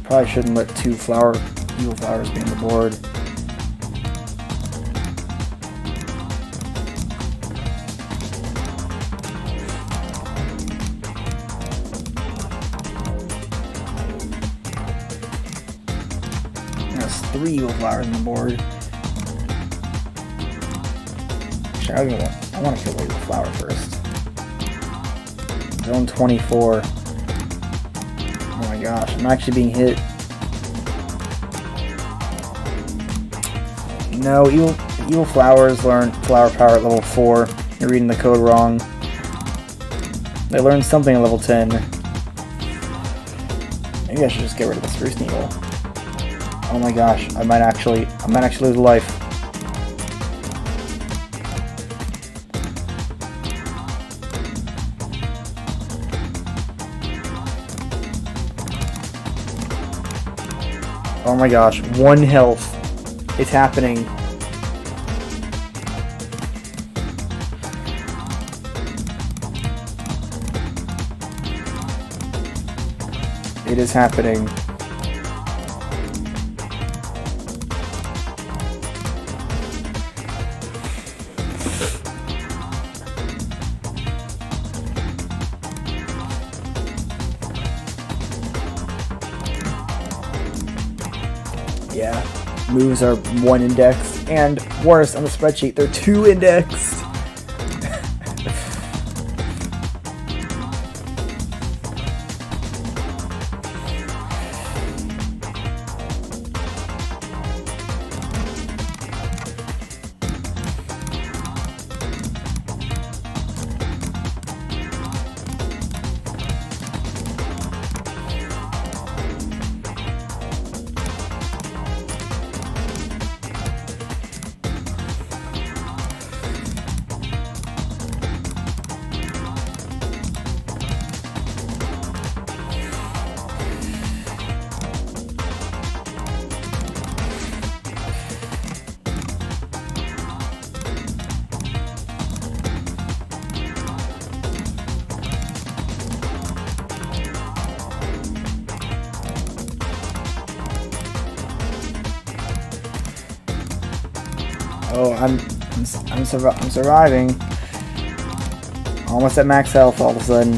Probably shouldn't let two evil flowers be on the board. There's 3 evil flowers on the board. Actually, I want to kill the evil flower first. Zone 24. Oh my gosh, I'm actually being hit. No, evil flowers learn flower power at level 4. You're reading the code wrong. They learned something at level 10. Maybe I should just get rid of the Spruce Needle. Oh my gosh, I might actually lose a life. Oh my gosh, 1 health. It's happening. It is happening. Yeah, moves are 1 indexed, and worse, on the spreadsheet, they're 2 indexed. Oh, I'm surviving. Almost at max health all of a sudden.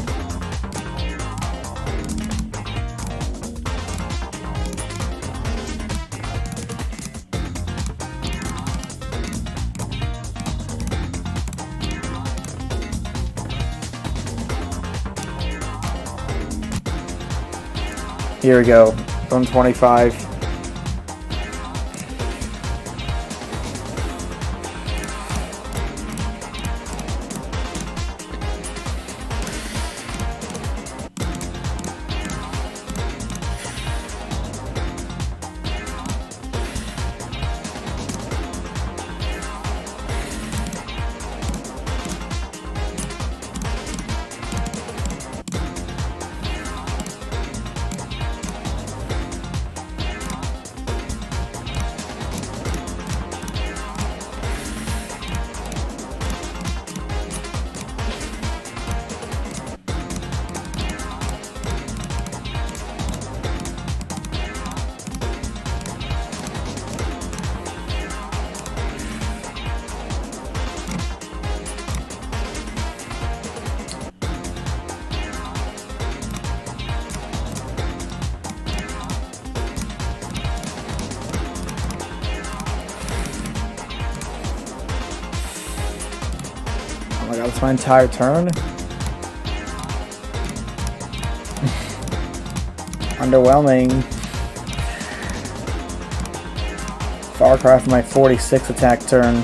Here we go. 125. Oh my god, that's my entire turn? Underwhelming. Far cry from my 46 attack turn.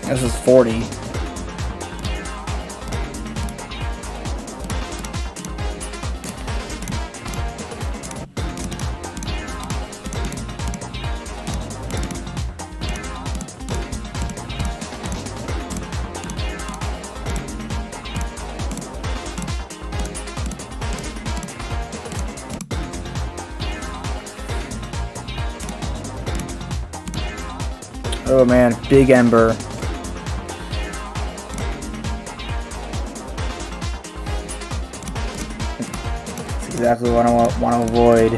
This is 40. Oh man, big ember. That's exactly what I want to avoid.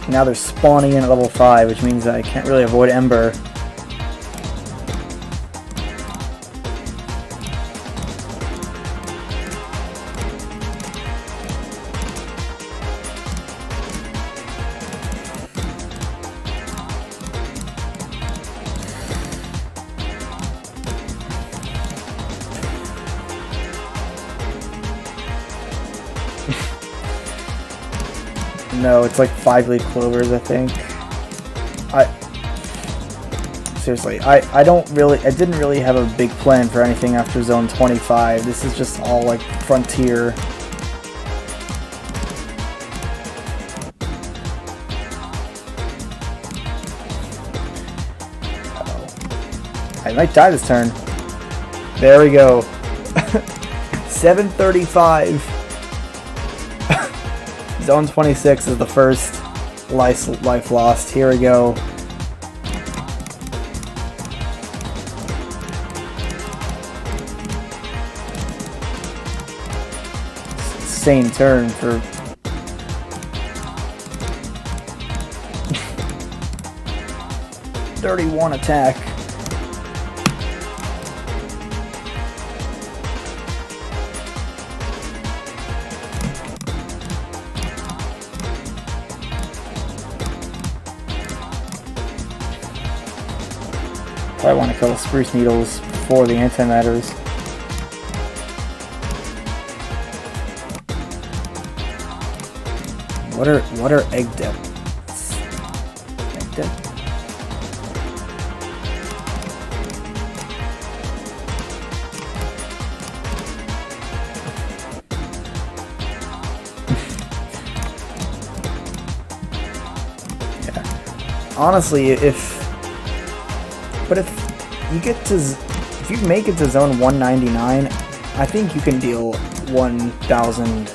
Now they're spawning in at level 5, which means I can't really avoid ember. No, it's like 5-leaf clovers, I think. Seriously, I didn't really have a big plan for anything after zone 25. This is just all like frontier. Uh-oh. I might die this turn. There we go. 735. Zone 26 is the first life lost. Here we go. Insane turn for... ...31 attack. I want to kill the spruce needles before the antimatters. What are egg depths? Egg depth? Yeah. Honestly, if you make it to zone 199, I think you can deal 1,000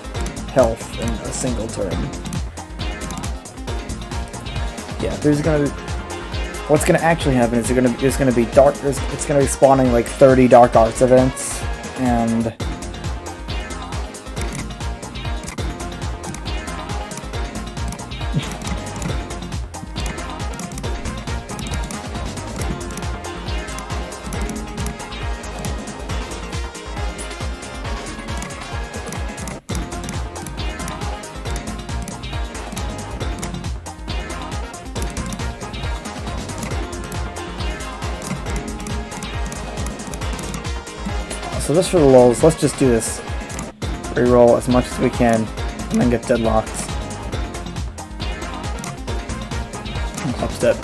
health in a single turn. Yeah, there's gonna be... what's gonna actually happen is there's gonna be dark. It's gonna be spawning like 30 dark arts events, and so just for the lulz, let's just do this. Reroll as much as we can, and then get deadlocked. Upstep.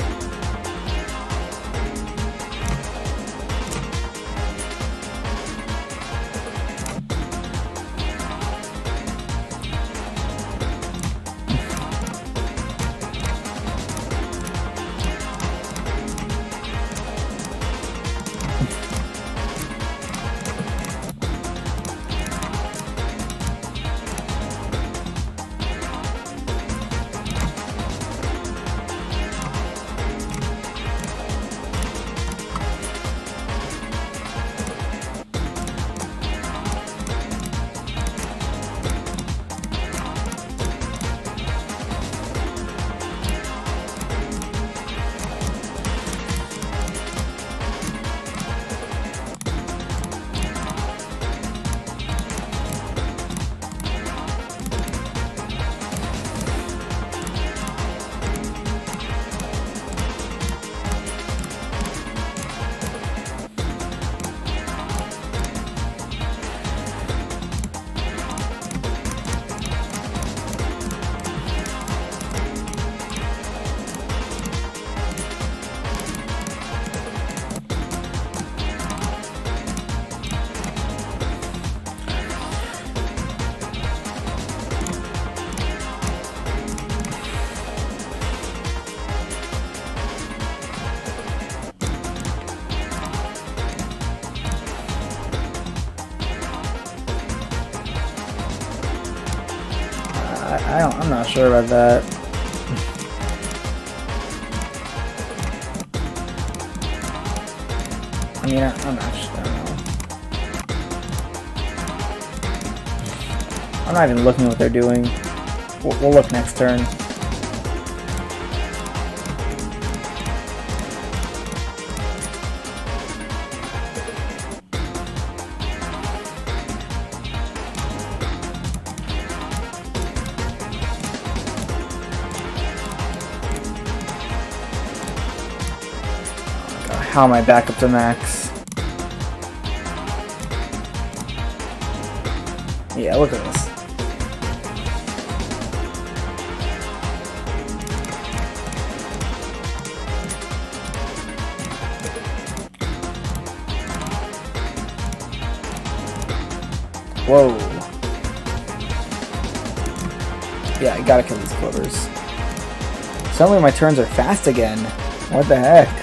I'm not sure about that. I mean, I'm actually, I don't know. I'm not even looking at what they're doing. We'll look next turn. How am I back up to max? Yeah, look at this. Whoa. Yeah, I gotta kill these clovers. Suddenly my turns are fast again. What the heck?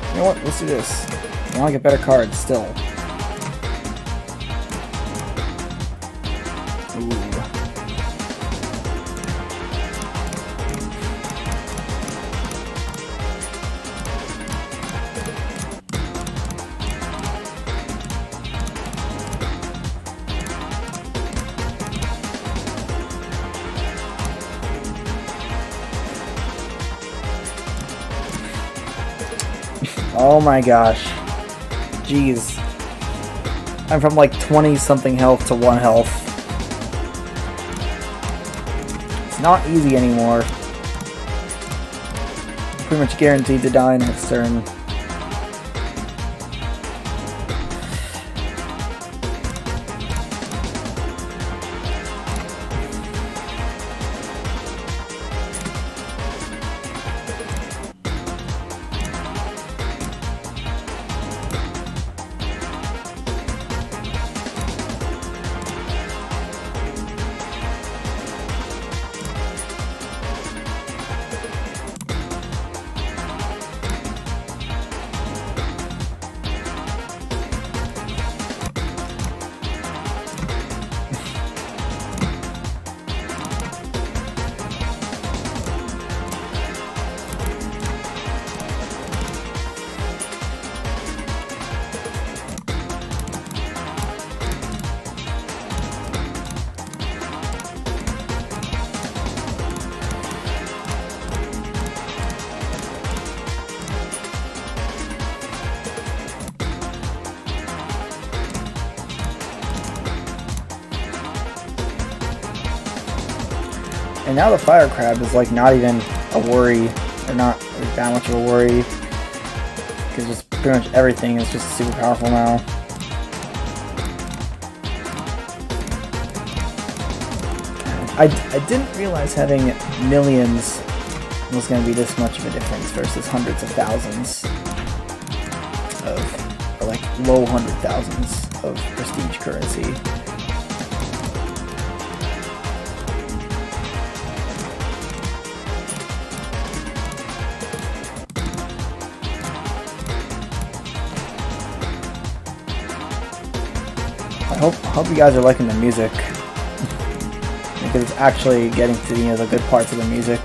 You know what? Let's do this. I want to get better cards still. Ooh. Oh my gosh. Jeez. I'm from like 20 something health to 1 health. It's not easy anymore. Pretty much guaranteed to die next turn. And now the fire crab is like not even a worry, or not like that much of a worry, because just pretty much everything is just super powerful now. I didn't realize having millions was going to be this much of a difference versus hundreds of thousands of, or like low hundred thousands of prestige currency. I hope you guys are liking the music, because it's actually getting to the good parts of the music.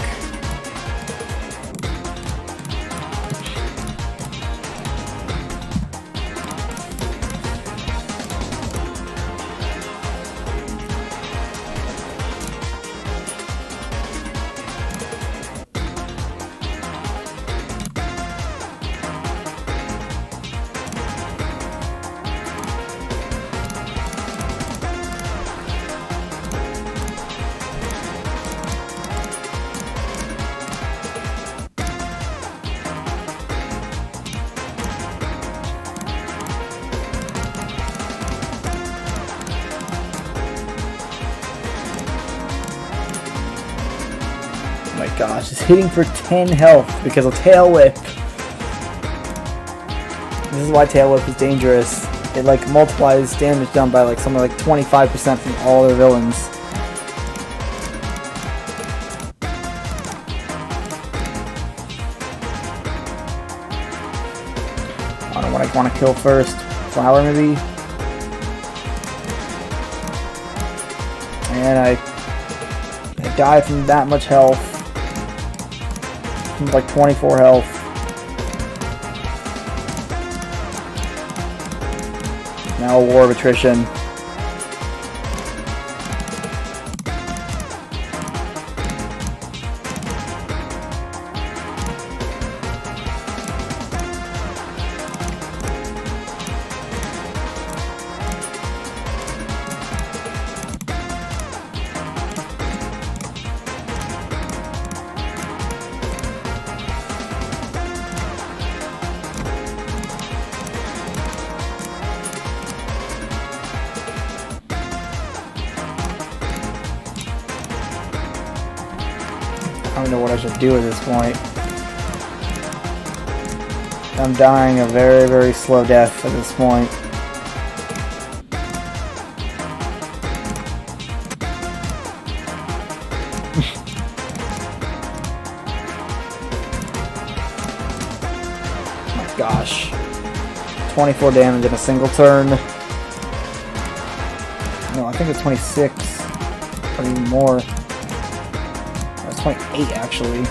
Oh my gosh, it's hitting for 10 health because of Tail Whip. This is why Tail Whip is dangerous. It like multiplies damage done by like somewhere like 25% from all their villains. I don't know what I want to kill first. Flower maybe? And I die from that much health. Like 24 health. Now a war of attrition. I don't know what I should do at this point. I'm dying a very, very slow death at this point. Oh my gosh. 24 damage in a single turn. No, I think it's 26. Or even more. 28 actually.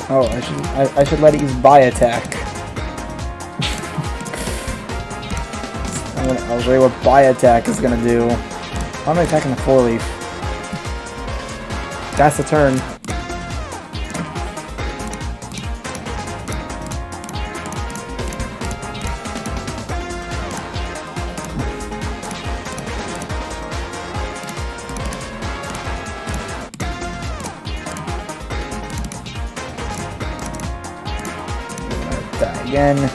Oh, I should let it use buy attack. I'll show you what buy attack is gonna do. I'm attacking the 4-leaf. That's the turn. Die again.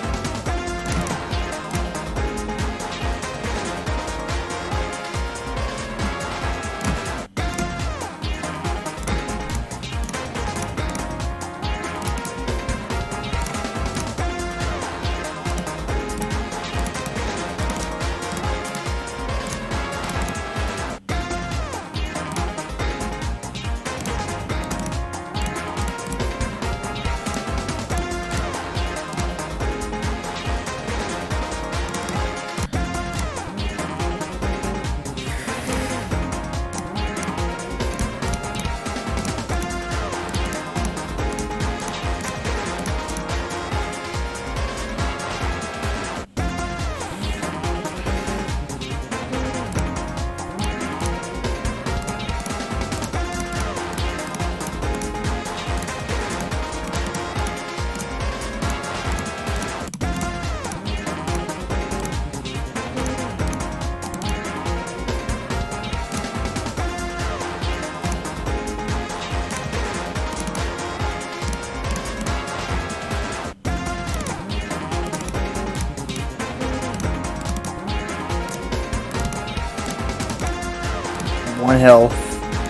1 health.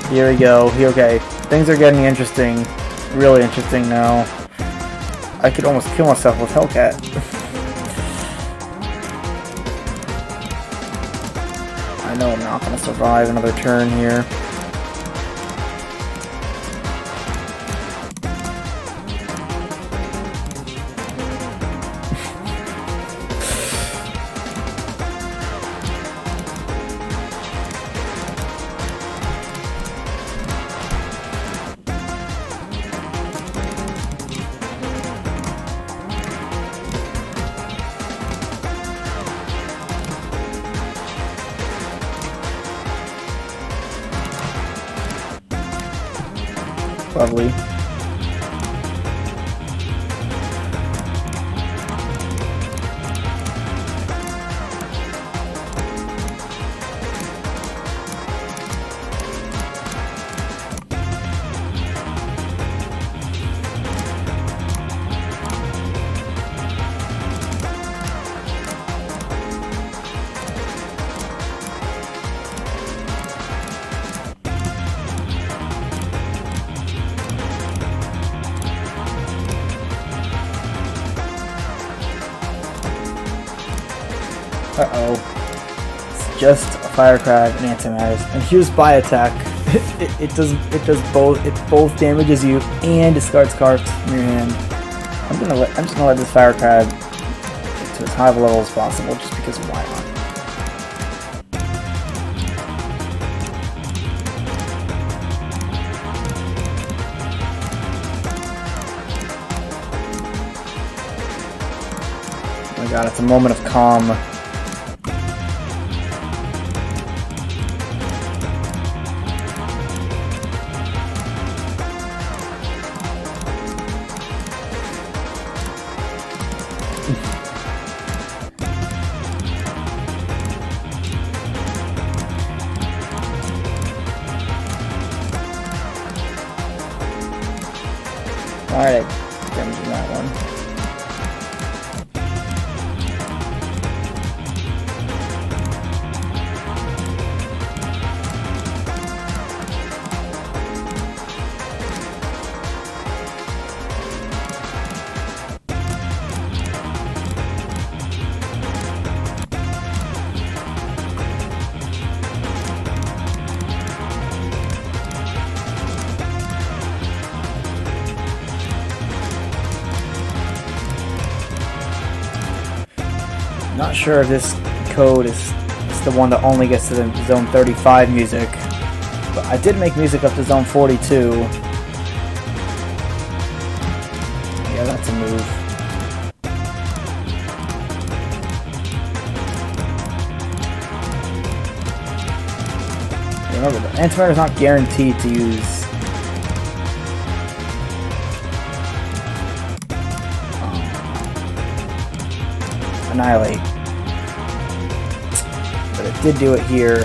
Here we go. Okay, things are getting interesting. Really interesting now. I could almost kill myself with Hellcat. I know I'm not going to survive another turn here. Lovely. Uh-oh. It's just a fire crab and antimatters. And here's by attack. it does both. It both damages you and discards cards from your hand. I'm just gonna let this fire crab get to as high of a level as possible, just because why not? Oh my god, it's a moment of calm. Alright, damaging that one. Not sure if this code is the one that only gets to the zone 35 music, but I did make music up to zone 42. Yeah, that's a move. Remember, the antimatter is not guaranteed to use. Annihilate. But it did do it here.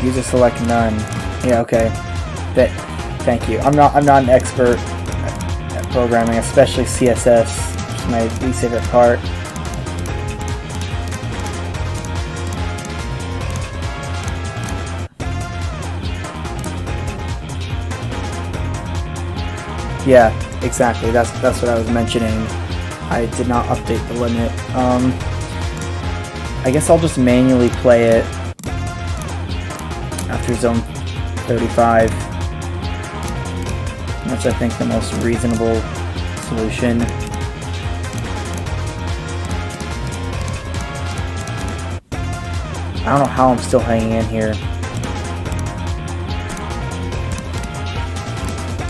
User select none. Yeah, okay. Thank you. I'm not an expert at programming, especially CSS, which is my least favorite part. Yeah, exactly. That's what I was mentioning. I did not update the limit. I guess I'll just manually play it after zone 35. That's, I think, the most reasonable solution. I don't know how I'm still hanging in here.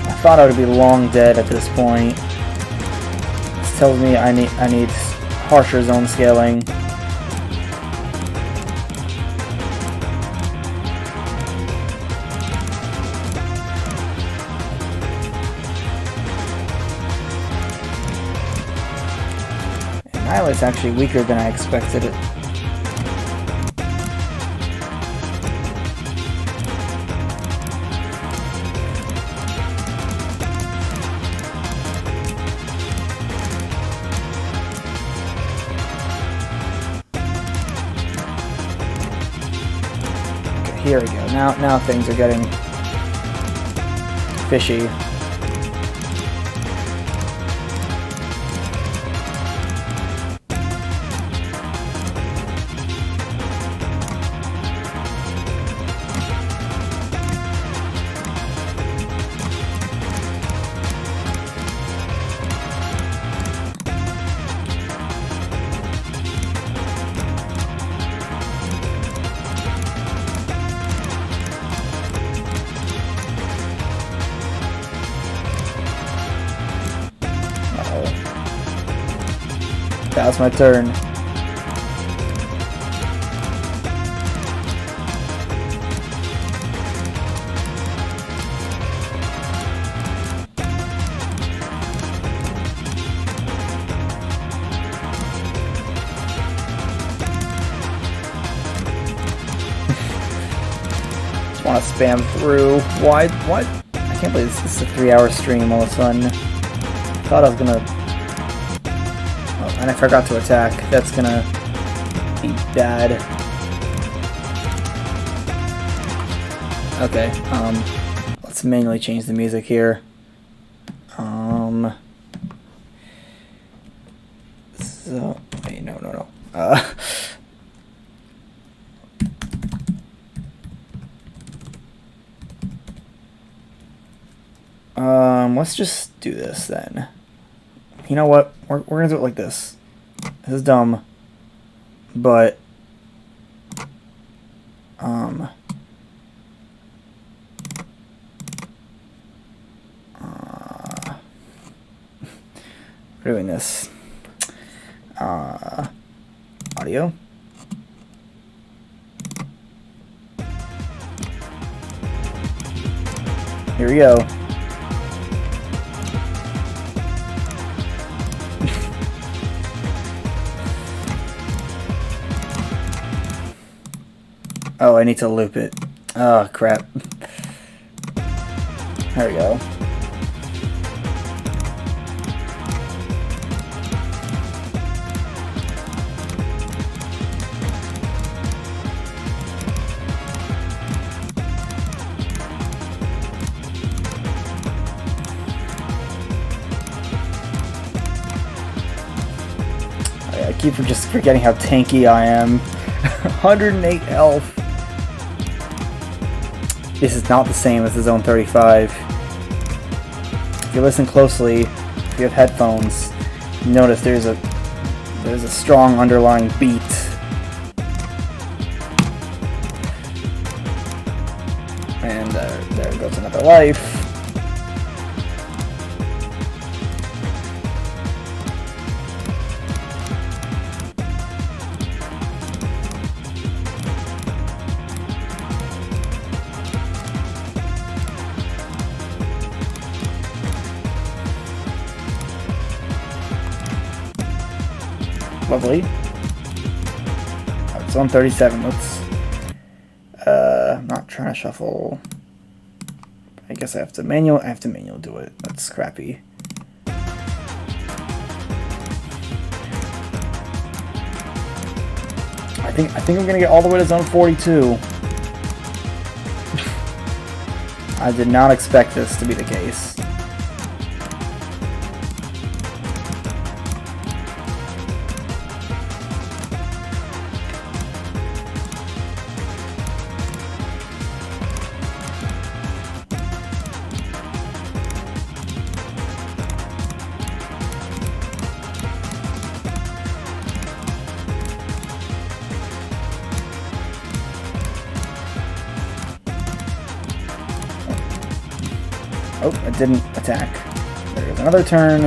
I thought I would be long dead at this point. This tells me I need harsher zone scaling. Annihilate's actually weaker than I expected it. Here we go. Now things are getting fishy. That was my turn. Just want to spam through. Why? What? I can't believe this is a 3-hour stream all of a sudden. I thought I was gonna... And I forgot to attack. That's gonna be bad. Okay, let's manually change the music here. So, wait, no. Let's just do this then. You know what? We're gonna do it like this. This is dumb, but we're doing this. Audio. Here we go. Oh, I need to loop it. Oh, crap. There we go. I keep just forgetting how tanky I am. 108 health. This is not the same as the Zone 35. If you listen closely, if you have headphones, you notice there's a strong underlying beat. And there goes another life. Lovely. It's on 37. Let's. I'm not trying to shuffle. I guess I have to manual. Do it. That's scrappy. I think I'm gonna get all the way to zone 42. I did not expect this to be the case. Oh, it didn't attack. There goes another turn.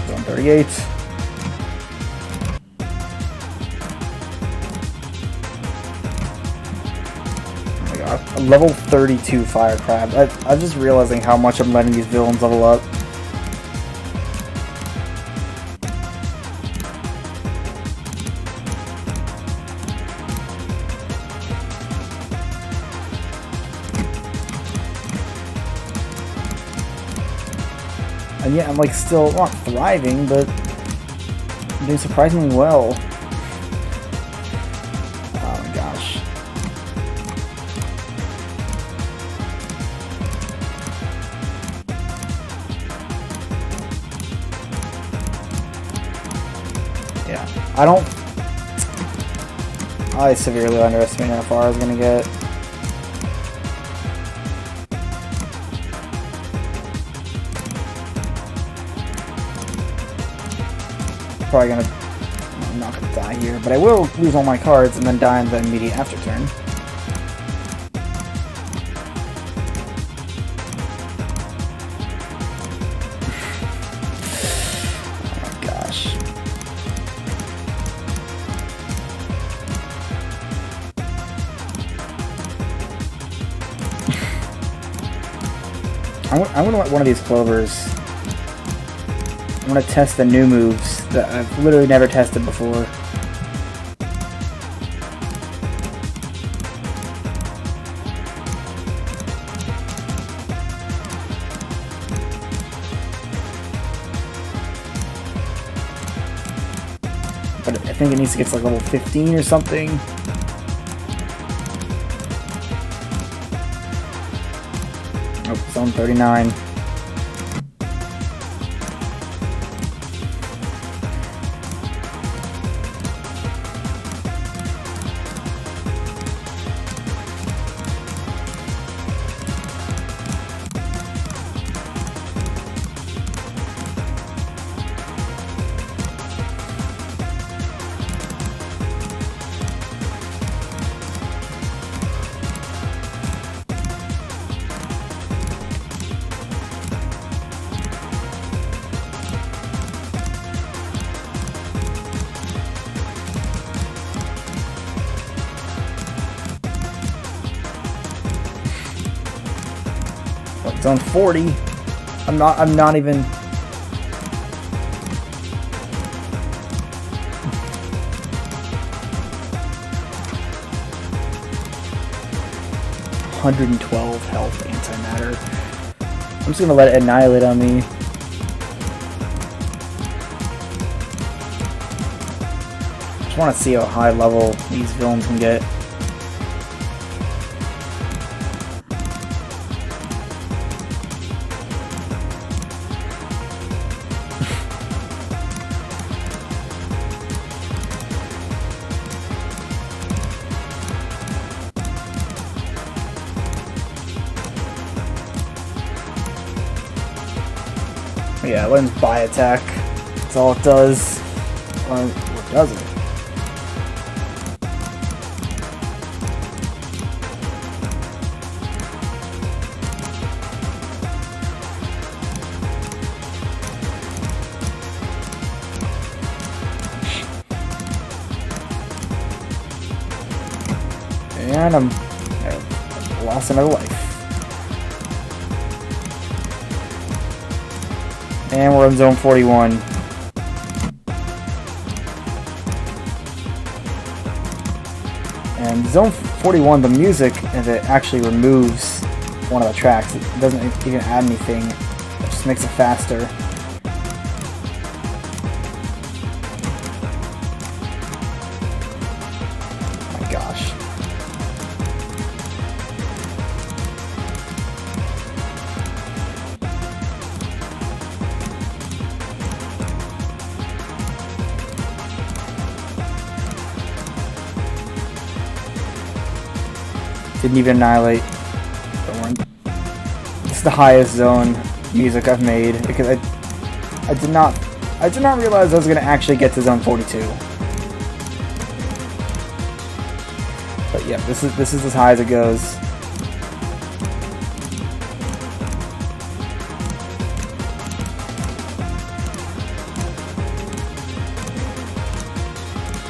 Zone 38. A level 32 fire crab. I'm just realizing how much I'm letting these villains level up. And yeah, I'm like still not thriving, but I'm doing surprisingly well. Oh my gosh. Yeah, I severely underestimated how far I was gonna get. Probably gonna, I'm not gonna die here, but I will lose all my cards and then die in the immediate after turn. Oh my gosh. I'm gonna let one of these clovers. I'm gonna test the new moves that I've literally never tested before. But I think it needs to get to like level 15 or something. Oh, zone 39. Zone 40. I'm not even. $112 health antimatter. I'm just gonna let it annihilate on me. Just want to see how high level these villains can get. Yeah, it learns by attack. That's all it does. Or does it? And I lost another life. And we're in zone 41. And zone 41, the music, if it actually removes one of the tracks, it doesn't even add anything. It just makes it faster. Oh my gosh. Didn't even annihilate. This is the highest zone music I've made because I did not realize I was gonna actually get to zone 42. But yeah, this is as high as it goes.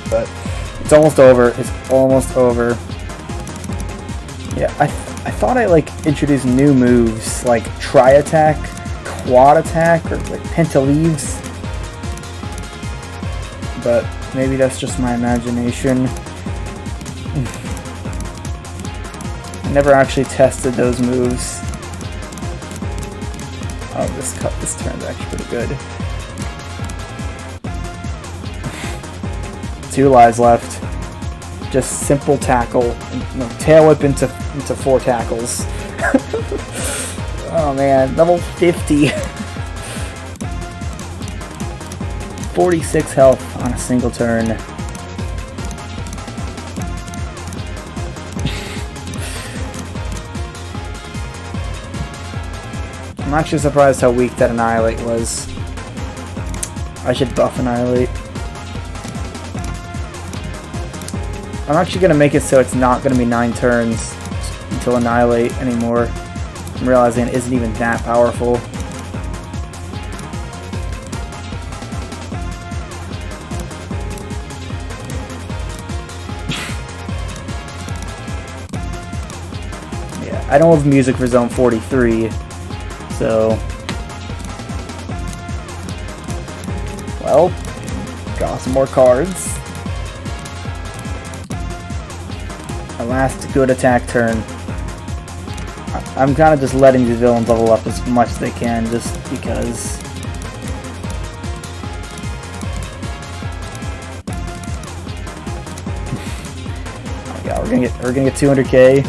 But it's almost over. It's almost over. Yeah, I thought I like introduced new moves like tri-attack, quad attack, or like pentaleaves. But maybe that's just my imagination. I never actually tested those moves. Oh, this turn's actually pretty good. 2 lives left. Just simple tackle, and, tail whip into 4 tackles. Oh man, level 50. 46 health on a single turn. I'm actually surprised how weak that Annihilate was. I should buff Annihilate. I'm actually going to make it so it's not going to be 9 turns until Annihilate anymore. I'm realizing it isn't even that powerful. Yeah, I don't have music for Zone 43, so... Well, got some more cards. My last good attack turn. I'm kind of just letting these villains level up as much as they can, just because. Oh yeah, we're gonna get 200k.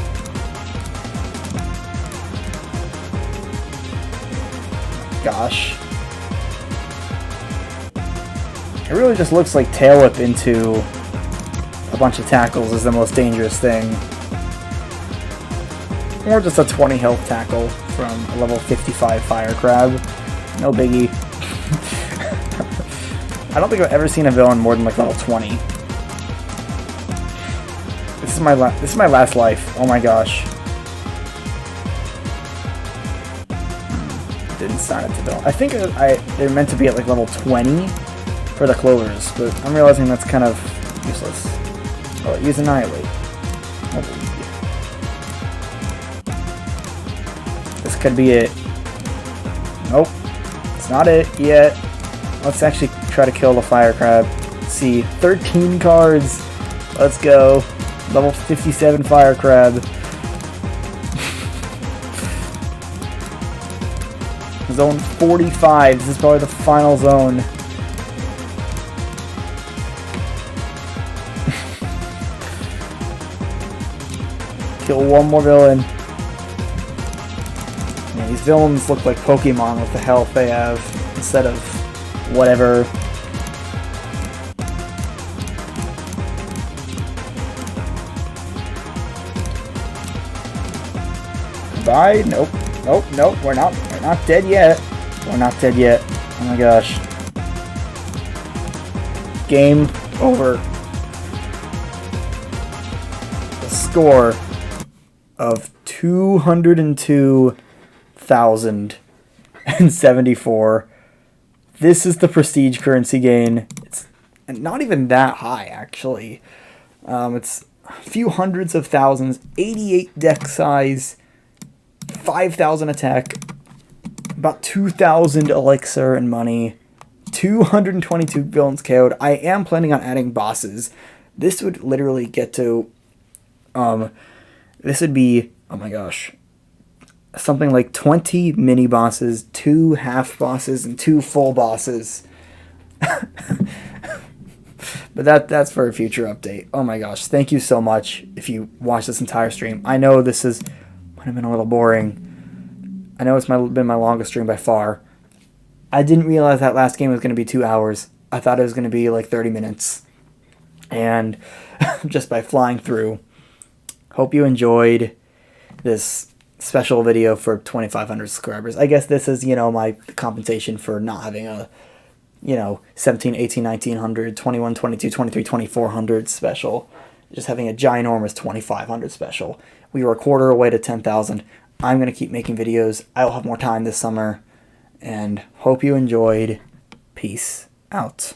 Gosh, it really just looks like tail whip into a bunch of tackles is the most dangerous thing. Or just a 20 health tackle from a level 55 fire crab. No biggie. I don't think I've ever seen a villain more than like level 20. This is my last life. Oh my gosh. Didn't sign it to villain. I think they're meant to be at like level 20 for the clovers, but I'm realizing that's kind of useless. Oh, use Annihilate. This could be it. Nope. It's not it yet. Let's actually try to kill the fire crab. Let's see. 13 cards. Let's go. Level 57 fire crab. Zone 45. This is probably the final zone. Kill one more villain. Yeah, these villains look like Pokemon with the health they have instead of whatever. Goodbye. Nope. Nope. Nope. We're not dead yet. We're not dead yet. Oh my gosh. Game over. The score of 202,074. This is the prestige currency gain. It's not even that high, actually. It's a few hundreds of thousands, 88 deck size, 5,000 attack, about 2,000 elixir and money, 222 villains KO'd. I am planning on adding bosses. This would literally get to, this would be, oh my gosh, something like 20 mini bosses, 2 half bosses, and 2 full bosses. But that's for a future update. Oh my gosh, thank you so much if you watched this entire stream. I know this might have been a little boring. I know it's been my longest stream by far. I didn't realize that last game was going to be 2 hours. I thought it was going to be like 30 minutes. And just by flying through. Hope you enjoyed this special video for 2,500 subscribers. I guess this is, my compensation for not having a, 17, 18, 1900, 21, 22, 23, 2400 special. Just having a ginormous 2,500 special. We were a quarter away to 10,000. I'm going to keep making videos. I'll have more time this summer. And hope you enjoyed. Peace out.